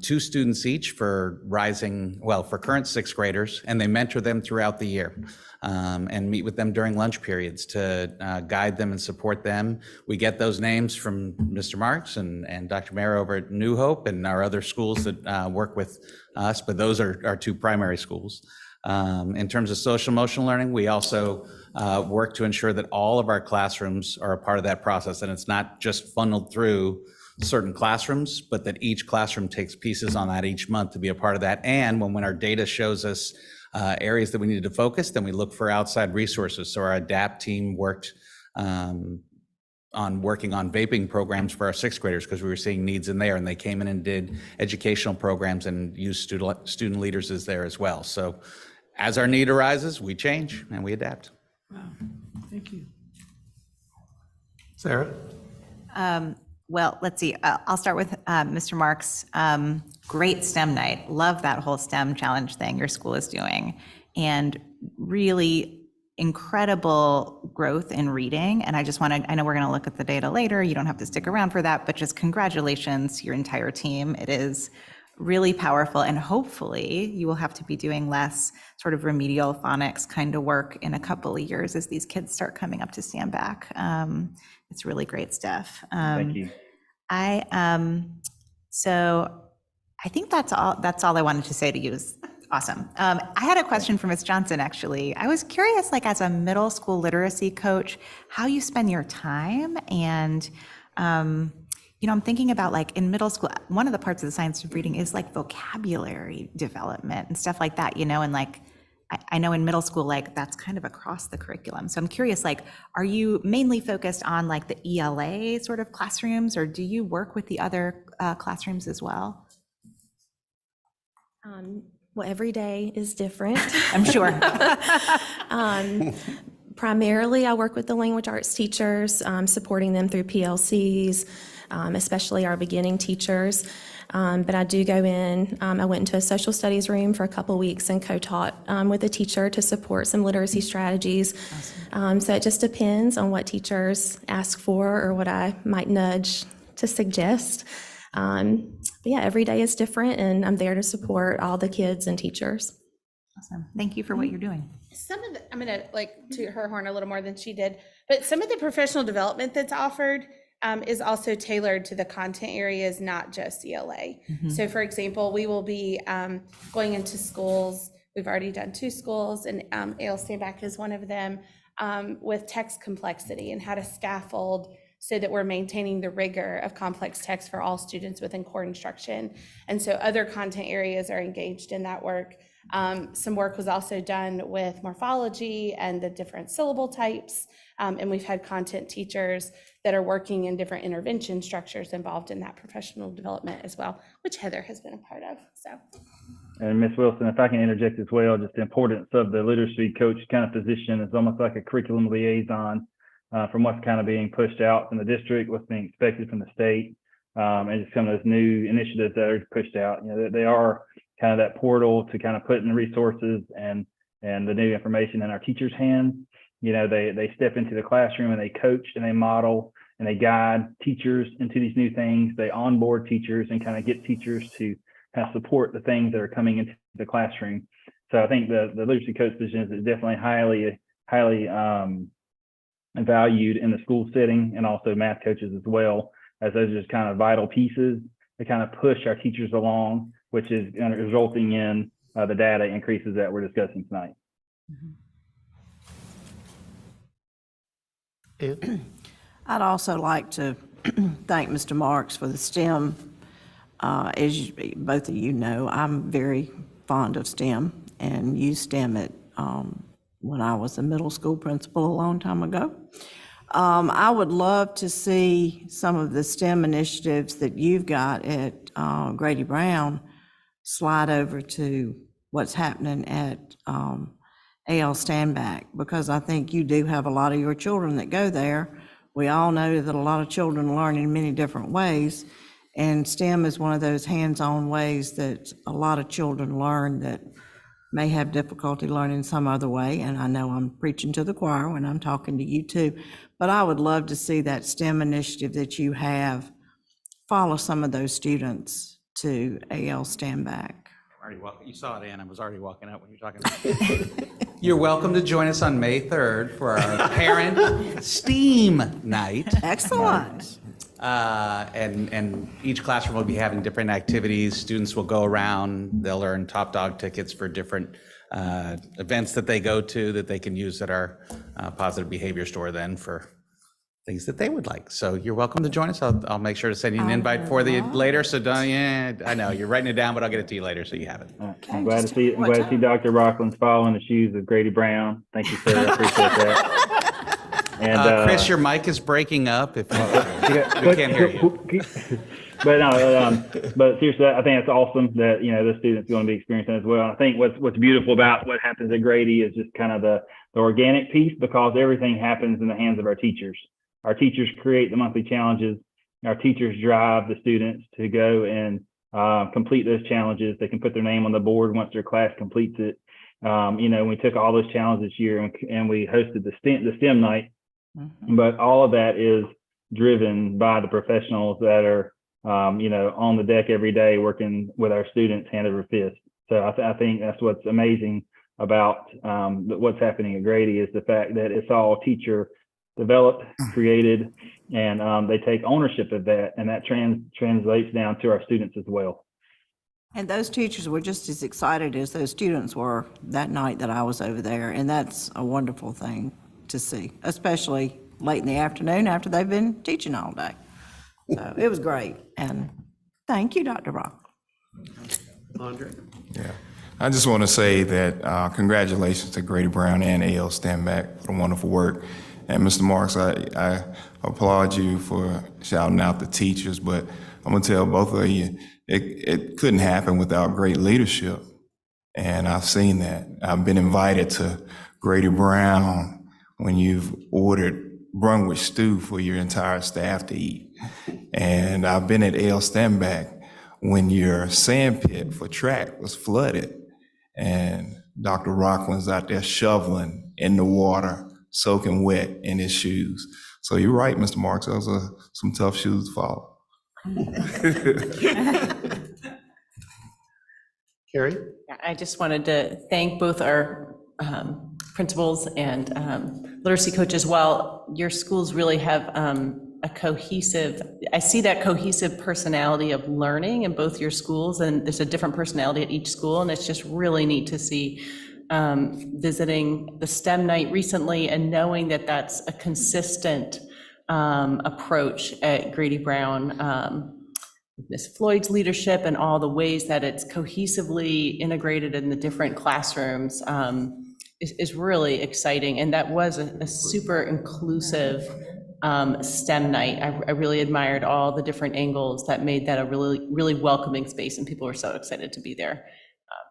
[SPEAKER 9] 2 students each for for current 6th graders, and they mentor them throughout the year and meet with them during lunch periods to guide them and support them. We get those names from Mr. Marks and Dr. Mayer over at New Hope and our other schools that work with us, but those are our 2 primary schools. In terms of social emotional learning, we also work to ensure that all of our classrooms are a part of that process, and it's not just funneled through certain classrooms, but that each classroom takes pieces on that each month to be a part of that. And when our data shows us areas that we needed to focus, then we look for outside resources. So our ADAPT team worked on working on vaping programs for our 6th graders because we were seeing needs in there, and they came in and did educational programs and used student leaders as there as well. So as our need arises, we change and we adapt.
[SPEAKER 5] Wow, thank you.
[SPEAKER 1] Sarah?
[SPEAKER 14] Well, let's see. I'll start with Mr. Marks. Great STEM night. Love that whole STEM challenge thing your school is doing. And really incredible growth in reading. And I know we're going to look at the data later. You don't have to stick around for that, but just congratulations to your entire team. It is really powerful. And hopefully you will have to be doing less sort of remedial phonics kind of work in a couple of years as these kids start coming up to stand back. It's really great stuff.
[SPEAKER 4] Thank you.
[SPEAKER 14] So I think that's all I wanted to say to you. Is awesome. I had a question for Ms. Johnson, actually. I was curious, like as a middle school literacy coach, how you spend your time. And, I'm thinking about like in middle school, one of the parts of the science of reading is like vocabulary development and stuff like that, and like, I know in middle school, like that's kind of across the curriculum. So I'm curious, like, are you mainly focused on like the ELA sort of classrooms, or do you work with the other classrooms as well?
[SPEAKER 7] Well, every day is different.
[SPEAKER 14] I'm sure.
[SPEAKER 7] Primarily, I work with the language arts teachers, supporting them through PLCs, especially our beginning teachers. But I do go in, I went into a social studies room for a couple weeks and co-taught with a teacher to support some literacy strategies. Awesome. So it just depends on what teachers ask for or what I might nudge to suggest. But yeah, every day is different, and I'm there to support all the kids and teachers.
[SPEAKER 14] Awesome. Thank you for what you're doing.
[SPEAKER 20] I'm going to like toot her horn a little more than she did, but some of the professional development that's offered is also tailored to the content areas, not just ELA. Mm-hmm. So for example, we will be going into schools. We've already done 2 schools, and A.L. Standback is one of them, with text complexity and how to scaffold so that we're maintaining the rigor of complex text for all students within core instruction. And so other content areas are engaged in that work. Some work was also done with morphology and the different syllable types. And we've had content teachers that are working in different intervention structures involved in that professional development as well, which Heather has been a part of. So.
[SPEAKER 4] And Ms. Wilson, if I can interject as well, just the importance of the literacy coach kind of position is almost like a curriculum liaison from what's kind of being pushed out from the district, what's being expected from the state, and just some of those new initiatives that are pushed out. They are kind of that portal to kind of put in the resources and the new information in our teachers' hands. They step into the classroom and they coach and they model and they guide teachers into these new things. They onboard teachers and kind of get teachers to kind of support the things that are coming into the classroom. So I think the literacy coach position is definitely highly valued in the school setting, and also math coaches as well, as those are just kind of vital pieces to kind of push our teachers along, which is resulting in the data increases that we're discussing tonight.
[SPEAKER 6] I'd also like to thank Mr. Marks for the STEM. As both of you know, I'm very fond of STEM and used STEM at when I was a middle school principal a long time ago. I would love to see some of the STEM initiatives that you've got at Grady Brown slide over to what's happening at A.L. Standback, because I think you do have a lot of your children that go there. We all know that a lot of children learn in many different ways, And STEM is one of those hands-on ways that a lot of children learn that may have difficulty learning some other way. And I know I'm preaching to the choir when I'm talking to you too, but I would love to see that STEM initiative that you have follow some of those students to AL Stand Back.
[SPEAKER 9] You saw it, Ann. I was already walking out when you were talking about it. You're welcome to join us on May 3rd for our Parent STEAM Night.
[SPEAKER 6] Excellent.
[SPEAKER 9] And each classroom will be having different activities. Students will go around. They'll earn top dog tickets for different events that they go to that they can use at our positive behavior store then for things that they would like. So you're welcome to join us. I'll make sure to send you an invite for the later. So don't, I know you're writing it down, but I'll get it to you later so you have it.
[SPEAKER 4] I'm glad to see Dr. Rockland's following the shoes of Grady Brown. Thank you, sir. I appreciate that. And
[SPEAKER 9] Chris, your mic is breaking up. If we can't hear you.
[SPEAKER 4] But no, but seriously, I think it's awesome that the students are going to be experiencing it as well. And I think what's beautiful about what happens at Grady is just kind of the organic piece, because everything happens in the hands of our teachers. Our teachers create the monthly challenges. Our teachers drive the students to go and complete those challenges. They can put their name on the board once their class completes it. We took all those challenges this year and we hosted the STEM night. Mm-hmm. But all of that is driven by the professionals that are, on the deck every day working with our students hand over fist. So I think that's what's amazing about what's happening at Grady is the fact that it's all teacher developed, created, and they take ownership of that, and that translates down to our students as well.
[SPEAKER 6] And those teachers were just as excited as those students were that night that I was over there, and that's a wonderful thing to see, especially late in the afternoon after they've been teaching all day. So it was great, and thank you, Dr. Rock.
[SPEAKER 1] Andre?
[SPEAKER 3] Yeah, I just want to say that congratulations to Grady Brown and AL Stand Back for the wonderful work. And Mr. Marks, I applaud you for shouting out the teachers, but I'm gonna tell both of you, it couldn't happen without great leadership. And I've seen that. I've been invited to Grady Brown when you've ordered Brunswick stew for your entire staff to eat. And I've been at AL Stand Back when your sand pit for track was flooded and Dr. Rockland's out there shoveling in the water, soaking wet in his shoes. So you're right, Mr. Marks, those are some tough shoes to follow.
[SPEAKER 1] Carrie?
[SPEAKER 15] I just wanted to thank both our principals and literacy coach as well. Your schools really have I see that cohesive personality of learning in both your schools, and there's a different personality at each school, and it's just really neat to see visiting the STEM night recently and knowing that that's a consistent approach at Grady Brown. Ms. Floyd's leadership and all the ways that it's cohesively integrated in the different classrooms is really exciting. And that was a super inclusive STEM night. I really admired all the different angles that made that a really, really welcoming space, and people were so excited to be there.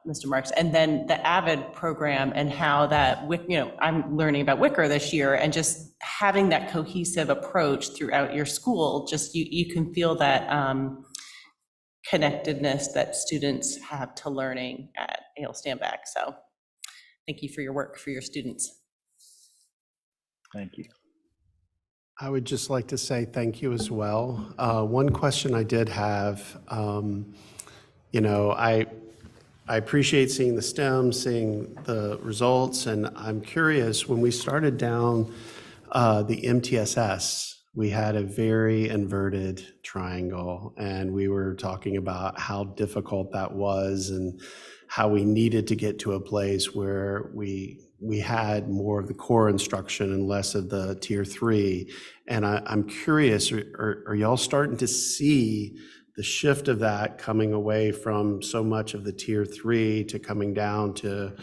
[SPEAKER 15] Mr. Marks, and then the AVID program and how that, I'm learning about Wicker this year, and just having that cohesive approach throughout your school, just you can feel that connectedness that students have to learning at AL Stand Back. So thank you for your work for your students.
[SPEAKER 4] Thank you.
[SPEAKER 1] I would just like to say thank you as well. One question I did have, I appreciate seeing the STEM, seeing the results, and I'm curious, when we started down the MTSS, we had a very inverted triangle, and we were talking about how difficult that was and how we needed to get to a place where we had more of the core instruction and less of the tier 3. And I'm curious, are y'all starting to see the shift of that coming away from so much of the tier 3 to coming down to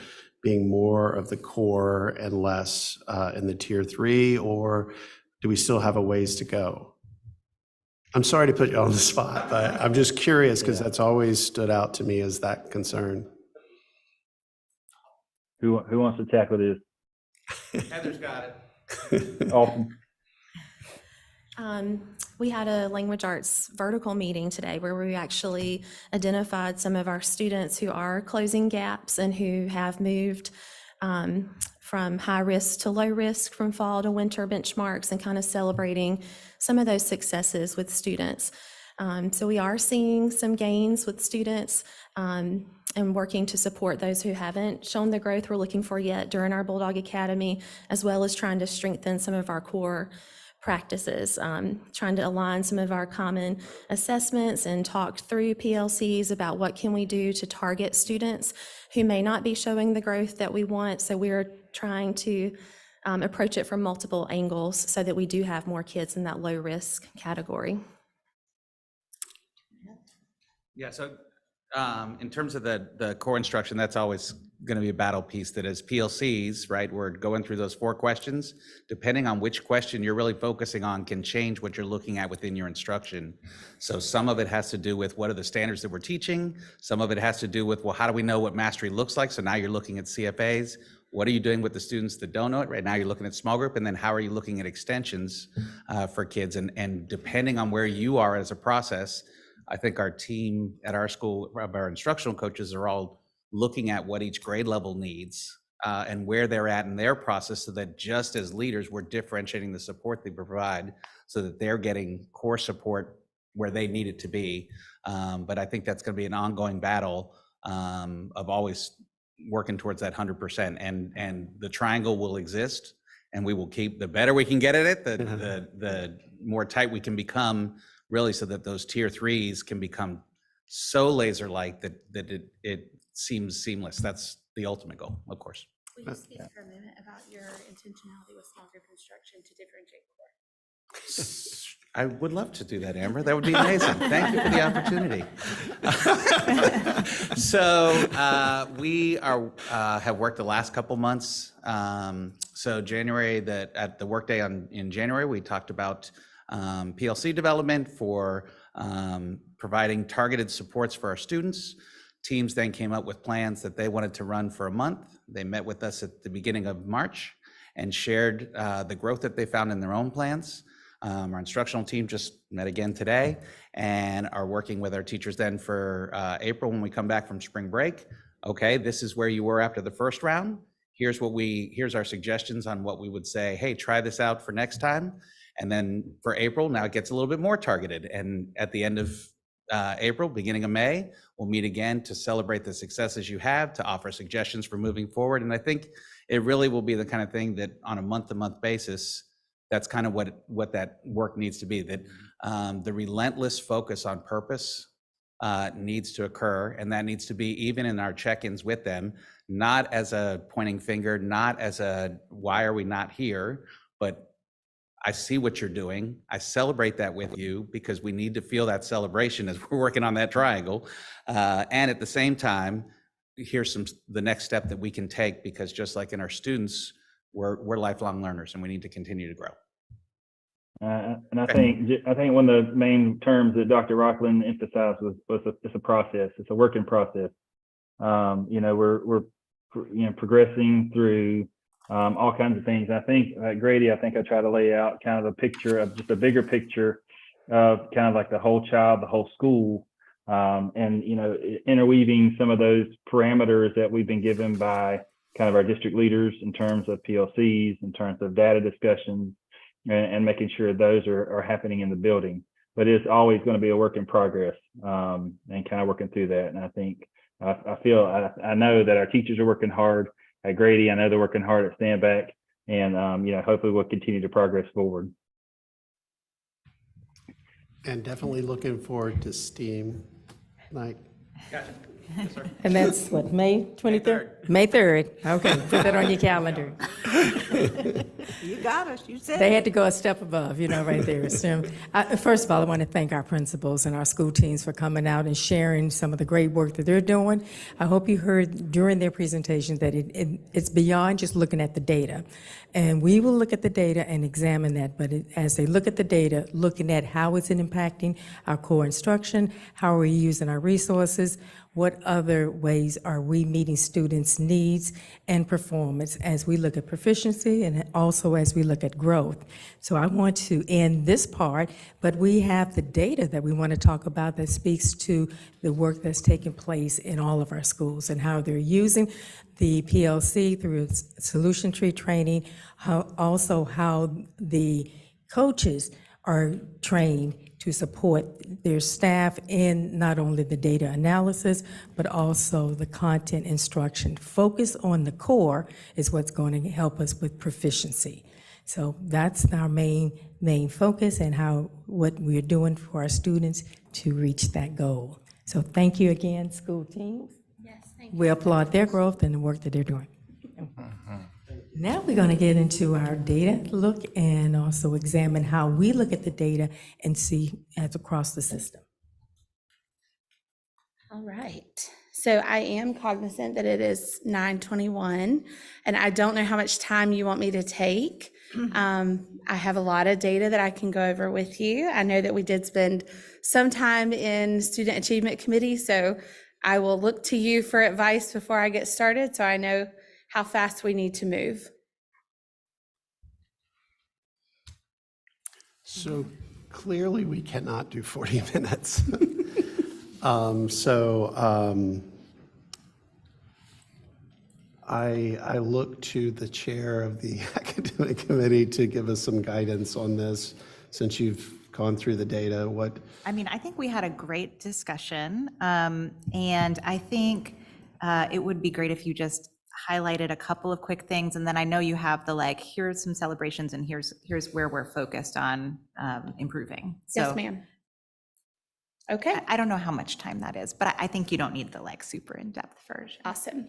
[SPEAKER 1] being more of the core and less in the tier 3, or do we still have a ways to go? I'm sorry to put you on the spot, but I'm just curious because that's always stood out to me as that concern.
[SPEAKER 4] Who wants to tackle this?
[SPEAKER 9] Heather's got it.
[SPEAKER 4] Awesome.
[SPEAKER 7] We had a language arts vertical meeting today where we actually identified some of our students who are closing gaps and who have moved from high risk to low risk, from fall to winter benchmarks, and kind of celebrating some of those successes with students. So we are seeing some gains with students and working to support those who haven't shown the growth we're looking for yet during our Bulldog Academy, as well as trying to strengthen some of our core practices, trying to align some of our common assessments and talk through PLCs about what can we do to target students who may not be showing the growth that we want. So we're trying to approach it from multiple angles so that we do have more kids in that low risk category.
[SPEAKER 9] Yeah, so in terms of the core instruction, that's always going to be a battle piece. That is PLCs, right? We're going through those 4 questions. Depending on which question you're really focusing on can change what you're looking at within your instruction. So some of it has to do with what are the standards that we're teaching. Some of it has to do with, well, how do we know what mastery looks like? So now you're looking at CFAs. What are you doing with the students that don't know it? Right now you're looking at small group, and then how are you looking at extensions for kids? And depending on where you are as a process, I think our team at our school, our instructional coaches are all looking at what each grade level needs and where they're at in their process, so that just as leaders, we're differentiating the support they provide so that they're getting core support where they need it to be. But I think that's going to be an ongoing battle of always working towards that 100%. And the triangle will exist, and we will keep, the better we can get at it, the more tight we can become, really, so that those tier 3s can become so laser-like that it seems seamless. That's the ultimate goal, of course.
[SPEAKER 20] Will you speak for a minute about your intentionality with small group instruction to differentiate core?
[SPEAKER 9] I would love to do that, Amber. That would be amazing. Thank you for the opportunity. So we have worked the last couple months. So January, at the workday in January, we talked about PLC development for providing targeted supports for our students. Teams then came up with plans that they wanted to run for a month. They met with us at the beginning of March and shared the growth that they found in their own plans. Our instructional team just met again today and are working with our teachers then for April when we come back from spring break. Okay, this is where you were after the first round. Here's our suggestions on what we would say, hey, try this out for next time. And then for April, now it gets a little bit more targeted. And at the end of April, beginning of May, we'll meet again to celebrate the successes you have, to offer suggestions for moving forward. And I think it really will be the kind of thing that on a month-to-month basis, that's kind of what that work needs to be, that the relentless focus on purpose needs to occur. And that needs to be even in our check-ins with them, not as a pointing finger, not as a, why are we not here? But I see what you're doing. I celebrate that with you because we need to feel that celebration as we're working on that triangle. And at the same time, here's the next step that we can take, because just like in our students, we're lifelong learners and we need to continue to grow.
[SPEAKER 4] And I think one of the main terms that Dr. Rockland emphasized was it's a process. It's a working process. We're progressing through all kinds of things. I think Grady, I try to lay out kind of a picture of just a bigger picture of kind of like the whole child, the whole school, and interweaving some of those parameters that we've been given by kind of our district leaders in terms of PLCs, in terms of data discussions, and making sure those are happening in the building. But it's always going to be a work in progress, and kind of working through that. And I think I know that our teachers are working hard at Grady. I know they're working hard at Standback, and hopefully we'll continue to progress forward.
[SPEAKER 1] And definitely looking forward to STEAM night.
[SPEAKER 9] Gotcha. Yes, sir.
[SPEAKER 13] And that's what, May 23rd? May 3rd. Okay, put that on your calendar.
[SPEAKER 6] You got us, you said.
[SPEAKER 13] They had to go a step above, right there. So, first of all, I want to thank our principals and our school teams for coming out and sharing some of the great work that they're doing. I hope you heard during their presentation that it's beyond just looking at the data. And we will look at the data and examine that, but as they look at the data, looking at how is it impacting our core instruction, how are we using our resources, what other ways are we meeting students' needs and performance as we look at proficiency and also as we look at growth. So I want to end this part, but we have the data that we want to talk about that speaks to the work that's taking place in all of our schools and how they're using the PLC through solution tree training, how the coaches are trained to support their staff in not only the data analysis, but also the content instruction. Focus on the core is what's going to help us with proficiency. So that's our main focus and what we're doing for our students to reach that goal. So thank you again, school teams.
[SPEAKER 20] Yes, thank you.
[SPEAKER 13] We applaud their growth and the work that they're doing. Now we're going to get into our data look and also examine how we look at the data and see as across the system.
[SPEAKER 20] All right. So I am cognizant that it is 9:21, and I don't know how much time you want me to take. I have a lot of data that I can go over with you. I know that we did spend some time in Student Achievement Committee, so I will look to you for advice before I get started, so I know how fast we need to move.
[SPEAKER 1] So clearly, we cannot do 40 minutes. I look to the chair of the academic committee to give us some guidance on this, since you've gone through the data.
[SPEAKER 14] I mean, I think we had a great discussion, and I think it would be great if you just highlighted a couple of quick things, and then I know you have the here's some celebrations and here's where we're focused on improving. So
[SPEAKER 20] Yes, ma'am. Okay.
[SPEAKER 14] I don't know how much time that is, but I think you don't need the super in-depth version.
[SPEAKER 20] Awesome.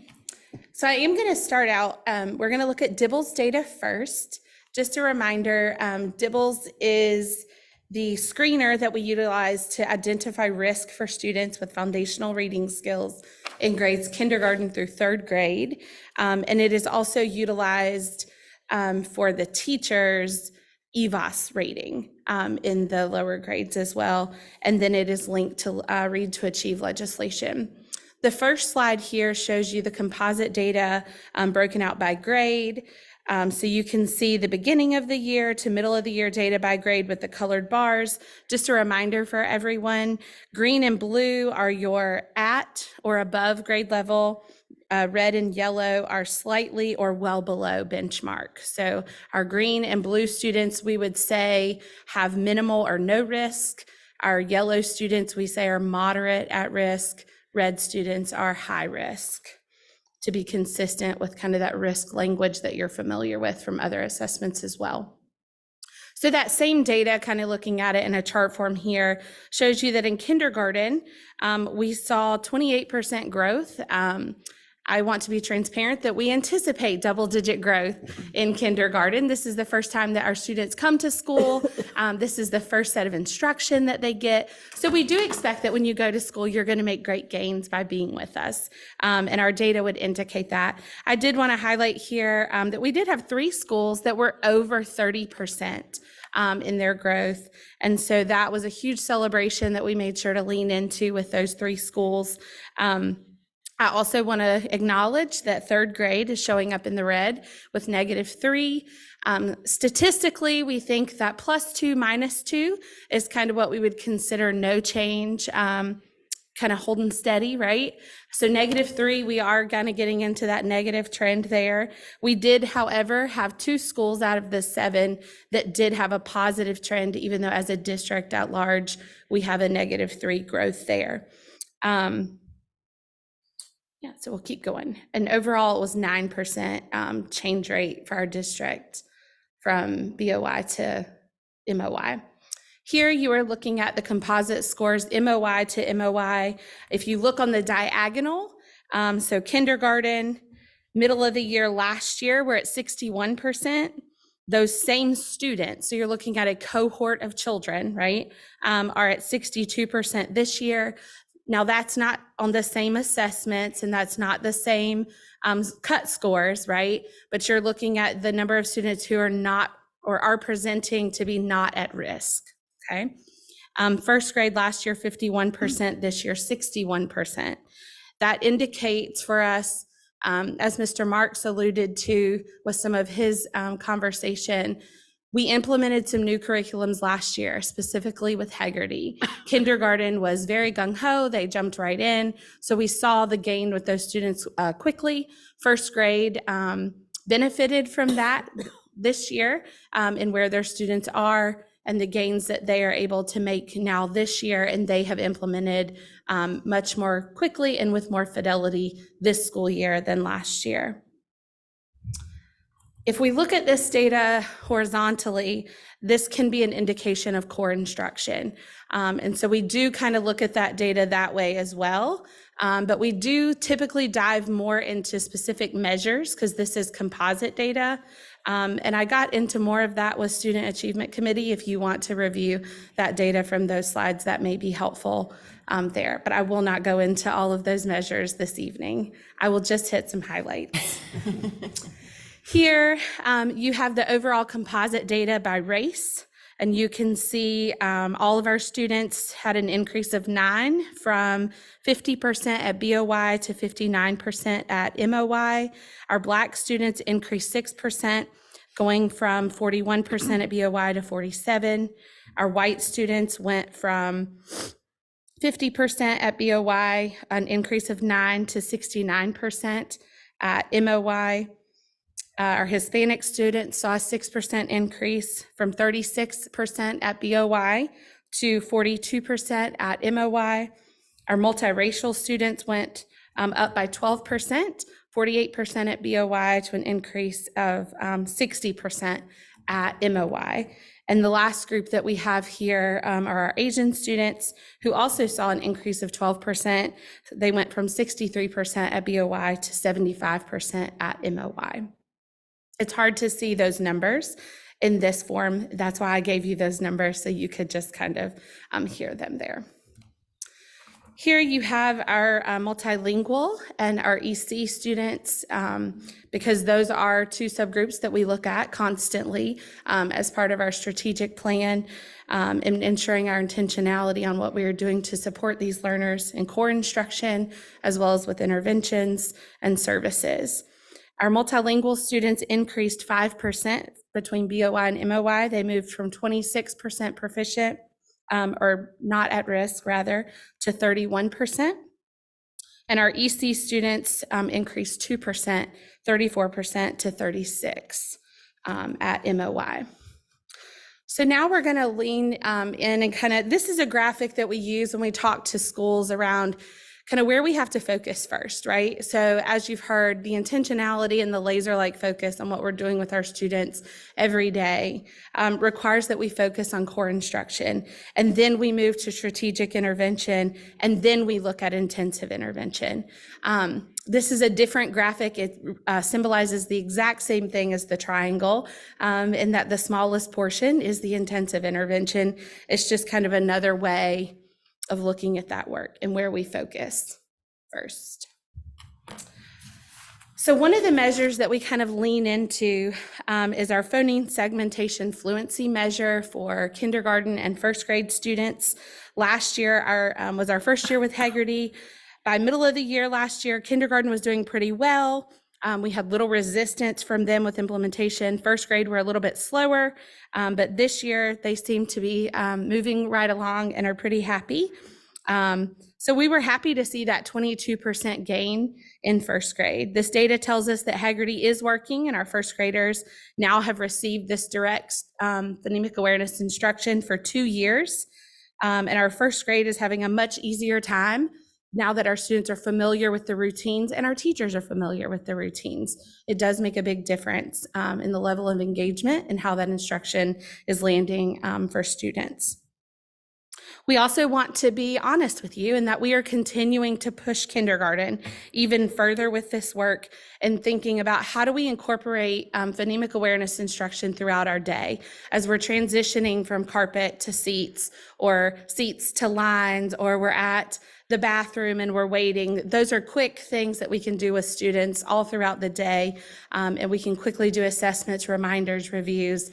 [SPEAKER 20] So I am going to start out, we're going to look at DIBELS data first. Just a reminder, DIBELS is the screener that we utilize to identify risk for students with foundational reading skills in grades kindergarten through third grade. And it is also utilized for the teachers' EVAS rating in the lower grades as well. And then it is linked to Read to Achieve legislation. The first slide here shows you the composite data broken out by grade. So you can see the beginning of the year to middle of the year data by grade with the colored bars. Just a reminder for everyone, green and blue are your at or above grade level. Red and yellow are slightly or well below benchmark. So our green and blue students, we would say, have minimal or no risk. Our yellow students, we say, are moderate at risk. Red students are high risk, to be consistent with kind of that risk language that you're familiar with from other assessments as well. So that same data, kind of looking at it in a chart form here, shows you that in kindergarten, we saw 28% growth. I want to be transparent that we anticipate double-digit growth in kindergarten. This is the first time that our students come to school. This is the first set of instruction that they get. So we do expect that when you go to school, you're going to make great gains by being with us. And our data would indicate that. I did want to highlight here that we did have 3 schools that were over 30% in their growth. And so that was a huge celebration that we made sure to lean into with those 3 schools. I also want to acknowledge that third grade is showing up in the red with -3. Statistically, we think that +2, -2 is kind of what we would consider no change, kind of holding steady, right? So -3, we are kind of getting into that negative trend there. We did, however, have 2 schools out of the 7 that did have a positive trend, even though as a district at large, we have a -3 growth there. Yeah, so we'll keep going. And overall, it was 9% change rate for our district from BOI to MOI. Here you are looking at the composite scores, MOI to MOI. If you look on the diagonal, so kindergarten, middle of the year last year, we're at 61%. Those same students, so you're looking at a cohort of children, right, are at 62% this year. Now, that's not on the same assessments and that's not the same cut scores, right? But you're looking at the number of students who are not or are presenting to be not at risk, okay? First grade last year, 51%, this year, 61%. That indicates for us, as Mr. Marks alluded to with some of his conversation, we implemented some new curriculums last year, specifically with Haggerty. Kindergarten was very gung-ho, they jumped right in. So we saw the gain with those students quickly. First grade benefited from that this year in where their students are and the gains that they are able to make now this year, and they have implemented much more quickly and with more fidelity this school year than last year. If we look at this data horizontally, this can be an indication of core instruction. And so we do kind of look at that data that way as well. But we do typically dive more into specific measures because this is composite data. And I got into more of that with Student Achievement Committee. If you want to review that data from those slides, that may be helpful there. But I will not go into all of those measures this evening. I will just hit some highlights. Here, you have the overall composite data by race, and you can see all of our students had an increase of 9 from 50% at BOY to 59% at MOY. Our Black students increased 6%, going from 41% at BOY to 47%. Our white students went from 50% at BOY, an increase of 9 to 69% at MOY. Our Hispanic students saw a 6% increase from 36% at BOY to 42% at MOY. Our multiracial students went up by 12%, 48% at BOY to an increase of 60% at MOY. And the last group that we have here are our Asian students who also saw an increase of 12%. They went from 63% at BOY to 75% at MOY. It's hard to see those numbers in this form. That's why I gave you those numbers so you could just kind of hear them there. Here you have our multilingual and our EC students, because those are two subgroups that we look at constantly as part of our strategic plan and ensuring our intentionality on what we are doing to support these learners in core instruction, as well as with interventions and services. Our multilingual students increased 5% between BOY and MOY. They moved from 26% proficient, or not at risk rather, to 31%. And our EC students increased 2%, 34% to 36% at MOY. So now we're going to lean in and kind of, this is a graphic that we use when we talk to schools around kind of where we have to focus first, right? So as you've heard, the intentionality and the laser-like focus on what we're doing with our students every day requires that we focus on core instruction. And then we move to strategic intervention, and then we look at intensive intervention. This is a different graphic. It symbolizes the exact same thing as the triangle, in that the smallest portion is the intensive intervention. It's just kind of another way of looking at that work and where we focus first. So one of the measures that we kind of lean into is our phoneme segmentation fluency measure for kindergarten and first grade students. Last year was our first year with Haggerty. By middle of the year last year, kindergarten was doing pretty well. We had little resistance from them with implementation. First grade were a little bit slower, but this year they seem to be moving right along and are pretty happy. So we were happy to see that 22% gain in first grade. This data tells us that Haggerty is working, and our first graders now have received this direct phonemic awareness instruction for 2 years. And our first grade is having a much easier time now that our students are familiar with the routines and our teachers are familiar with the routines. It does make a big difference in the level of engagement and how that instruction is landing for students. We also want to be honest with you in that we are continuing to push kindergarten even further with this work and thinking about how do we incorporate phonemic awareness instruction throughout our day as we're transitioning from carpet to seats or seats to lines, or we're at the bathroom and we're waiting. Those are quick things that we can do with students all throughout the day, and we can quickly do assessments, reminders, reviews.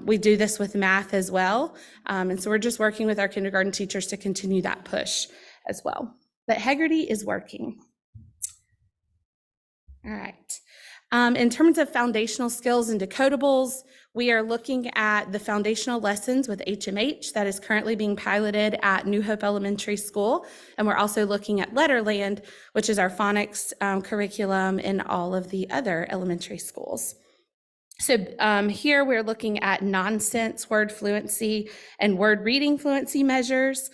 [SPEAKER 20] We do this with math as well, and so we're just working with our kindergarten teachers to continue that push as well. But Haggerty is working. All right. In terms of foundational skills and decodables, we are looking at the foundational lessons with HMH that is currently being piloted at New Hope Elementary School. And we're also looking at Letterland, which is our phonics curriculum in all of the other elementary schools. So here we're looking at nonsense word fluency and word reading fluency measures.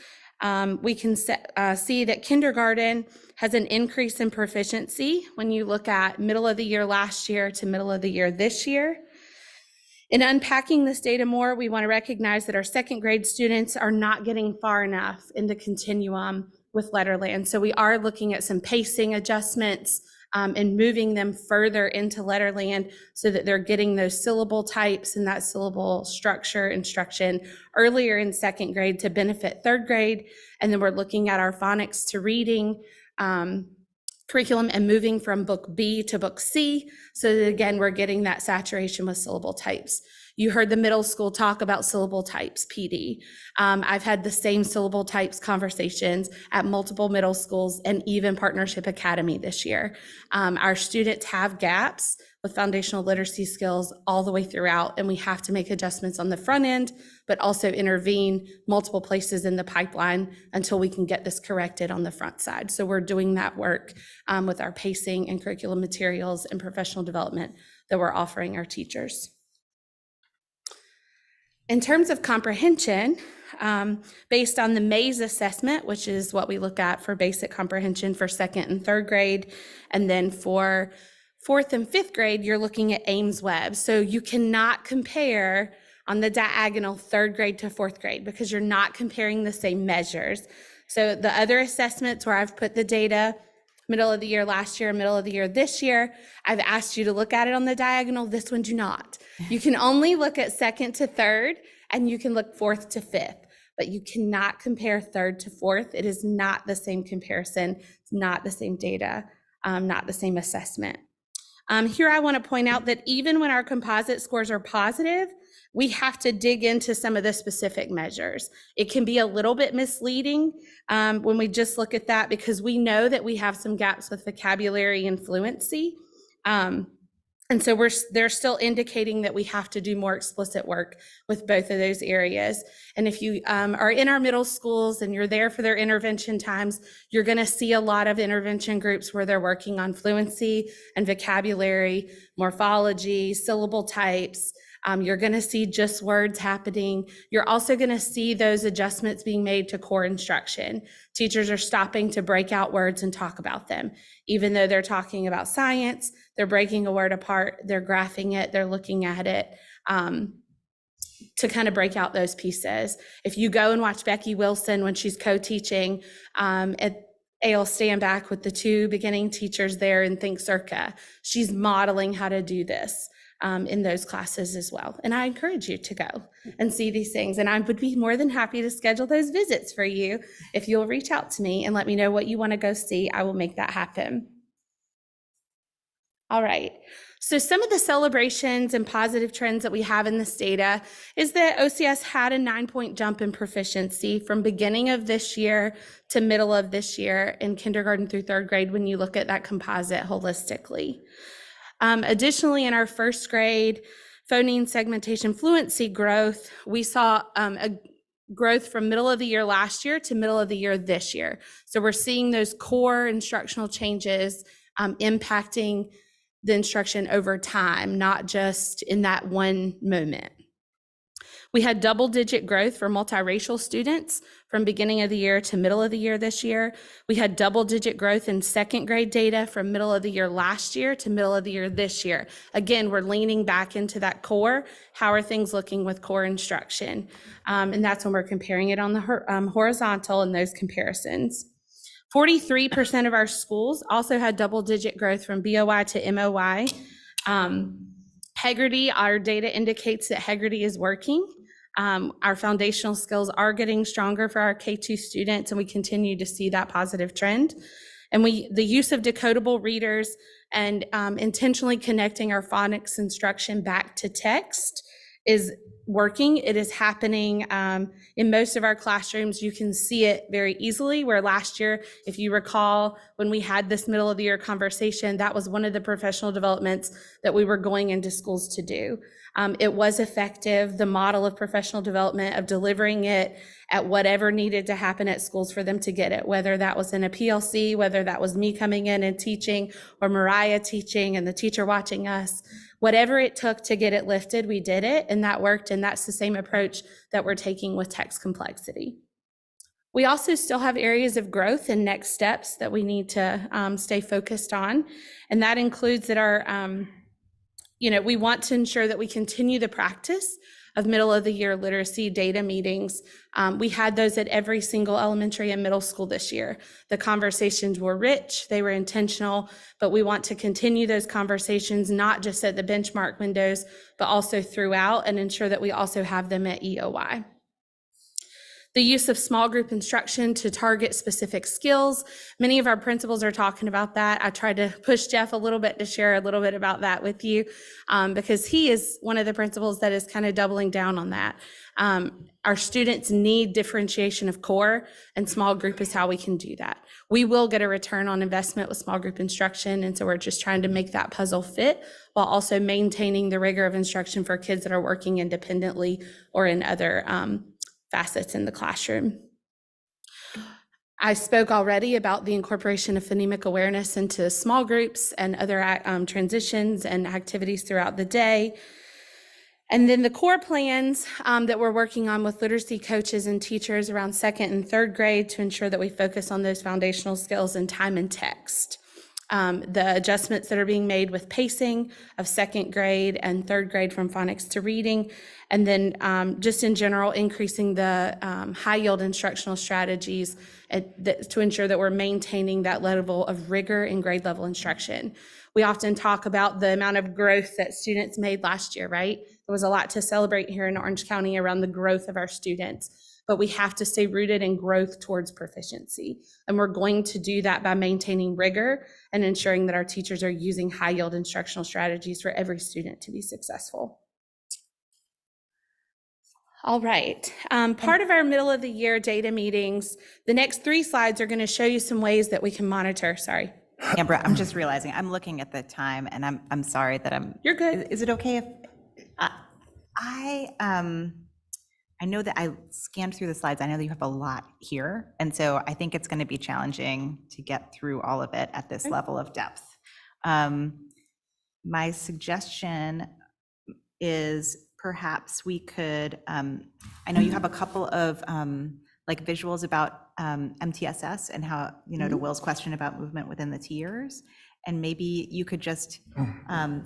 [SPEAKER 20] We can see that kindergarten has an increase in proficiency when you look at middle of the year last year to middle of the year this year. In unpacking this data more, we want to recognize that our second grade students are not getting far enough in the continuum with Letterland. So we are looking at some pacing adjustments and moving them further into Letterland so that they're getting those syllable types and that syllable structure instruction earlier in second grade to benefit third grade. And then we're looking at our phonics to reading curriculum and moving from book B to book C, so that again, we're getting that saturation with syllable types. You heard the middle school talk about syllable types, PD. I've had the same syllable types conversations at multiple middle schools and even Partnership Academy this year. Our students have gaps with foundational literacy skills all the way throughout, and we have to make adjustments on the front end, but also intervene multiple places in the pipeline until we can get this corrected on the front side. So we're doing that work with our pacing and curriculum materials and professional development that we're offering our teachers. In terms of comprehension, based on the Mays assessment, which is what we look at for basic comprehension for second and third grade, and then for fourth and fifth grade, you're looking at Aimsweb. So you cannot compare on the diagonal third grade to fourth grade because you're not comparing the same measures. So the other assessments where I've put the data, middle of the year last year, middle of the year this year, I've asked you to look at it on the diagonal. This one do not. You can only look at second to third, and you can look fourth to fifth, but you cannot compare third to fourth. It is not the same comparison. It's not the same data, not the same assessment. Here I want to point out that even when our composite scores are positive, we have to dig into some of the specific measures. It can be a little bit misleading when we just look at that because we know that we have some gaps with vocabulary and fluency. And so they're still indicating that we have to do more explicit work with both of those areas. And if you are in our middle schools and you're there for their intervention times, you're going to see a lot of intervention groups where they're working on fluency and vocabulary, morphology, syllable types. You're going to see just words happening. You're also going to see those adjustments being made to core instruction. Teachers are stopping to break out words and talk about them. Even though they're talking about science, they're breaking a word apart, they're graphing it, they're looking at it to kind of break out those pieces. If you go and watch Becky Wilson when she's co-teaching at A.L. Standback with the two beginning teachers there in Think Circa, she's modeling how to do this in those classes as well. And I encourage you to go and see these things. And I would be more than happy to schedule those visits for you. If you'll reach out to me and let me know what you want to go see, I will make that happen. All right. So some of the celebrations and positive trends that we have in this data is that OCS had a 9-point jump in proficiency from beginning of this year to middle of this year in kindergarten through third grade when you look at that composite holistically. Additionally, in our first grade phoneme segmentation fluency growth, we saw a growth from middle of the year last year to middle of the year this year. So we're seeing those core instructional changes impacting the instruction over time, not just in that one moment. We had double-digit growth for multiracial students from beginning of the year to middle of the year this year. We had double-digit growth in second grade data from middle of the year last year to middle of the year this year. Again, we're leaning back into that core. How are things looking with core instruction? And that's when we're comparing it on the horizontal in those comparisons. 43% of our schools also had double-digit growth from BOI to MOI. Hegarty, our data indicates that Hegarty is working. Our foundational skills are getting stronger for our K2 students, and we continue to see that positive trend. And the use of decodable readers and intentionally connecting our phonics instruction back to text is working. It is happening in most of our classrooms. You can see it very easily, where last year, if you recall, when we had this middle of the year conversation, that was one of the professional developments that we were going into schools to do. It was effective. The model of professional development, of delivering it at whatever needed to happen at schools for them to get it, whether that was in a PLC, whether that was me coming in and teaching, or Mariah teaching and the teacher watching us, whatever it took to get it lifted, we did it, and that worked. And that's the same approach that we're taking with text complexity. We also still have areas of growth and next steps that we need to stay focused on. And that includes that we want to ensure that we continue the practice of middle of the year literacy data meetings. We had those at every single elementary and middle school this year. The conversations were rich, they were intentional, but we want to continue those conversations, not just at the benchmark windows, but also throughout, and ensure that we also have them at EOY. The use of small group instruction to target specific skills. Many of our principals are talking about that. I tried to push Jeff a little bit to share a little bit about that with you, because he is one of the principals that is kind of doubling down on that. Our students need differentiation of core, and small group is how we can do that. We will get a return on investment with small group instruction, and so we're just trying to make that puzzle fit while also maintaining the rigor of instruction for kids that are working independently or in other facets in the classroom. I spoke already about the incorporation of phonemic awareness into small groups and other transitions and activities throughout the day. And then the core plans that we're working on with literacy coaches and teachers around 2nd and 3rd grade to ensure that we focus on those foundational skills in time and text. The adjustments that are being made with pacing of 2nd grade and 3rd grade from phonics to reading, and then just in general, increasing the high yield instructional strategies to ensure that we're maintaining that level of rigor in grade level instruction. We often talk about the amount of growth that students made last year, right? There was a lot to celebrate here in Orange County around the growth of our students, but we have to stay rooted in growth towards proficiency. And we're going to do that by maintaining rigor and ensuring that our teachers are using high yield instructional strategies for every student to be successful. All right, part of our middle of the year data meetings, the next 3 slides are going to show you some ways that we can monitor, sorry.
[SPEAKER 14] Amber, I'm just realizing, I'm looking at the time, and I'm sorry that
[SPEAKER 20] You're good.
[SPEAKER 14] Is it okay if, I know that I scanned through the slides. I know that you have a lot here. And so I think it's going to be challenging to get through all of it at this level of depth. My suggestion is perhaps we could, I know you have a couple of like visuals about MTSS and how, to Will's question about movement within the tiers. And maybe you could just,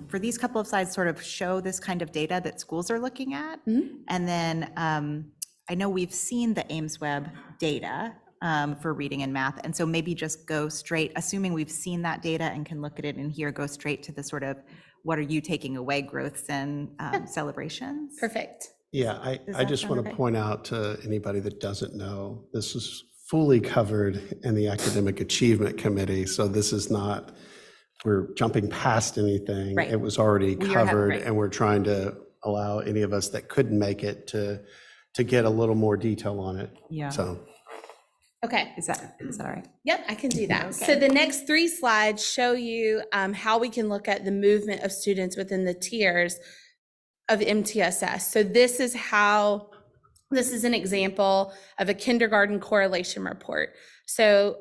[SPEAKER 14] for these couple of slides, sort of show this kind of data that schools are looking at. And then I know we've seen the Aimsweb data for reading and math. And so maybe just go straight, assuming we've seen that data and can look at it in here, go straight to the sort of, what are you taking away growths and celebrations?
[SPEAKER 20] Perfect.
[SPEAKER 1] Yeah, I just want to point out to anybody that doesn't know, this is fully covered in the Academic Achievement Committee. So this is not, we're jumping past anything.
[SPEAKER 14] Right.
[SPEAKER 1] It was already
[SPEAKER 14] We are
[SPEAKER 1] covered,
[SPEAKER 14] right.
[SPEAKER 1] and we're trying to allow any of us that couldn't make it to get a little more detail on it.
[SPEAKER 14] Yeah.
[SPEAKER 1] So.
[SPEAKER 20] Okay.
[SPEAKER 14] Is that all right?
[SPEAKER 20] Yep, I can do that.
[SPEAKER 14] Okay.
[SPEAKER 20] So the next 3 slides show you how we can look at the movement of students within the tiers of MTSS. So this is an example of a kindergarten correlation report. So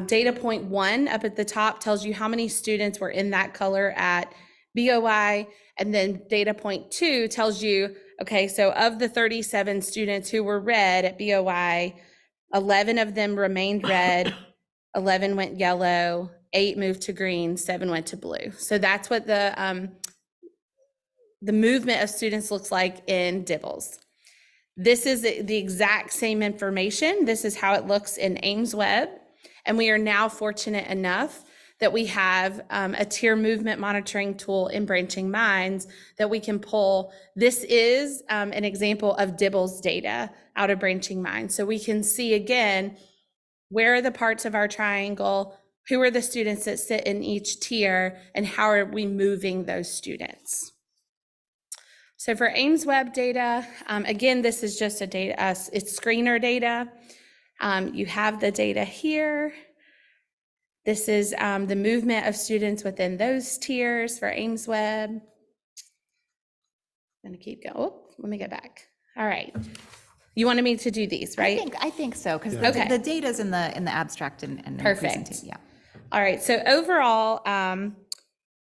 [SPEAKER 20] data point 1 up at the top tells you how many students were in that color at BOI, and then data point 2 tells you, okay, so of the 37 students who were red at BOI, 11 of them remained red, 11 went yellow, 8 moved to green, 7 went to blue. So that's what the movement of students looks like in Dibbles. This is the exact same information. This is how it looks in Aimsweb. And we are now fortunate enough that we have a tier movement monitoring tool in Branching Minds that we can pull. This is an example of Dibbles data out of Branching Minds. So we can see again, where are the parts of our triangle, who are the students that sit in each tier, and how are we moving those students. So for Aimsweb data, again, this is just a data, it's screener data. You have the data here. This is the movement of students within those tiers for Aimsweb. I'm gonna keep going. Oh, let me get back. All right. You wanted me to do these, right?
[SPEAKER 14] I think so, because
[SPEAKER 20] Okay.
[SPEAKER 14] the data's in the abstract and in the
[SPEAKER 20] Perfect.
[SPEAKER 14] presentation, yeah.
[SPEAKER 20] All right, so overall,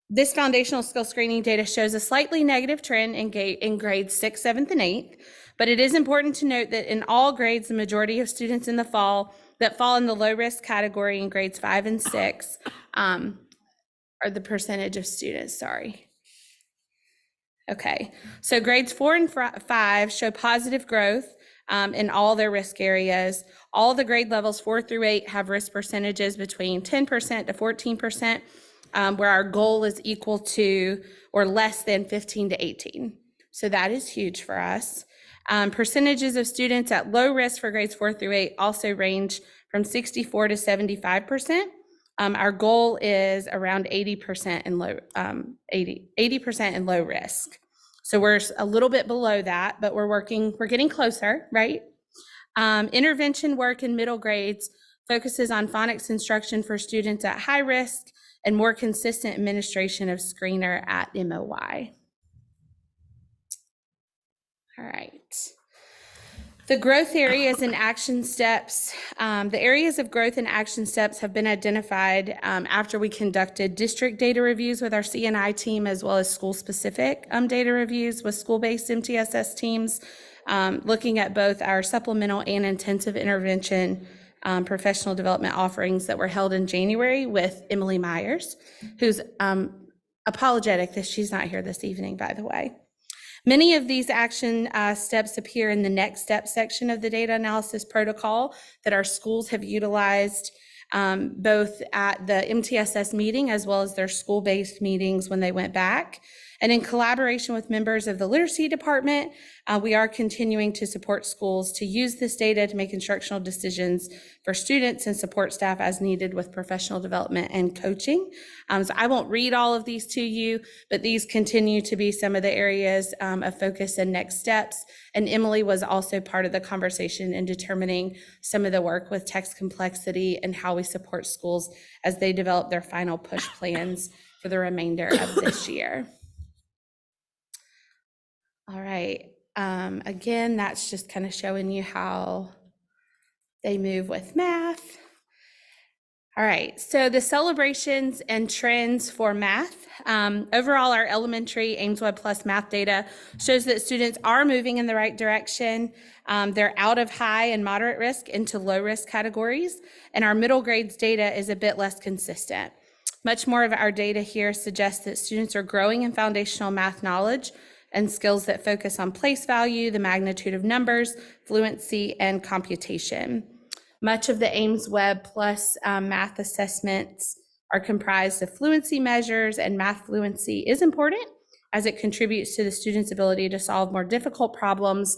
[SPEAKER 20] this foundational skill screening data shows a slightly negative trend in grades 6th, 7th, and 8th, but it is important to note that in all grades, the majority of students in the fall that fall in the low risk category in grades 5 and 6 are the percentage of students, sorry. Okay, so grades 4 and 5 show positive growth in all their risk areas. All the grade levels 4 through 8 have risk percentages between 10% to 14%, where our goal is equal to or less than 15 to 18. So that is huge for us. Percentages of students at low risk for grades 4 through 8 also range from 64 to 75%. Our goal is around 80% in low 80% in low risk. So we're a little bit below that, but we're getting closer, right? Intervention work in middle grades focuses on phonics instruction for students at high risk and more consistent administration of screener at MOY. All right. The growth areas and action steps. The areas of growth and action steps have been identified after we conducted district data reviews with our CNI team, as well as school-specific data reviews with school-based MTSS teams, looking at both our supplemental and intensive intervention professional development offerings that were held in January with Emily Myers, who's apologetic that she's not here this evening, by the way. Many of these action steps appear in the next step section of the data analysis protocol that our schools have utilized both at the MTSS meeting as well as their school-based meetings when they went back. And in collaboration with members of the literacy department, we are continuing to support schools to use this data to make instructional decisions for students and support staff as needed with professional development and coaching. So I won't read all of these to you, but these continue to be some of the areas of focus and next steps. And Emily was also part of the conversation in determining some of the work with text complexity and how we support schools as they develop their final push plans for the remainder of this year. All right, again, that's just kind of showing you how they move with math. All right, so the celebrations and trends for math. Overall, our elementary Aimsweb Plus math data shows that students are moving in the right direction. They're out of high and moderate risk into low risk categories, and our middle grades data is a bit less consistent. Much more of our data here suggests that students are growing in foundational math knowledge and skills that focus on place value, the magnitude of numbers, fluency, and computation. Much of the Aimsweb Plus math assessments are comprised of fluency measures, and math fluency is important as it contributes to the student's ability to solve more difficult problems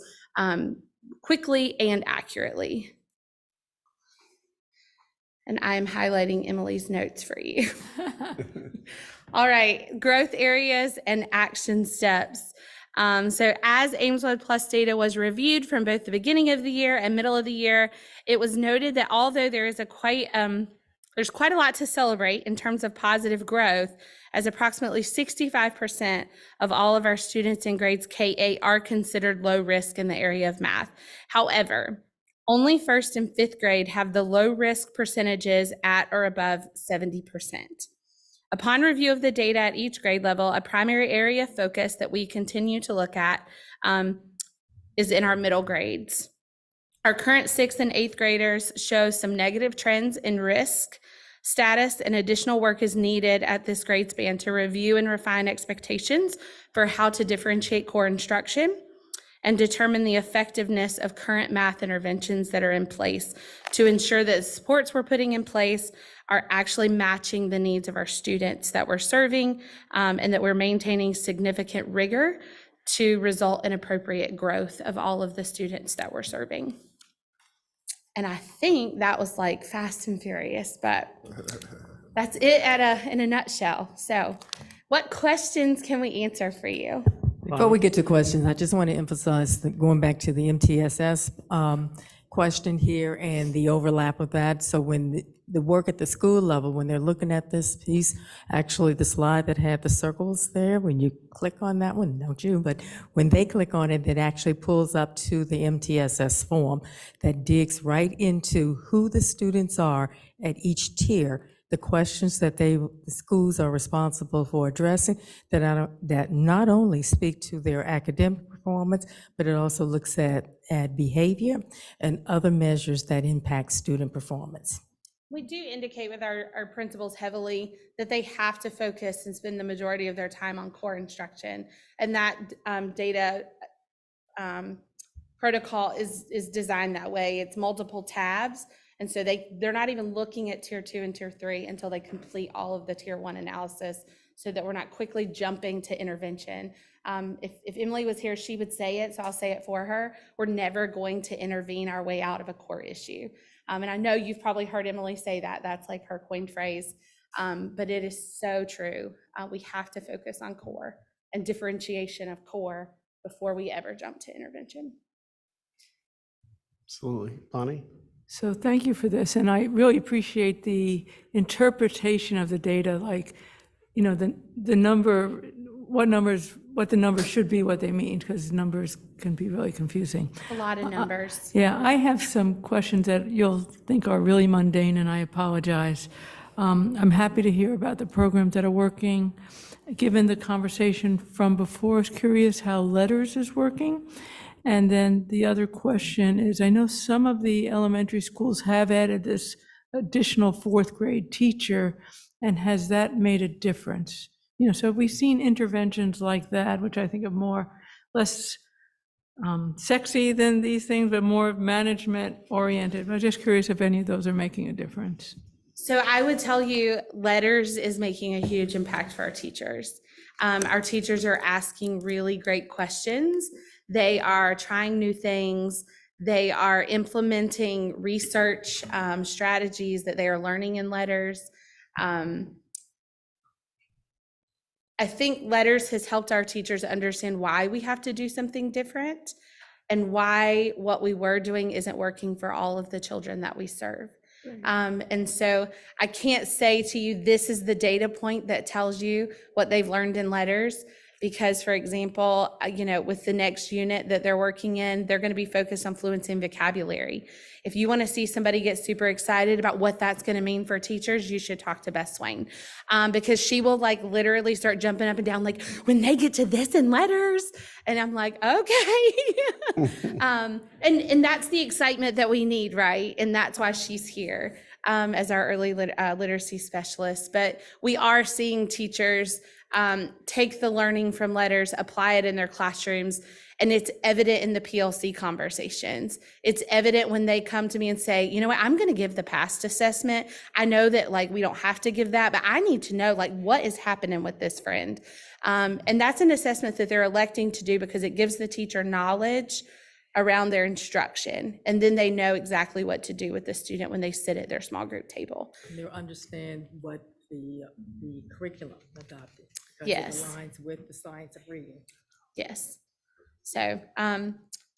[SPEAKER 20] quickly and accurately. And I'm highlighting Emily's notes for you. All right, growth areas and action steps. So as Aimsweb Plus data was reviewed from both the beginning of the year and middle of the year, it was noted that although there is there's quite a lot to celebrate in terms of positive growth, as approximately 65% of all of our students in grades K-8 are considered low risk in the area of math. However, only 1st and 5th grade have the low risk percentages at or above 70%. Upon review of the data at each grade level, a primary area of focus that we continue to look at is in our middle grades. Our current 6th and 8th graders show some negative trends in risk status, and additional work is needed at this grade span to review and refine expectations for how to differentiate core instruction and determine the effectiveness of current math interventions that are in place to ensure that the supports we're putting in place are actually matching the needs of our students that we're serving, and that we're maintaining significant rigor to result in appropriate growth of all of the students that we're serving. And I think that was like fast and furious, but that's it in a nutshell. So what questions can we answer for you?
[SPEAKER 13] Before we get to questions, I just want to emphasize that going back to the MTSS question here and the overlap of that. So when the work at the school level, when they're looking at this piece, actually the slide that had the circles there, when you click on that one, don't you, but when they click on it, it actually pulls up to the MTSS form that digs right into who the students are at each tier, the questions that the schools are responsible for addressing that not only speak to their academic performance, but it also looks at behavior and other measures that impact student performance.
[SPEAKER 20] We do indicate with our principals heavily that they have to focus and spend the majority of their time on core instruction. And that data protocol is designed that way. It's multiple tabs. And so they're not even looking at tier 2 and tier 3 until they complete all of the tier 1 analysis, so that we're not quickly jumping to intervention. If Emily was here, she would say it, so I'll say it for her. We're never going to intervene our way out of a core issue. And I know you've probably heard Emily say that. That's like her coined phrase, but it is so true. We have to focus on core and differentiation of core before we ever jump to intervention.
[SPEAKER 1] Absolutely. Bonnie?
[SPEAKER 5] So thank you for this, and I really appreciate the interpretation of the data, like, you know, the number, what the numbers should be, what they mean, because numbers can be really confusing.
[SPEAKER 20] A lot of numbers.
[SPEAKER 5] Yeah, I have some questions that you'll think are really mundane, and I apologize. I'm happy to hear about the programs that are working. Given the conversation from before, I was curious how LETRS is working. And then the other question is, I know some of the elementary schools have added this additional 4th grade teacher, and has that made a difference? You know, so we've seen interventions like that, which I think are less sexy than these things, but more management oriented. I'm just curious if any of those are making a difference.
[SPEAKER 20] So I would tell you, LETRS is making a huge impact for our teachers. Our teachers are asking really great questions. They are trying new things. They are implementing research strategies that they are learning in LETRS. I think LETRS has helped our teachers understand why we have to do something different and why what we were doing isn't working for all of the children that we serve. And so I can't say to you, this is the data point that tells you what they've learned in LETRS, because, for example, you know, with the next unit that they're working in, they're going to be focused on fluency and vocabulary. If you want to see somebody get super excited about what that's going to mean for teachers, you should talk to Beth Swain, because she will like literally start jumping up and down, like, when they get to this in LETRS, and I'm like, okay. And that's the excitement that we need, right? And that's why she's here as our early literacy specialist. But we are seeing teachers take the learning from LETRS, apply it in their classrooms, and it's evident in the PLC conversations. It's evident when they come to me and say, you know what, I'm going to give the past assessment. I know that like we don't have to give that, but I need to know like what is happening with this friend. And that's an assessment that they're electing to do because it gives the teacher knowledge around their instruction, and then they know exactly what to do with the student when they sit at their small group table.
[SPEAKER 13] And they'll understand what the curriculum adopted. Because
[SPEAKER 20] Yes.
[SPEAKER 13] it aligns with the science of reading.
[SPEAKER 20] Yes. So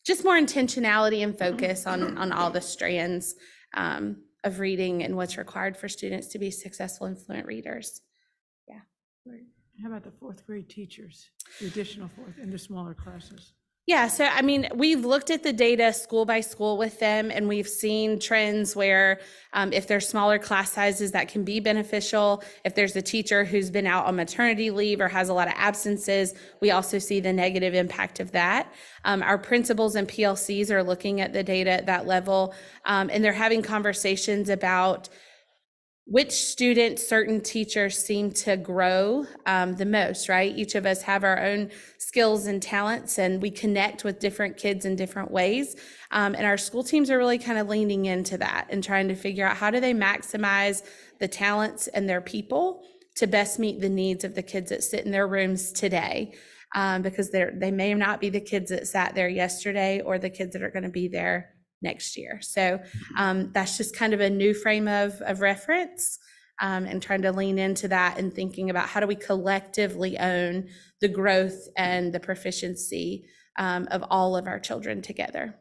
[SPEAKER 20] just more intentionality and focus on all the strands of reading and what's required for students to be successful and fluent readers. Yeah.
[SPEAKER 5] Right. How about the 4th grade teachers, the additional 4th in the smaller classes?
[SPEAKER 20] Yeah, so I mean, we've looked at the data school by school with them, and we've seen trends where if there's smaller class sizes, that can be beneficial. If there's a teacher who's been out on maternity leave or has a lot of absences, we also see the negative impact of that. Our principals and PLCs are looking at the data at that level, and they're having conversations about which students certain teachers seem to grow the most, right? Each of us have our own skills and talents, and we connect with different kids in different ways. And our school teams are really kind of leaning into that and trying to figure out how do they maximize the talents and their people to best meet the needs of the kids that sit in their rooms today. Because they may not be the kids that sat there yesterday or the kids that are going to be there next year. So that's just kind of a new frame of reference. and trying to lean into that and thinking about how do we collectively own the growth and the proficiency of all of our children together.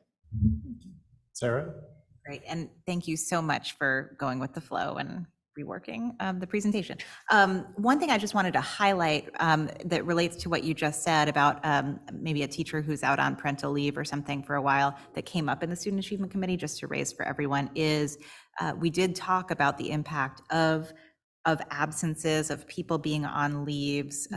[SPEAKER 1] Sarah?
[SPEAKER 14] Great, and thank you so much for going with the flow and reworking the presentation. One thing I just wanted to highlight that relates to what you just said about maybe a teacher who's out on parental leave or something for a while that came up in the Student Achievement Committee, just to raise for everyone, is we did talk about the impact of absences, of people being on leaves,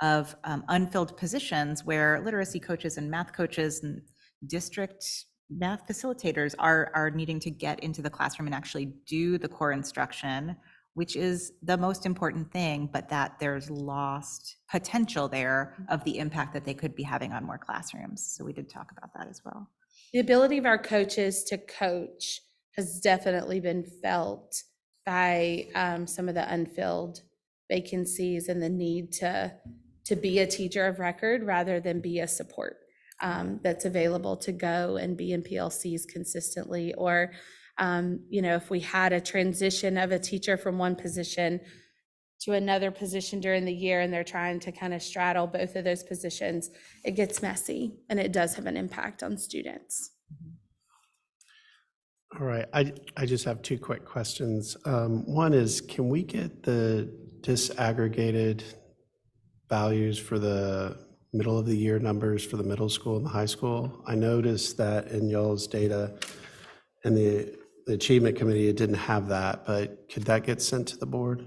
[SPEAKER 14] of unfilled positions where literacy coaches and math coaches and district math facilitators are needing to get into the classroom and actually do the core instruction, which is the most important thing, but that there's lost potential there of the impact that they could be having on more classrooms. So we did talk about that as well.
[SPEAKER 20] The ability of our coaches to coach has definitely been felt by some of the unfilled vacancies and the need to be a teacher of record rather than be a support that's available to go and be in PLCs consistently. Or, if we had a transition of a teacher from one position to another position during the year and they're trying to kind of straddle both of those positions, it gets messy and it does have an impact on students.
[SPEAKER 1] All right, I just have two quick questions. One is, can we get the disaggregated values for the middle of the year numbers for the middle school and the high school? I noticed that in y'all's data and the Achievement Committee, it didn't have that, but could that get sent to the board?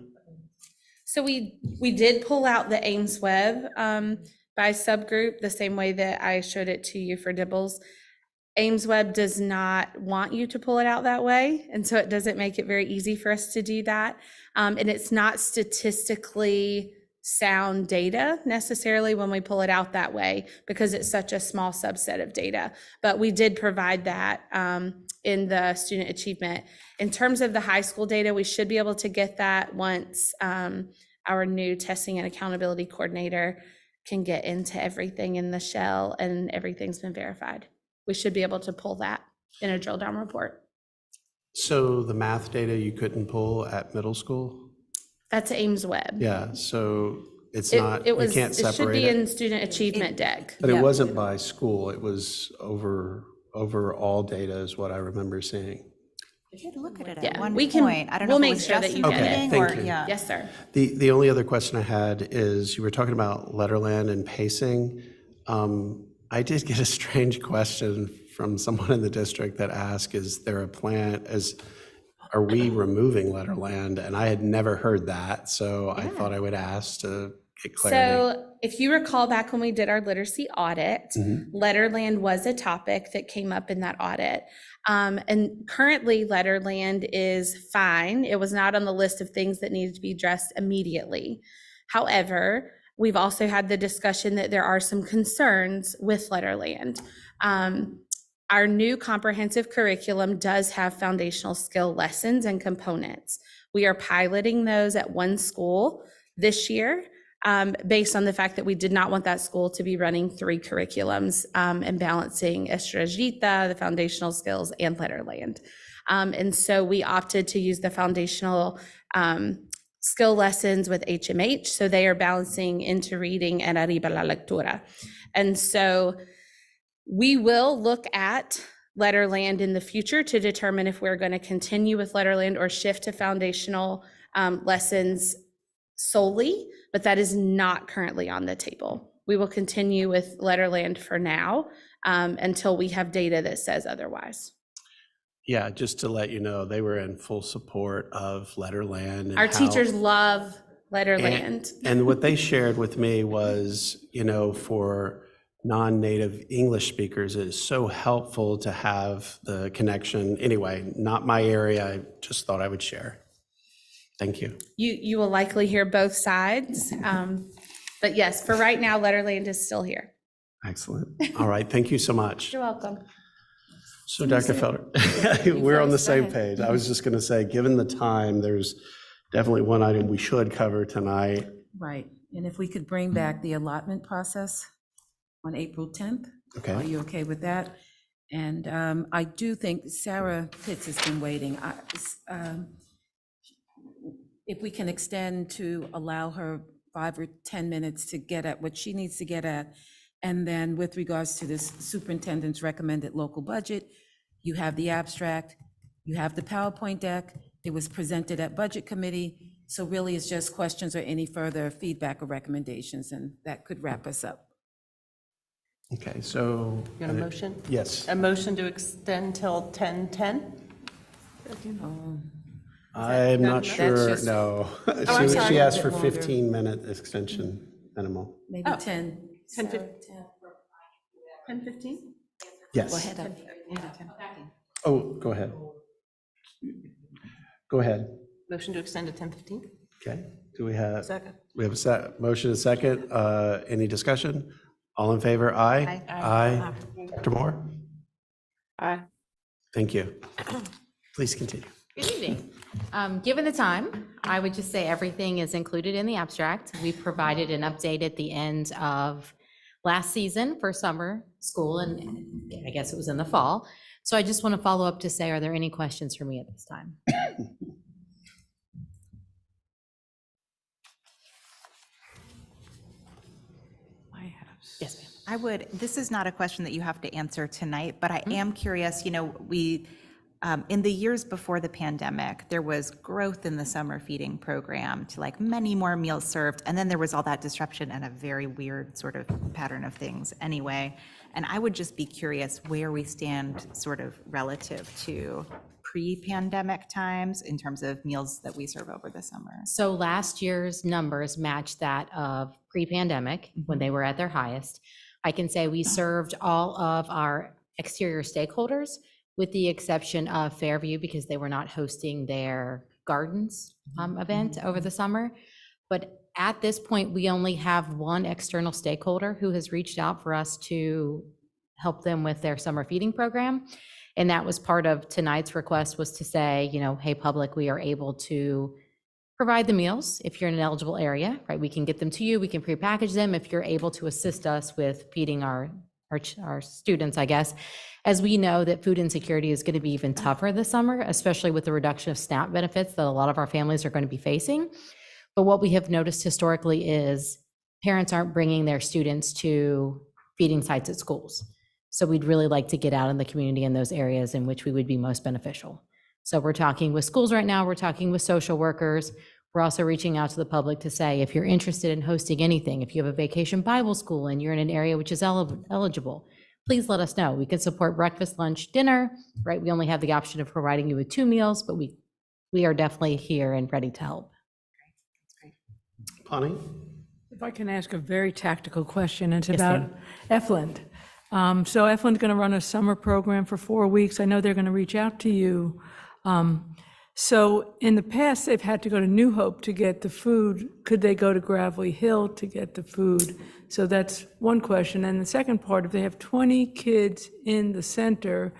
[SPEAKER 20] So we did pull out the Aimsweb by subgroup the same way that I showed it to you for Dibbles. Aimsweb does not want you to pull it out that way, and so it doesn't make it very easy for us to do that. And it's not statistically sound data necessarily when we pull it out that way because it's such a small subset of data. But we did provide that in the student achievement. In terms of the high school data, we should be able to get that once our new testing and accountability coordinator can get into everything in the shell and everything's been verified. We should be able to pull that in a drill down report.
[SPEAKER 1] So the math data you couldn't pull at middle school?
[SPEAKER 20] That's Aimsweb.
[SPEAKER 1] Yeah, so it's not, you can't
[SPEAKER 20] It should
[SPEAKER 1] separate
[SPEAKER 20] be
[SPEAKER 1] it?
[SPEAKER 20] in student achievement deck.
[SPEAKER 1] But it wasn't by school, it was over all data is what I remember seeing.
[SPEAKER 14] We did look at it
[SPEAKER 20] Yeah,
[SPEAKER 14] at one
[SPEAKER 20] we can-
[SPEAKER 14] point. I don't know
[SPEAKER 20] we'll
[SPEAKER 14] if it
[SPEAKER 20] make
[SPEAKER 14] was
[SPEAKER 20] sure
[SPEAKER 14] just
[SPEAKER 20] that you
[SPEAKER 14] in
[SPEAKER 20] get it.
[SPEAKER 14] reading
[SPEAKER 1] Thank
[SPEAKER 14] or,
[SPEAKER 1] you.
[SPEAKER 14] yeah.
[SPEAKER 20] Yes, sir.
[SPEAKER 1] The only other question I had is, you were talking about Letterland and pacing. I did get a strange question from someone in the district that asked, is there a plan, are we removing Letterland? And I had never heard that, so I thought I would ask to get clarity.
[SPEAKER 20] So if you recall back when we did our literacy audit, Letterland was a topic that came up in that audit. And currently Letterland is fine. It was not on the list of things that needed to be addressed immediately. However, we've also had the discussion that there are some concerns with Letterland. Our new comprehensive curriculum does have foundational skill lessons and components. We are piloting those at one school this year based on the fact that we did not want that school to be running 3 curriculums and balancing Estrellita, the foundational skills, and Letterland. And so we opted to use the foundational skill lessons with HMH, so they are balancing into reading and arriba la lectura. And so we will look at Letterland in the future to determine if we're going to continue with Letterland or shift to foundational lessons solely, but that is not currently on the table. We will continue with Letterland for now until we have data that says otherwise.
[SPEAKER 1] Yeah, just to let you know, they were in full support of Letterland. And
[SPEAKER 20] Our teachers love Letterland.
[SPEAKER 1] And what they shared with me was, for non-native English speakers, it is so helpful to have the connection. Anyway, not my area, I just thought I would share. Thank you.
[SPEAKER 20] You will likely hear both sides. But yes, for right now, Letterland is still here.
[SPEAKER 1] Excellent. All right, thank you so much.
[SPEAKER 20] You're welcome.
[SPEAKER 1] So Dr. Felder, we're on the same page. I was just going to say, given the time, there's definitely one item we should cover tonight.
[SPEAKER 2] Right, and if we could bring back the allotment process on April 10th.
[SPEAKER 1] Okay.
[SPEAKER 2] Are you okay with that? And I do think Sarah Pitts has been waiting. if we can extend to allow her 5 or 10 minutes to get at what she needs to get at. And then with regards to this superintendent's recommended local budget, you have the abstract, you have the PowerPoint deck, it was presented at Budget Committee. So really it's just questions or any further feedback or recommendations, and that could wrap us up.
[SPEAKER 1] Okay, so.
[SPEAKER 15] You want a motion?
[SPEAKER 1] Yes.
[SPEAKER 15] A motion to extend till 10:10?
[SPEAKER 1] I'm not sure,
[SPEAKER 2] just-
[SPEAKER 1] no.
[SPEAKER 15] I'm
[SPEAKER 1] She
[SPEAKER 15] sorry.
[SPEAKER 1] asked for
[SPEAKER 2] A bit longer.
[SPEAKER 1] 15-minute extension minimal.
[SPEAKER 2] Maybe
[SPEAKER 15] Oh.
[SPEAKER 2] 10.
[SPEAKER 15] 10:15?
[SPEAKER 1] Yes.
[SPEAKER 2] Go ahead.
[SPEAKER 1] Oh, go ahead. Go ahead.
[SPEAKER 15] Motion to extend to 10:15?
[SPEAKER 1] Okay, do we have?
[SPEAKER 15] Second.
[SPEAKER 1] We have a motion, a second. Any discussion? All in favor? Aye. Aye. Dr. Moore?
[SPEAKER 16] Aye.
[SPEAKER 1] Thank you. Please continue.
[SPEAKER 10] Good evening. Given the time, I would just say everything is included in the abstract. We provided an update at the end of last season for summer school, and I guess it was in the fall. So I just want to follow up to say, are there any questions for me at this time?
[SPEAKER 14] Yes, ma'am. I would, this is not a question that you have to answer tonight, but I am curious, we, in the years before the pandemic, there was growth in the summer feeding program to like many more meals served. And then there was all that disruption and a very weird sort of pattern of things anyway. And I would just be curious where we stand sort of relative to pre-pandemic times in terms of meals that we serve over the summer.
[SPEAKER 10] So last year's numbers matched that of pre-pandemic when they were at their highest. I can say we served all of our exterior stakeholders with the exception of Fairview because they were not hosting their gardens event over the summer. But at this point, we only have one external stakeholder who has reached out for us to help them with their summer feeding program. And that was part of tonight's request, was to say, hey, public, we are able to provide the meals if you're in an eligible area, right? We can get them to you, we can prepackage them if you're able to assist us with feeding our students, I guess. As we know that food insecurity is going to be even tougher this summer, especially with the reduction of SNAP benefits that a lot of our families are going to be facing. But what we have noticed historically is parents aren't bringing their students to feeding sites at schools. So we'd really like to get out in the community in those areas in which we would be most beneficial. So we're talking with schools right now, we're talking with social workers. We're also reaching out to the public to say, if you're interested in hosting anything, if you have a vacation Bible school and you're in an area which is eligible, please let us know. We can support breakfast, lunch, dinner, right? We only have the option of providing you with 2 meals, but we are definitely here and ready to help.
[SPEAKER 1] Bonnie?
[SPEAKER 5] If I can ask a very tactical question, it's
[SPEAKER 10] Yes,
[SPEAKER 5] about
[SPEAKER 10] ma'am.
[SPEAKER 5] Efland. So Efland's going to run a summer program for 4 weeks. I know they're going to reach out to you. So in the past, they've had to go to New Hope to get the food. Could they go to Gravelly Hill to get the food? So that's one question. And the second part, if they have 20 kids in the center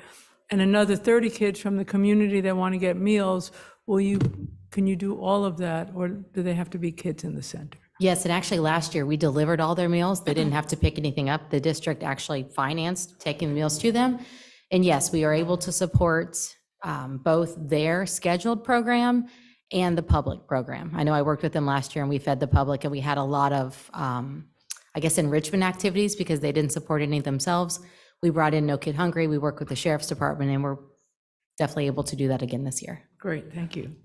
[SPEAKER 5] and another 30 kids from the community that want to get meals, can you do all of that, or do they have to be kids in the center?
[SPEAKER 10] Yes, and actually last year we delivered all their meals. They didn't have to pick anything up. The district actually financed taking the meals to them. And yes, we are able to support both their scheduled program and the public program. I know I worked with them last year and we fed the public and we had a lot of, enrichment activities because they didn't support any themselves. We brought in No Kid Hungry. We work with the Sheriff's Department and we're definitely able to do that again this year.
[SPEAKER 5] Great, thank you.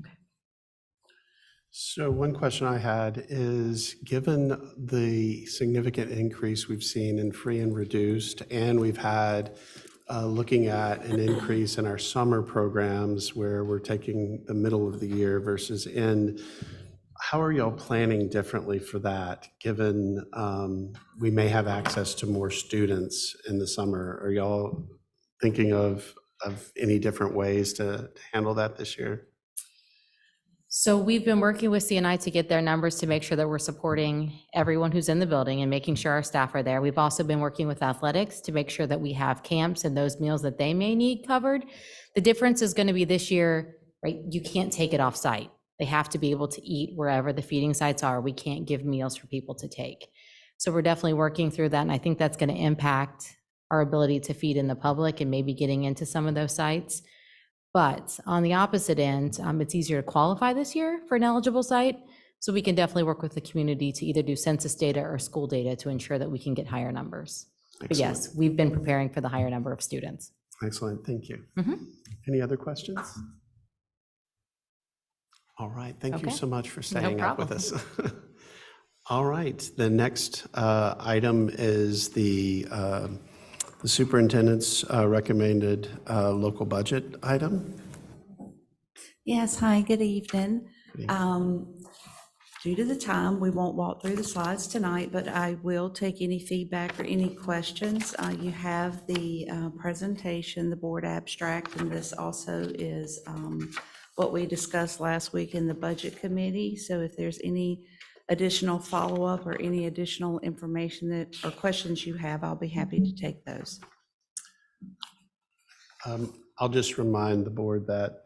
[SPEAKER 1] So one question I had is, given the significant increase we've seen in free and reduced, and we've had looking at an increase in our summer programs where we're taking the middle of the year versus end, how are y'all planning differently for that, given we may have access to more students in the summer? Are y'all thinking of any different ways to handle that this year?
[SPEAKER 10] So we've been working with CNI to get their numbers to make sure that we're supporting everyone who's in the building and making sure our staff are there. We've also been working with athletics to make sure that we have camps and those meals that they may need covered. The difference is going to be this year, right? You can't take it off site. They have to be able to eat wherever the feeding sites are. We can't give meals for people to take. So we're definitely working through that. And I think that's going to impact our ability to feed in the public and maybe getting into some of those sites. But on the opposite end, it's easier to qualify this year for an eligible site. So we can definitely work with the community to either do census data or school data to ensure that we can get higher numbers. But yes, we've been preparing for the higher number of students.
[SPEAKER 1] Excellent, thank you. Any other questions? All right, thank you
[SPEAKER 10] Okay.
[SPEAKER 1] so much for
[SPEAKER 10] No
[SPEAKER 1] staying up with
[SPEAKER 10] problem.
[SPEAKER 1] us. All right, the next item is the superintendent's recommended local budget item.
[SPEAKER 19] Yes, hi, good evening. Due to the time, we won't walk through the slides tonight, but I will take any feedback or any questions. You have the presentation, the board abstract, and this also is what we discussed last week in the budget committee. So if there's any additional follow-up or any additional information that or questions you have, I'll be happy to take those.
[SPEAKER 1] I'll just remind the board that,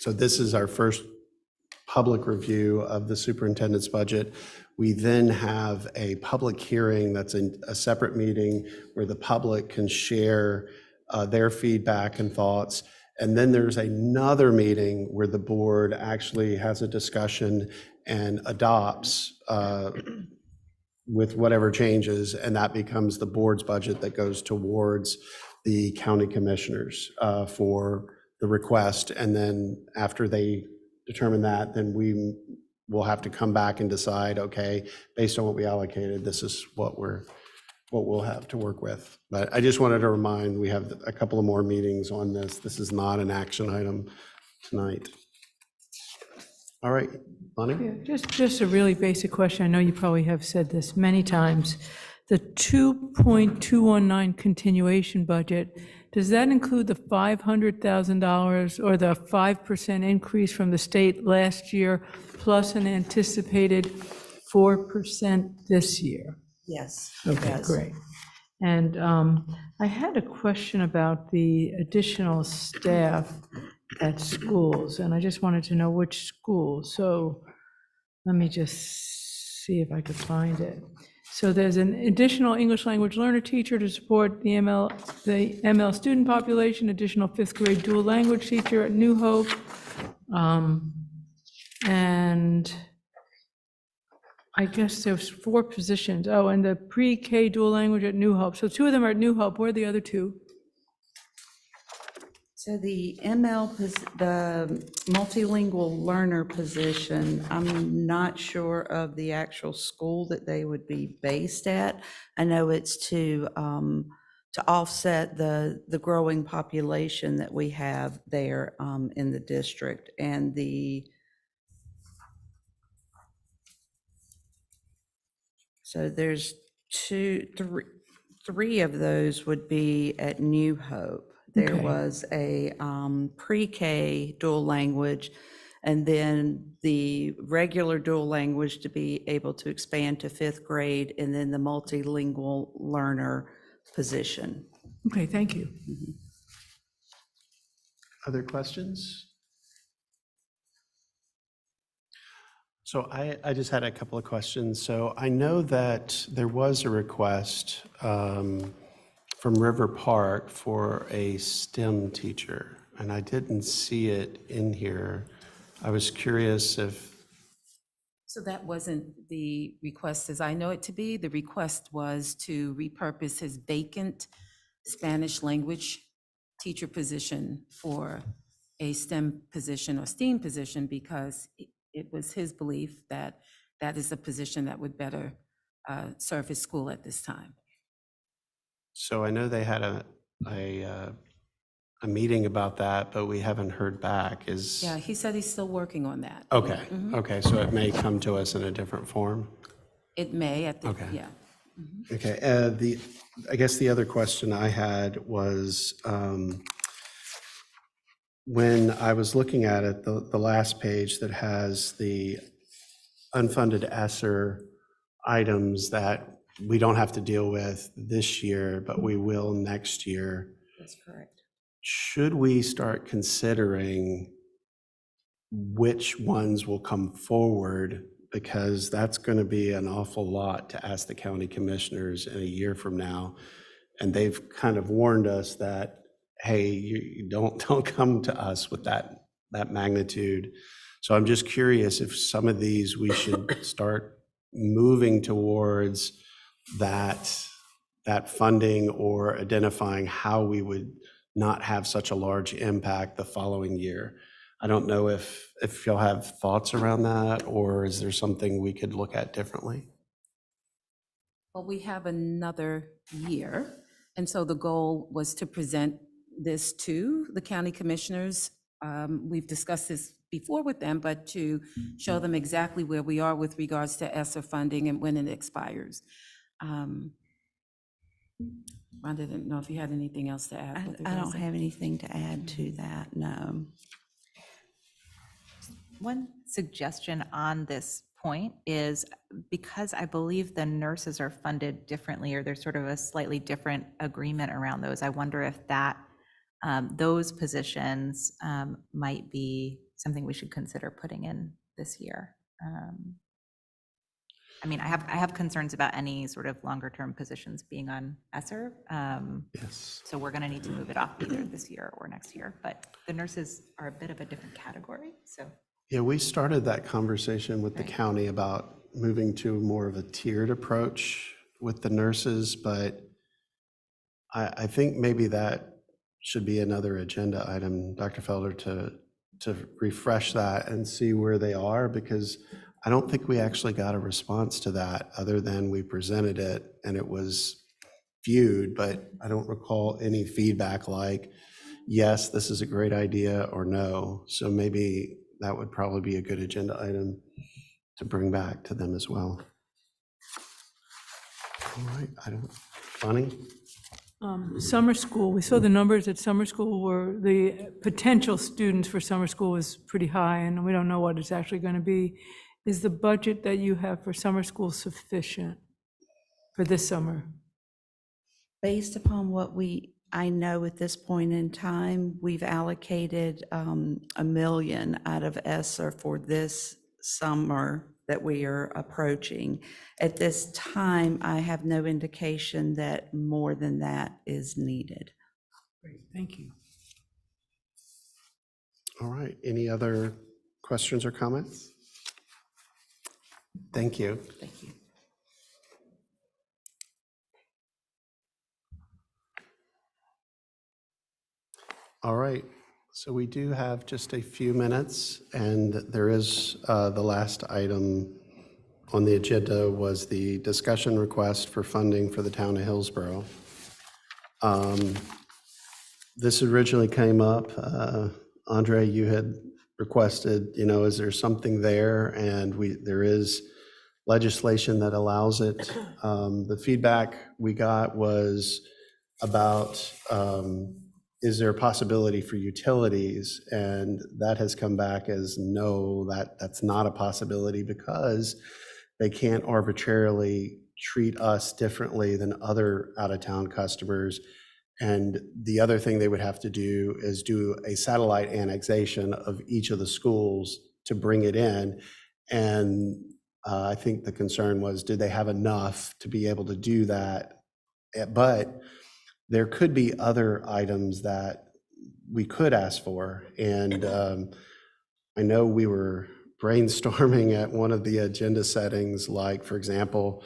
[SPEAKER 1] so this is our first public review of the superintendent's budget. We then have a public hearing that's a separate meeting where the public can share their feedback and thoughts. And then there's another meeting where the board actually has a discussion and adopts with whatever changes, and that becomes the board's budget that goes towards the county commissioners for the request. And then after they determine that, then we will have to come back and decide, okay, based on what we allocated, this is what we'll have to work with. But I just wanted to remind, we have a couple of more meetings on this. This is not an action item tonight. All right, Bonnie?
[SPEAKER 5] Yeah, just a really basic question. I know you probably have said this many times. The 2.219 continuation budget, does that include the $500,000 or the 5% increase from the state last year, plus an anticipated 4% this year?
[SPEAKER 19] Yes.
[SPEAKER 5] Okay, great. And I had a question about the additional staff at schools, and I just wanted to know which schools. So let me just see if I could find it. So there's an additional English language learner teacher to support the ML student population, additional fifth grade dual language teacher at New Hope, and I guess there's 4 positions. Oh, and the pre-K dual language at New Hope. So 2 of them are at New Hope. Where are the other 2?
[SPEAKER 19] So the the multilingual learner position, I'm not sure of the actual school that they would be based at. I know it's to offset the growing population that we have there in the district. And so there's 3 of those would be at New Hope. There
[SPEAKER 5] Okay.
[SPEAKER 19] was a pre-K dual language, and then the regular dual language to be able to expand to 5th grade, and then the multilingual learner position.
[SPEAKER 5] Okay, thank you.
[SPEAKER 1] Other questions? So I just had a couple of questions. So I know that there was a request from River Park for a STEM teacher, and I didn't see it in here. I was curious if,
[SPEAKER 2] So that wasn't the request as I know it to be. The request was to repurpose his vacant Spanish language teacher position for a STEM position or STEAM position, because it was his belief that that is a position that would better serve his school at this time.
[SPEAKER 1] so I know they had a meeting about that, but we haven't heard back.
[SPEAKER 2] Yeah, he said he's still working on that.
[SPEAKER 1] Okay,
[SPEAKER 2] Mhm.
[SPEAKER 1] okay, so it may come to us in a different form?
[SPEAKER 2] It may at the,
[SPEAKER 1] Okay.
[SPEAKER 2] yeah.
[SPEAKER 1] Okay, I guess the other question I had was, when I was looking at it, the last page that has the unfunded ESSER items that we don't have to deal with this year, but we will next year.
[SPEAKER 19] That's correct.
[SPEAKER 1] Should we start considering which ones will come forward? Because that's going to be an awful lot to ask the county commissioners in a year from now. And they've kind of warned us that hey, you don't come to us with that magnitude. So I'm just curious if some of these we should start moving towards that funding, or identifying how we would not have such a large impact the following year. I don't know if y'all have thoughts around that, or is there something we could look at differently?
[SPEAKER 2] Well, we have another year, and so the goal was to present this to the county commissioners. We've discussed this before with them, but to show them exactly where we are with regards to ESSER funding and when it expires. I didn't know if you had anything else to add. with
[SPEAKER 19] I
[SPEAKER 2] regards
[SPEAKER 19] don't
[SPEAKER 2] to-
[SPEAKER 19] have anything to add to that, no.
[SPEAKER 14] One suggestion on this point is, because I believe the nurses are funded differently, or there's sort of a slightly different agreement around those, I wonder if that, those positions might be something we should consider putting in this year. I mean, I have concerns about any sort of longer term positions being on ESSER.
[SPEAKER 1] Yes.
[SPEAKER 14] So we're going to need to move it off either this year or next year. But the nurses are a bit of a different category. So
[SPEAKER 1] Yeah, we started that conversation with the county about moving to more of a tiered approach with the nurses, but I think maybe that should be another agenda item, Dr. Felder, to refresh that and see where they are, because I don't think we actually got a response to that, other than we presented it and it was viewed, but I don't recall any feedback like, yes, this is a great idea, or no. So maybe that would probably be a good agenda item to bring back to them as well. All right, Bonnie?
[SPEAKER 5] Summer school, we saw the numbers at summer school were, the potential students for summer school was pretty high, and we don't know what it's actually going to be. Is the budget that you have for summer school sufficient for this summer?
[SPEAKER 19] Based upon what I know at this point in time, we've allocated $1 million out of ESSER for this summer that we are approaching. At this time, I have no indication that more than that is needed.
[SPEAKER 5] Great, thank you.
[SPEAKER 1] All right, any other questions or comments? Thank you.
[SPEAKER 19] Thank you.
[SPEAKER 1] All right, so we do have just a few minutes, and there is the last item on the agenda was the discussion request for funding for the town of Hillsborough. This originally came up, Andre, you had requested, is there something there? And there is legislation that allows it. The feedback we got was about, is there a possibility for utilities? And that has come back as no, that's not a possibility, because they can't arbitrarily treat us differently than other out-of-town customers. And the other thing they would have to do is do a satellite annexation of each of the schools to bring it in. And I think the concern was, do they have enough to be able to do that? But there could be other items that we could ask for. And I know we were brainstorming at one of the agenda settings, like, for example,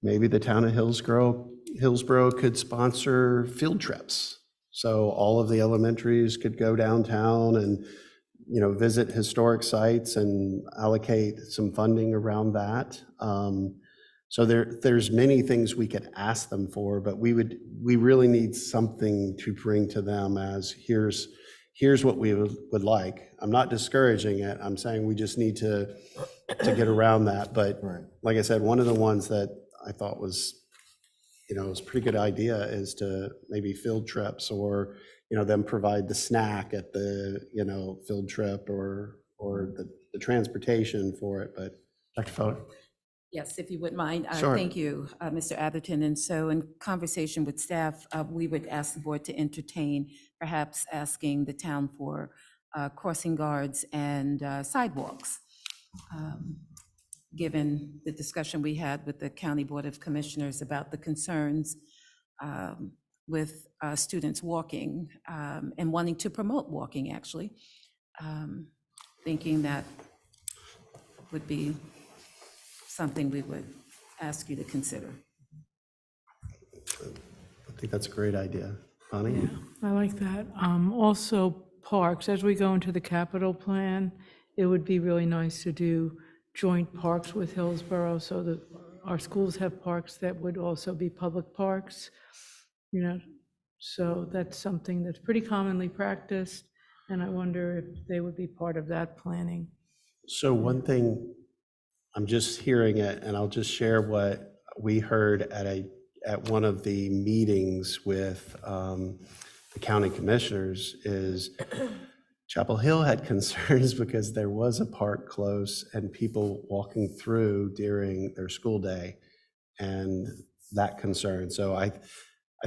[SPEAKER 1] maybe the town of Hillsborough could sponsor field trips. So all of the elementaries could go downtown and, visit historic sites and allocate some funding around that. So there's many things we could ask them for, but we really need something to bring to them as here's what we would like. I'm not discouraging it. I'm saying we just need to get around that. But like I said, one of the ones that I thought was, was a pretty good idea is to maybe field trips, or, them provide the snack at the, field trip, or the transportation for it. But Dr. Feller?
[SPEAKER 2] Yes, if you wouldn't mind.
[SPEAKER 1] Sure.
[SPEAKER 2] Thank you, Mr. Atherton. And so in conversation with staff, we would ask the board to entertain perhaps asking the town for crossing guards and sidewalks. Given the discussion we had with the County Board of Commissioners about the concerns with students walking and wanting to promote walking, actually. Thinking that would be something we would ask you to consider.
[SPEAKER 1] I think that's a great idea. Bonnie?
[SPEAKER 5] I like that. Also, parks, as we go into the capital plan, it would be really nice to do joint parks with Hillsborough so that our schools have parks that would also be public parks, you know. So that's something that's pretty commonly practiced, and I wonder if they would be part of that planning.
[SPEAKER 1] So one thing, I'm just hearing it, and I'll just share what we heard at one of the meetings with the county commissioners is Chapel Hill had concerns because there was a park close and people walking through during their school day, and that concern. So I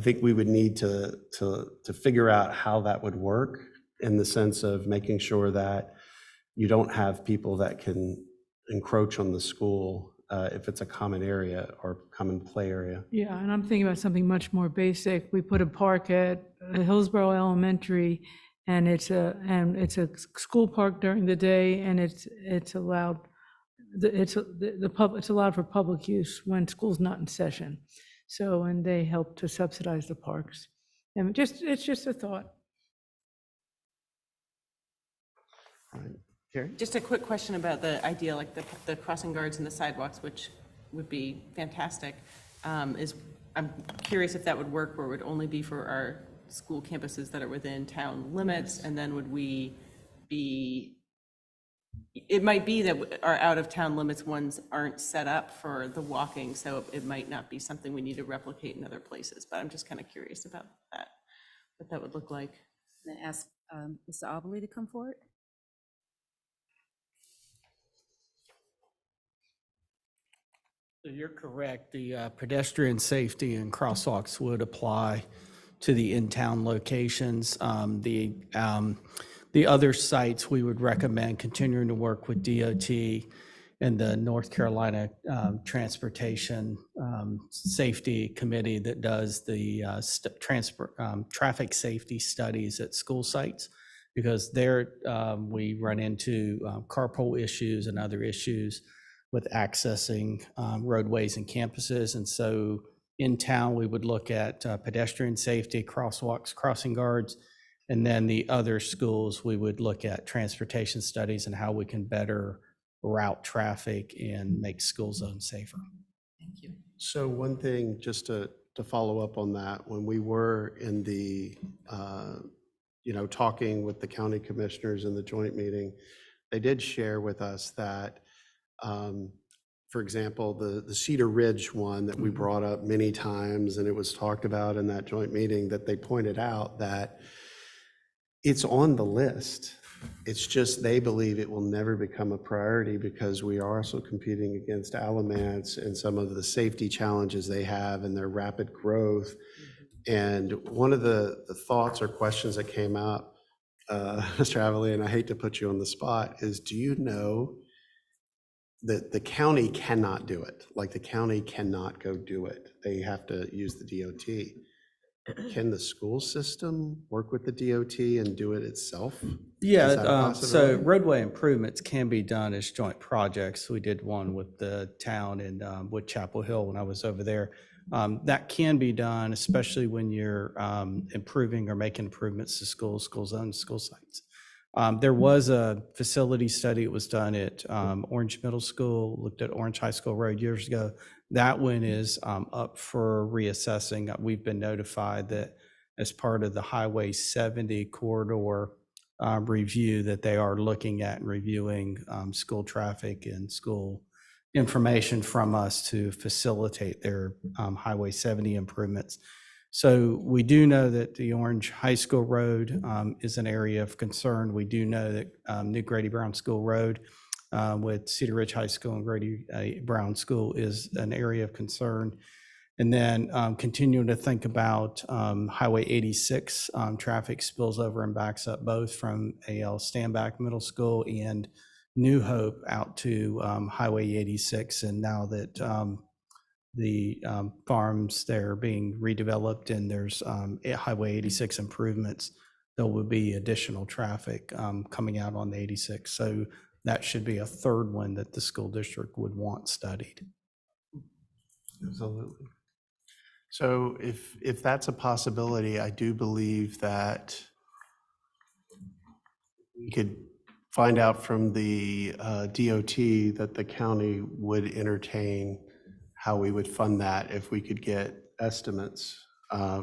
[SPEAKER 1] think we would need to figure out how that would work in the sense of making sure that you don't have people that can encroach on the school if it's a common area or common play area.
[SPEAKER 5] Yeah, and I'm thinking about something much more basic. We put a park at Hillsborough Elementary, and it's a school park during the day, and it's allowed for public use when school's not in session. So, and they help to subsidize the parks. And it's just a thought.
[SPEAKER 15] Just a quick question about the idea, like the crossing guards and the sidewalks, which would be fantastic. I'm curious if that would work, or would only be for our school campuses that are within town limits, and then would we be, it might be that our out-of-town limits ones aren't set up for the walking, so it might not be something we need to replicate in other places, but I'm just kind of curious about that, what that would look like.
[SPEAKER 2] And ask Mr. Oberle to come forward.
[SPEAKER 21] So you're correct. The pedestrian safety and crosswalks would apply to the in-town locations. The other sites, we would recommend continuing to work with DOT and the North Carolina Transportation Safety Committee that does the traffic safety studies at school sites, because there we run into carpool issues and other issues with accessing roadways and campuses. And so in town, we would look at pedestrian safety, crosswalks, crossing guards, and then the other schools, we would look at transportation studies and how we can better route traffic and make school zones safer.
[SPEAKER 15] Thank you.
[SPEAKER 1] So one thing, just to follow up on that, when we were in the, talking with the county commissioners in the joint meeting, they did share with us that, for example, the Cedar Ridge one that we brought up many times, and it was talked about in that joint meeting, that they pointed out that it's on the list. It's just they believe it will never become a priority because we are also competing against Alamance and some of the safety challenges they have and their rapid growth. And one of the thoughts or questions that came up, Mr. Avelley, and I hate to put you on the spot, is do you know that the county cannot do it? Like the county cannot go do it. They have to use the DOT. Can the school system work with the DOT and do it itself? Is that a
[SPEAKER 21] Yeah, so
[SPEAKER 1] possibility?
[SPEAKER 21] roadway improvements can be done as joint projects. We did one with the town and with Chapel Hill when I was over there. That can be done, especially when you're improving or making improvements to schools, school zones, school sites. There was a facility study that was done at Orange Middle School, looked at Orange High School Road years ago. That one is up for reassessing. We've been notified that as part of the Highway 70 corridor review, that they are looking at and reviewing school traffic and school information from us to facilitate their Highway 70 improvements. So we do know that the Orange High School Road is an area of concern. We do know that New Grady Brown School Road with Cedar Ridge High School and Grady Brown School is an area of concern. And then continuing to think about Highway 86, traffic spills over and backs up both from A.L. Stanback Middle School and New Hope out to Highway 86. And now that the farms that are being redeveloped, and there's Highway 86 improvements. There will be additional traffic coming out on the 86. So that should be a third one that the school district would want studied.
[SPEAKER 1] Absolutely. So if that's a possibility, I do believe that we could find out from the DOT that the county would entertain how we would fund that if we could get estimates.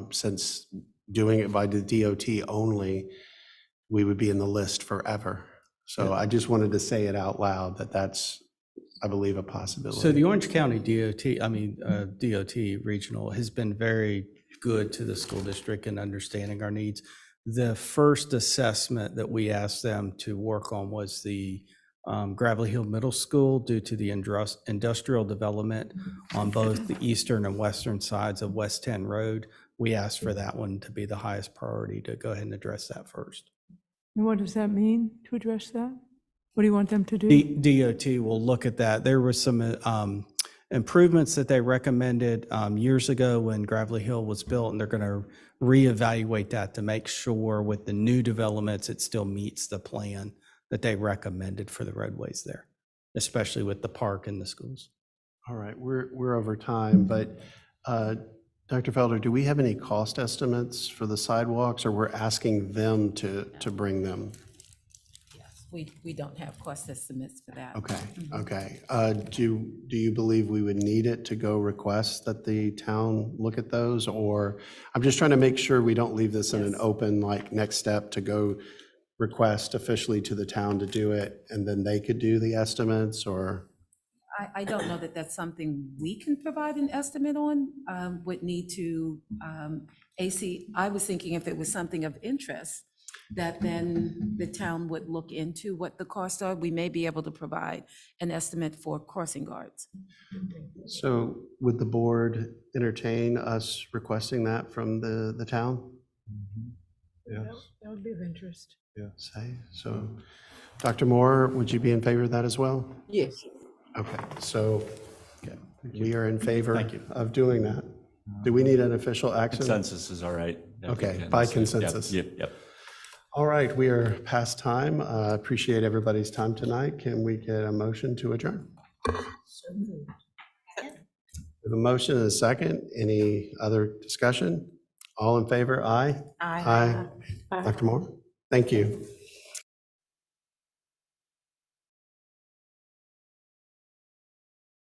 [SPEAKER 1] Since doing it by the DOT only, we would be in the list forever. So I just wanted to say it out loud that that's, I believe, a possibility.
[SPEAKER 21] So the Orange County DOT regional has been very good to the school district in understanding our needs. The first assessment that we asked them to work on was the Gravelly Hill Middle School due to the industrial development on both the eastern and western sides of West 10 Road. We asked for that one to be the highest priority, to go ahead and address that first.
[SPEAKER 5] And what does that mean, to address that? What do you want them to do?
[SPEAKER 21] DOT will look at that. There was some improvements that they recommended years ago when Gravelly Hill was built, and they're going to reevaluate that to make sure with the new developments, it still meets the plan that they recommended for the roadways there, especially with the park and the schools.
[SPEAKER 1] All right, we're over time, but Dr. Felder, do we have any cost estimates for the sidewalks, or we're asking them to bring them?
[SPEAKER 2] We don't have cost estimates for that.
[SPEAKER 1] Okay, okay. Do you believe we would need it to go request that the town look at those? Or I'm just trying to make sure we don't leave this in an open, like, next step to go request officially to the town to do it, and then they could do the estimates, or?
[SPEAKER 2] I don't know that that's something we can provide an estimate on. Would need to, I was thinking if it was something of interest, that then the town would look into what the costs are. We may be able to provide an estimate for crossing guards.
[SPEAKER 1] So would the board entertain us requesting that from the town? Yes.
[SPEAKER 5] That would be of interest.
[SPEAKER 1] Yes. So, Dr. Moore, would you be in favor of that as well?
[SPEAKER 16] Yes.
[SPEAKER 1] Okay, so we are in favor of doing that. Do we need an official action?
[SPEAKER 12] Consensus is all right.
[SPEAKER 1] Okay, by consensus.
[SPEAKER 12] Yep.
[SPEAKER 1] All right, we are past time. Appreciate everybody's time tonight. Can we get a motion to adjourn? We have a motion and a second. Any other discussion? All in favor? Aye. Aye. Dr. Moore, thank you.